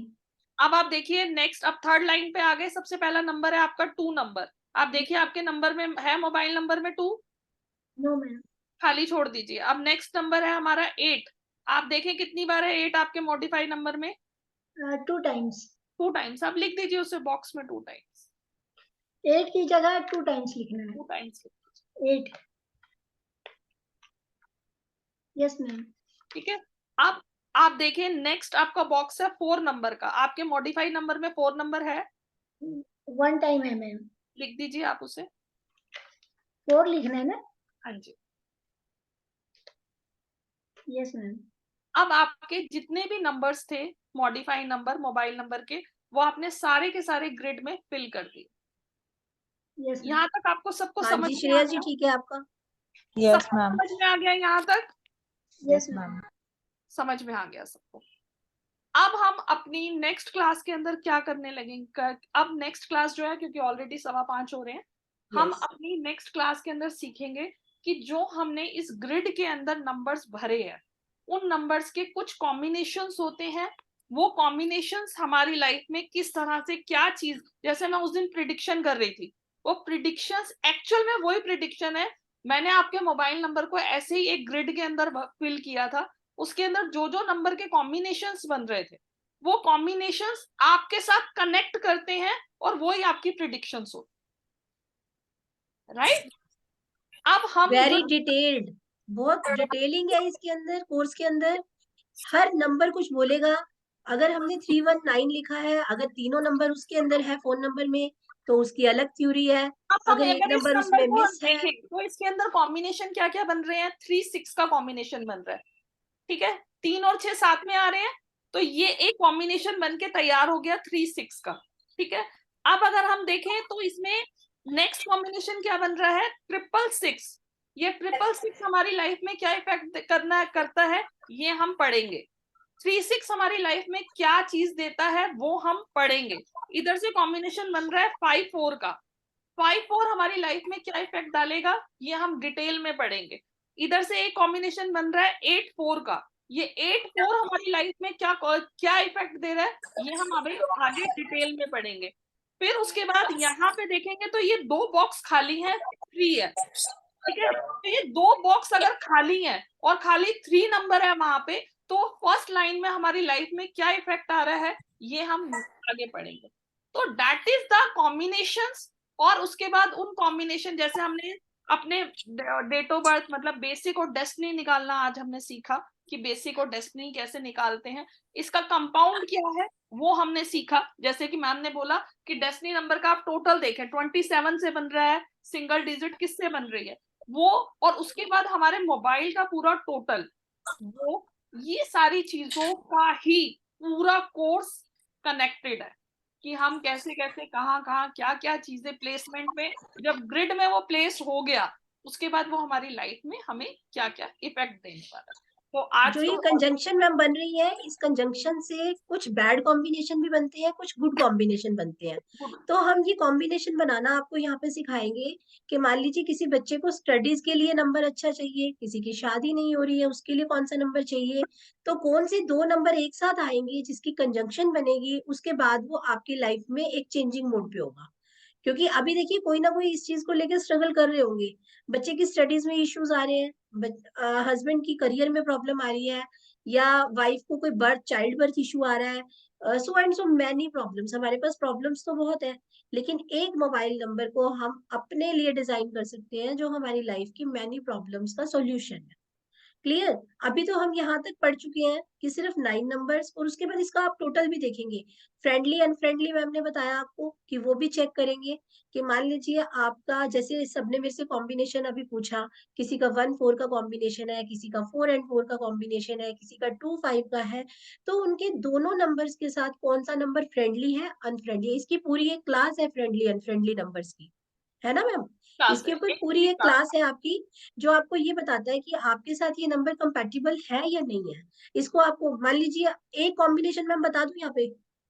अब आप देखिए नेक्स्ट, अब थर्ड लाइन पे आ गए, सबसे पहला नंबर है आपका 2 नंबर। आप देखिए आपके नंबर में है, मोबाइल नंबर में 2? No ma'am. खाली छोड़ दीजिए। अब नेक्स्ट नंबर है हमारा 8। आप देखें कितनी बार है 8 आपके मॉडिफाई नंबर में? 2 टाइम्स। 2 टाइम्स। आप लिख दीजिए उसे बॉक्स में 2 टाइम्स। 8 की जगह 2 टाइम्स लिखना है। 2 टाइम्स 8। Yes ma'am. ठीक है। अब आप देखिए नेक्स्ट आपका बॉक्स है 4 नंबर का। आपके मॉडिफाई नंबर में 4 नंबर है? 1 टाइम है मैम। लिख दीजिए आप उसे। 4 लिखना है ना? हाँ जी। Yes ma'am. अब आपके जितने भी नंबर्स थे मॉडिफाई नंबर मोबाइल नंबर के, वो आपने सारे के सारे ग्रिड में फिल कर दिए। Yes ma'am. यहाँ तक आपको सबको हाँ समझ जी में आ श्रेया जी, गया? ठीक है आपका? यस सबको मैम। समझ में आ गया यहाँ तक? Yes ma'am. समझ में आ गया सबको। अब हम अपनी नेक्स्ट क्लास के अंदर क्या करने लगेंगे? अब नेक्स्ट क्लास जो है, क्योंकि ऑलरेडी 5:15 हो रहे हैं, हम अपनी नेक्स्ट क्लास के अंदर सीखेंगे कि जो हमने इस ग्रिड के अंदर नंबर्स भरे हैं, उन नंबर्स के कुछ कॉम्बिनेशंस होते हैं। वो कॉम्बिनेशंस हमारी लाइफ में किस तरह से क्या चीज, जैसे मैं उस दिन प्रिडिक्शन कर रही थी, वो प्रिडिक्शंस एक्चुअल में वही प्रिडिक्शन है। मैंने आपके मोबाइल नंबर को ऐसे ही एक ग्रिड के अंदर फिल किया था, उसके अंदर जो जो नंबर के कॉम्बिनेशंस बन रहे थे वो कॉम्बिनेशंस आपके साथ कनेक्ट करते हैं और वो ही आपकी प्रिडिक्शंस हो, राइट? अब हम वेरी डिटेल्ड, बहुत डिटेलिंग है इसके अंदर, कोर्स के अंदर हर नंबर कुछ बोलेगा। अगर हमने 319 लिखा है, अगर तीनों नंबर उसके अंदर है फोन नंबर में, तो उसकी अलग थ्योरी है। अगर एक इस नंबर नंबर उसमें को मिस है, देखें तो इसके अंदर कॉम्बिनेशन क्या क्या बन रहे हैं? 3-6 का कॉम्बिनेशन बन रहा है, ठीक है, 3 और 6 साथ में आ रहे हैं, तो ये एक कॉम्बिनेशन बन के तैयार हो गया 3-6 का, ठीक है। अब अगर हम देखें तो इसमें नेक्स्ट कॉम्बिनेशन क्या बन रहा है? 666। ये 666 हमारी लाइफ में क्या इफेक्ट करता है ये हम पढ़ेंगे। 36 हमारी लाइफ में क्या चीज देता है वो हम पढ़ेंगे। इधर से कॉम्बिनेशन बन रहा है 54 का। 54 हमारी लाइफ में क्या इफेक्ट डालेगा ये हम डिटेल में पढ़ेंगे। इधर से एक कॉम्बिनेशन बन रहा है 84 का। ये 84 हमारी लाइफ में क्या इफेक्ट दे रहा है ये हम अभी आगे डिटेल में पढ़ेंगे। फिर उसके बाद यहाँ पे देखेंगे तो ये 2 बॉक्स खाली हैं, 3 है, ठीक है। तो ये 2 बॉक्स अगर खाली हैं और खाली 3 नंबर है वहां पे, तो फर्स्ट लाइन में हमारी लाइफ में क्या इफेक्ट आ रहा है ये हम आगे पढ़ेंगे। तो दैट इज द कॉम्बिनेशंस। और उसके बाद उन कॉम्बिनेशन, जैसे हमने अपने डेट ऑफ बर्थ मतलब बेसिक और डेस्टिनी निकालना आज हमने सीखा कि बेसिक और डेस्टिनी कैसे निकालते हैं, इसका कंपाउंड क्या है वो हमने सीखा। जैसे कि मैम ने बोला कि डेस्टिनी नंबर का आप टोटल देखें 27 से बन रहा है, सिंगल डिजिट किससे बन रही है वो, और उसके बाद हमारे मोबाइल का पूरा टोटल, वो ये सारी चीजों का ही पूरा कोर्स कनेक्टेड है कि हम कैसे कैसे कहाँ कहाँ क्या क्या चीजें प्लेसमेंट में, जब ग्रिड में वो प्लेस हो गया उसके बाद वो हमारी लाइफ में हमें क्या क्या इफेक्ट देने वाला है। तो आज जो ये कंजंक्शन मैम बन रही है, इस कंजंक्शन से कुछ बैड कॉम्बिनेशन भी बनते हैं, कुछ गुड कॉम्बिनेशन बनते हैं। तो हम ये कॉम्बिनेशन बनाना आपको यहाँ पे सिखाएंगे कि मान लीजिए किसी बच्चे को स्टडीज के लिए नंबर अच्छा चाहिए, किसी की शादी नहीं हो रही है उसके लिए कौन सा नंबर चाहिए, तो कौन से 2 नंबर एक साथ आएंगे जिसकी कंजंक्शन बनेगी, उसके बाद वो आपकी लाइफ में एक चेंजिंग मोड पे होगा। क्योंकि अभी देखिए कोई ना कोई इस चीज को लेकर स्ट्रगल कर रहे होंगे, बच्चे की स्टडीज में इश्यूज आ रहे हैं, हस्बैंड की करियर में प्रॉब्लम आ रही है, या वाइफ को कोई चाइल्ड बर्थ इशू आ रहा है, so and so many problems. हमारे पास प्रॉब्लम्स तो बहुत है, लेकिन एक मोबाइल नंबर को हम अपने लिए डिजाइन कर सकते हैं जो हमारी लाइफ की मैनी प्रॉब्लम्स का सॉल्यूशन है। क्लियर? अभी तो हम यहाँ तक पढ़ चुके हैं कि सिर्फ 9 नंबर्स, और उसके बाद इसका आप टोटल भी देखेंगे। फ्रेंडली अनफ्रेंडली मैम ने बताया आपको कि वो भी चेक करेंगे कि मान लीजिए आपका, जैसे सबने मेरे से कॉम्बिनेशन अभी पूछा, किसी का 1-4 का कॉम्बिनेशन है, किसी का 4 and 4 का कॉम्बिनेशन है, किसी का 2-5 का है, तो उनके दोनों नंबर्स के साथ कौन सा नंबर फ्रेंडली है अनफ्रेंडली है, इसकी पूरी एक क्लास है फ्रेंडली अनफ्रेंडली नंबर्स की, है ना मैम? इसके ऊपर पूरी एक क्लास है आपकी जो आपको ये बताता है कि आपके साथ ये नंबर कंपैटिबल है या नहीं है। इसको आपको मान लीजिए एक कॉम्बिनेशन मैम बता दूं यहाँ पे,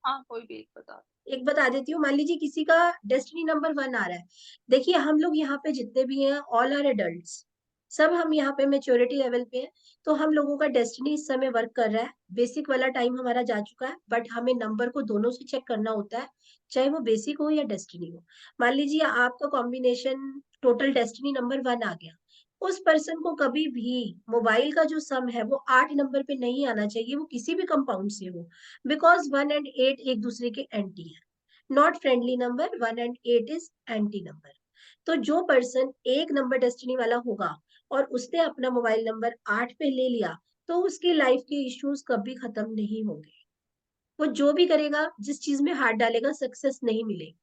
हाँ कोई भी एक बता। एक बता देती हूँ। मान लीजिए किसी का डेस्टिनी नंबर 1 आ रहा है। देखिए हम लोग यहाँ पे जितने भी हैं ऑल आर एडल्ट्स, सब हम यहाँ पे मेच्योरिटी लेवल पे हैं, तो हम लोगों का डेस्टिनी इस समय वर्क कर रहा है। बेसिक वाला टाइम हमारा जा चुका है, बट हमें नंबर को दोनों से चेक करना होता है, चाहे वो बेसिक हो या डेस्टिनी हो। मान लीजिए आपका कॉम्बिनेशन टोटल डेस्टिनी नंबर 1 आ गया, उस पर्सन को कभी भी मोबाइल का जो सम है वो 8 नंबर पे नहीं आना चाहिए, वो किसी भी कंपाउंड से हो, बिकॉज 1 and 8 एक दूसरे के एंटी है। Not friendly number, 1 and 8 is anti number. तो जो पर्सन एक नंबर डेस्टिनी वाला होगा और उसने अपना मोबाइल नंबर 8 पे ले लिया, तो उसकी लाइफ के इश्यूज कभी खत्म नहीं होंगे। वो जो भी करेगा, जिस चीज में हाथ डालेगा, सक्सेस नहीं मिलेगी।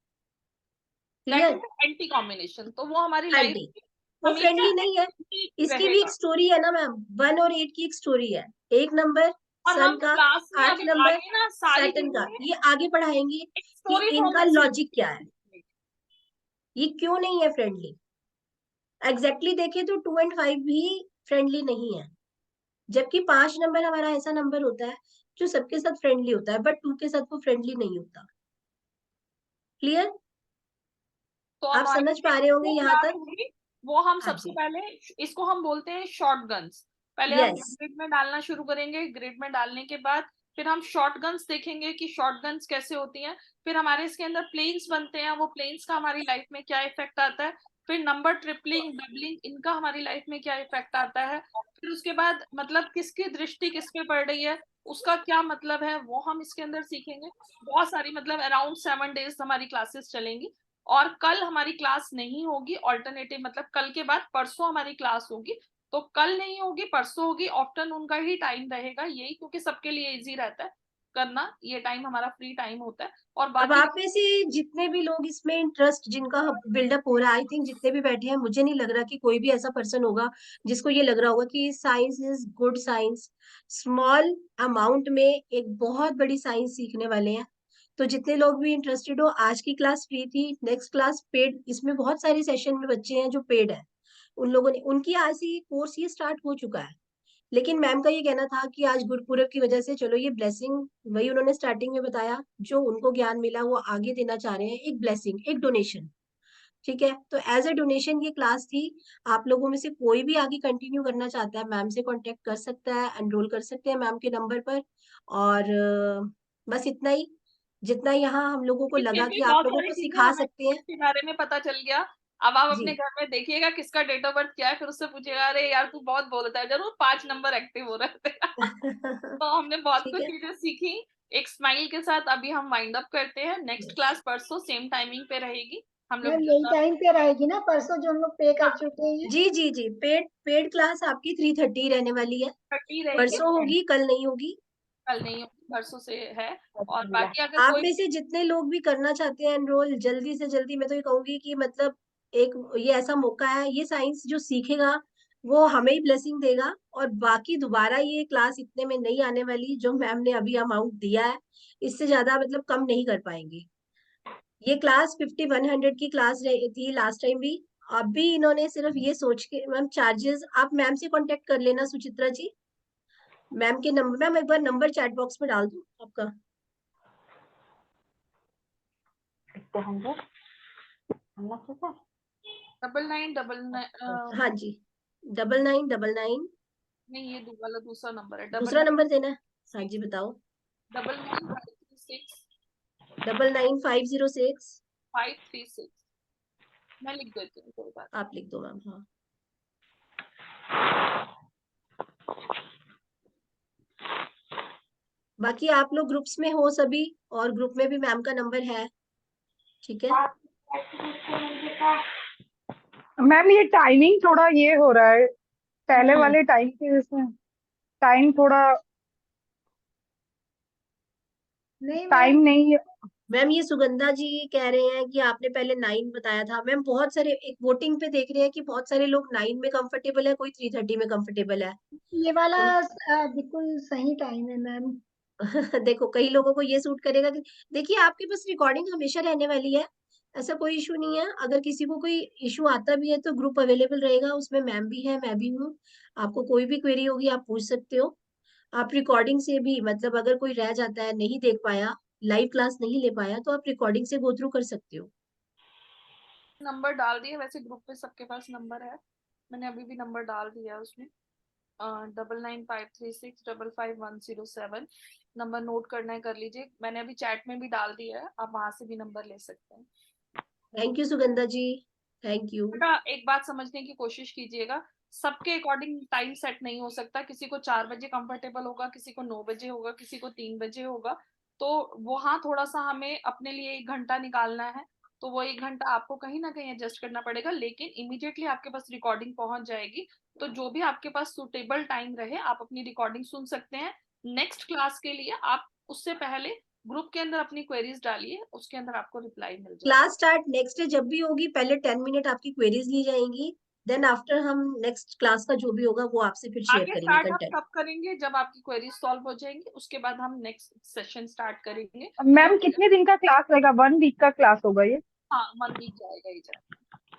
एंटी कॉम्बिनेशन, तो वो हमारी लाइफ वो फ्रेंडली नहीं है। इसकी भी एक स्टोरी है ना मैम, 1 और 8 की एक स्टोरी है। एक नंबर सन का, 8 नंबर सैटर्न का, ये आगे पढ़ाएंगे कि इनका लॉजिक क्या है, ये क्यों नहीं है फ्रेंडली। एग्जैक्टली देखे तो 2 and 5 भी फ्रेंडली नहीं है, जबकि 5 नंबर हमारा ऐसा नंबर होता है जो सबके साथ फ्रेंडली होता है, बट 2 के साथ वो फ्रेंडली नहीं होता। क्लियर? तो आप समझ पा रहे होंगे यहाँ तक? वो हम सबसे पहले इसको हम बोलते हैं शॉर्ट गन्स। पहले हम ग्रिड में डालना शुरू करेंगे, ग्रिड में डालने के बाद फिर हम शॉर्ट गन्स देखेंगे कि शॉर्ट गन्स कैसे होती हैं। फिर हमारे इसके अंदर प्लेन्स बनते हैं, वो प्लेन्स का हमारी लाइफ में क्या इफेक्ट आता है। फिर नंबर ट्रिपलिंग डबलिंग, इनका हमारी लाइफ में क्या इफेक्ट आता है। फिर उसके बाद मतलब किसकी दृष्टि किस पे पड़ रही है, उसका क्या मतलब है वो हम इसके अंदर सीखेंगे। बहुत सारी मतलब अराउंड 7 days हमारी क्लासेस चलेंगी, और कल हमारी क्लास नहीं होगी। ऑल्टरनेटिव मतलब कल के बाद परसों हमारी क्लास होगी, तो कल नहीं होगी परसों होगी। आफ्टरनून का ही टाइम रहेगा यही, क्योंकि सबके लिए इजी रहता है करना, ये टाइम हमारा फ्री टाइम होता है। और अब बाकी आप में से जितने भी लोग इसमें इंटरेस्ट जिनका बिल्डअप हो रहा है, आई थिंक जितने भी बैठे हैं, मुझे नहीं लग रहा कि कोई भी ऐसा पर्सन होगा जिसको ये लग रहा होगा कि science is good science. Small amount में एक बहुत बड़ी साइंस सीखने वाले हैं। तो जितने लोग भी इंटरेस्टेड हो, आज की क्लास फ्री थी, नेक्स्ट क्लास पेड, इसमें बहुत सारे सेशन में बच्चे हैं जो पेड है। उन लोगों ने, उनकी आज से कोर्स ये स्टार्ट हो चुका है। लेकिन मैम का ये कहना था कि आज गुरुपुरब की वजह से चलो ये ब्लेसिंग, वही उन्होंने स्टार्टिंग में बताया, जो उनको ज्ञान मिला वो आगे देना चाह रहे हैं, एक ब्लेसिंग, एक डोनेशन। ठीक है, तो एज ए डोनेशन ये क्लास थी। आप लोगों में से कोई भी आगे कंटिन्यू करना चाहता है, मैम से कांटेक्ट कर सकता है, एनरोल कर सकते हैं मैम के नंबर पर। और बस इतना ही, जितना यहाँ हम लोगों को इसके लगा भी कि आप बहुत लोगों सारी को चीजें सिखा हमें सकते हैं। इसके बारे में पता चल गया। अब आप जी अपने घर में देखिएगा किसका डेट ऑफ बर्थ क्या है, फिर उससे पूछिएगा अरे यार तू बहुत बोलता है, जरूर 5 नंबर एक्टिव हो रहे थे। तो हमने बहुत ठीक कुछ है, चीजें सीखी। एक स्माइल के साथ अभी हम वाइंड अप करते हैं। नेक्स्ट क्लास परसों सेम टाइमिंग पे रहेगी। हम लोग मैम यही टाइम पे रहेगी ना परसों जो हम लोग पे कर चुके हैं? जी जी जी, पेड क्लास आपकी 3:30 रहने वाली है। 30 रहेगी, परसों होगी, कल नहीं होगी। कल नहीं होगी, परसों से है। और बाकी अगर आप कोई में से जितने लोग भी करना चाहते हैं एनरोल, जल्दी से जल्दी, मैं तो ये कहूंगी कि मतलब एक ये ऐसा मौका है, ये साइंस जो सीखेगा वो हमें ही ब्लेसिंग देगा। और बाकी दोबारा ये क्लास इतने में नहीं आने वाली जो मैम ने अभी अमाउंट दिया है, इससे ज्यादा मतलब कम नहीं कर पाएंगे। ये क्लास 5100 की क्लास थी लास्ट टाइम भी। अभी इन्होंने सिर्फ ये सोच के, मैम चार्जेस आप मैम से कांटेक्ट कर लेना, सुचित्रा जी। मैम के नंबर, मैम एक बार नंबर चैट बॉक्स में डाल दूं आपका। 9999 हाँ जी, 9999। नहीं, ये वाला दूसरा नंबर है। दूसरा नंबर देना है? हाँ जी बताओ। 9956 99506 536। मैं लिख देती हूँ, कोई बात आप लिख दो मैम। हाँ, बाकी आप लोग ग्रुप्स में हो सभी, और ग्रुप में भी मैम का नंबर है। ठीक है मैम ये टाइमिंग थोड़ा ये हो रहा है, पहले हम्म। वाले टाइम के इसमें टाइम थोड़ा नहीं टाइम मैम, नहीं। मैम ये सुगंधा जी कह रहे हैं कि आपने पहले 9 बताया था। मैम बहुत सारे एक वोटिंग पे देख रहे हैं कि बहुत सारे लोग 9 में कंफर्टेबल है, कोई 3:30 में कंफर्टेबल है। ये वाला उन बिल्कुल सही टाइम है मैम। देखो कई लोगों को ये सूट करेगा कि, देखिए आपके पास रिकॉर्डिंग हमेशा रहने वाली है, ऐसा कोई इशू नहीं है। अगर किसी को कोई इशू आता भी है तो ग्रुप अवेलेबल रहेगा, उसमें मैम भी है, मैं भी हूँ। आपको कोई भी क्वेरी होगी आप पूछ सकते हो। आप रिकॉर्डिंग से भी, मतलब अगर कोई रह जाता है, नहीं देख पाया, लाइव क्लास नहीं ले पाया, तो आप रिकॉर्डिंग से गो थ्रू कर सकते हो। नंबर डाल दिए, वैसे ग्रुप पे सबके पास नंबर है, मैंने अभी भी नंबर डाल दिया उसमें। 9953655107 नंबर नोट करना है कर लीजिए। मैंने अभी चैट में भी डाल दिया है, आप वहां से भी नंबर ले सकते हैं। Thank you Sugandha ji, thank you. बेटा एक बात समझने की कोशिश कीजिएगा, सबके अकॉर्डिंग टाइम सेट नहीं हो सकता। किसी को 4 बजे कंफर्टेबल होगा, किसी को 9 बजे होगा, किसी को 3 बजे होगा। तो वहां थोड़ा सा हमें अपने लिए 1 घंटा निकालना है, तो वो 1 घंटा आपको कहीं ना कहीं एडजस्ट करना पड़ेगा। लेकिन इमीडिएटली आपके पास रिकॉर्डिंग पहुंच जाएगी, तो जो भी आपके पास सुटेबल टाइम रहे आप अपनी रिकॉर्डिंग सुन सकते हैं। नेक्स्ट क्लास के लिए आप उससे पहले ग्रुप के अंदर अपनी क्वेरीज डालिए, उसके अंदर आपको रिप्लाई मिल जाएगा। क्लास स्टार्ट नेक्स्ट डे जब भी होगी, पहले 10 मिनट आपकी क्वेरीज ली जाएंगी, देन आफ्टर हम नेक्स्ट क्लास का जो भी होगा वो आपसे फिर शेयर आगे करेंगे स्टार्ट हम कंटेंट। तब करेंगे जब आपकी क्वेरी सॉल्व हो जाएंगी, उसके बाद हम नेक्स्ट सेशन स्टार्ट करेंगे। मैम कितने दिन का क्लास रहेगा? 1 वीक का क्लास होगा ये? हाँ 1 वीक जाएगा ही जाएगा,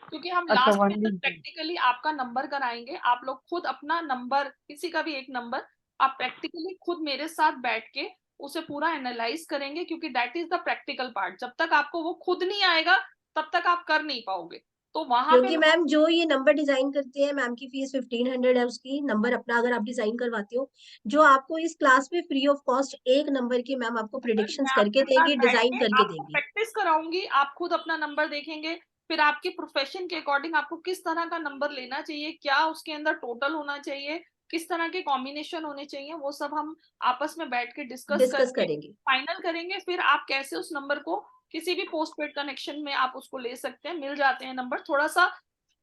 क्योंकि हम अच्छा, लास्ट में 1 तक वीक। प्रैक्टिकली आपका नंबर कराएंगे। आप लोग खुद अपना नंबर, किसी का भी एक नंबर, आप प्रैक्टिकली खुद मेरे साथ बैठ के उसे पूरा एनालाइज करेंगे, क्योंकि that is the practical part. जब तक आपको वो खुद नहीं आएगा तब तक आप कर नहीं पाओगे। तो वहां पे क्योंकि मैम जो ये नंबर डिजाइन करते हैं, मैम की फीस 1500 है उसकी, नंबर अपना अगर आप डिजाइन करवाते हो, जो आपको इस क्लास में फ्री ऑफ कॉस्ट एक नंबर की मैम आपको मैं प्रिडिक्शंस करके आपके साथ देंगे, बैठ डिजाइन के करके आपको देंगे। प्रैक्टिस कराऊंगी, आप खुद अपना नंबर देखेंगे, फिर आपके प्रोफेशन के अकॉर्डिंग आपको किस तरह का नंबर लेना चाहिए, क्या उसके अंदर टोटल होना चाहिए, किस तरह के कॉम्बिनेशन होने चाहिए, वो सब हम आपस में बैठ के डिस्कस डिस्कस करके करेंगे। फाइनल करेंगे। फिर आप कैसे उस नंबर को किसी भी पोस्ट पेड कनेक्शन में आप उसको ले सकते हैं, मिल जाते हैं नंबर। थोड़ा सा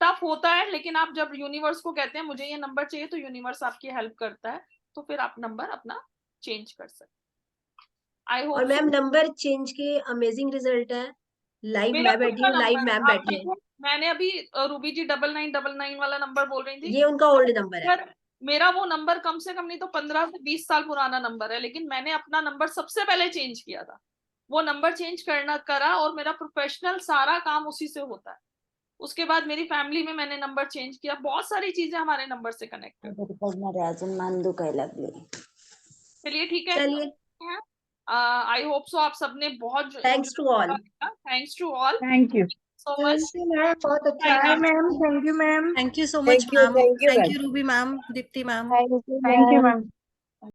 टफ होता है, लेकिन आप जब यूनिवर्स को कहते हैं मुझे ये नंबर चाहिए, तो यूनिवर्स आपकी हेल्प करता है, तो फिर आप नंबर अपना चेंज कर सकते हैं। आई और होप मैम नंबर चेंज के अमेजिंग रिजल्ट है। लाइव मेरा मैं खुद बैठी का हूँ, लाइव नंबर मैम आप बैठी है। देखो, मैंने अभी रूबी जी 9999 वाला नंबर बोल रही थी, ये उनका ओल्ड नंबर है। मेरा वो नंबर कम से कम नहीं तो 15 से 20 साल पुराना नंबर है, लेकिन मैंने अपना नंबर सबसे पहले चेंज किया था। वो नंबर चेंज करा और मेरा प्रोफेशनल सारा काम उसी से होता है। उसके बाद मेरी फैमिली में मैंने नंबर चेंज किया, बहुत सारी चीजें हमारे नंबर से कनेक्ट है। अजून मान दुखायला लागली। चलिए ठीक है, चलिए, आई होप सो आप सबने बहुत thanks to all. Thanks to all, Thank you. So much. Ma'am, बहुत अच्छा बाय है। Ma'am, thank you ma'am. Thank you so much thank you ma'am. Thank ma'am. You Ruby ma'am, Deepti ma'am. Thank you Thank you, ma'am. ma'am.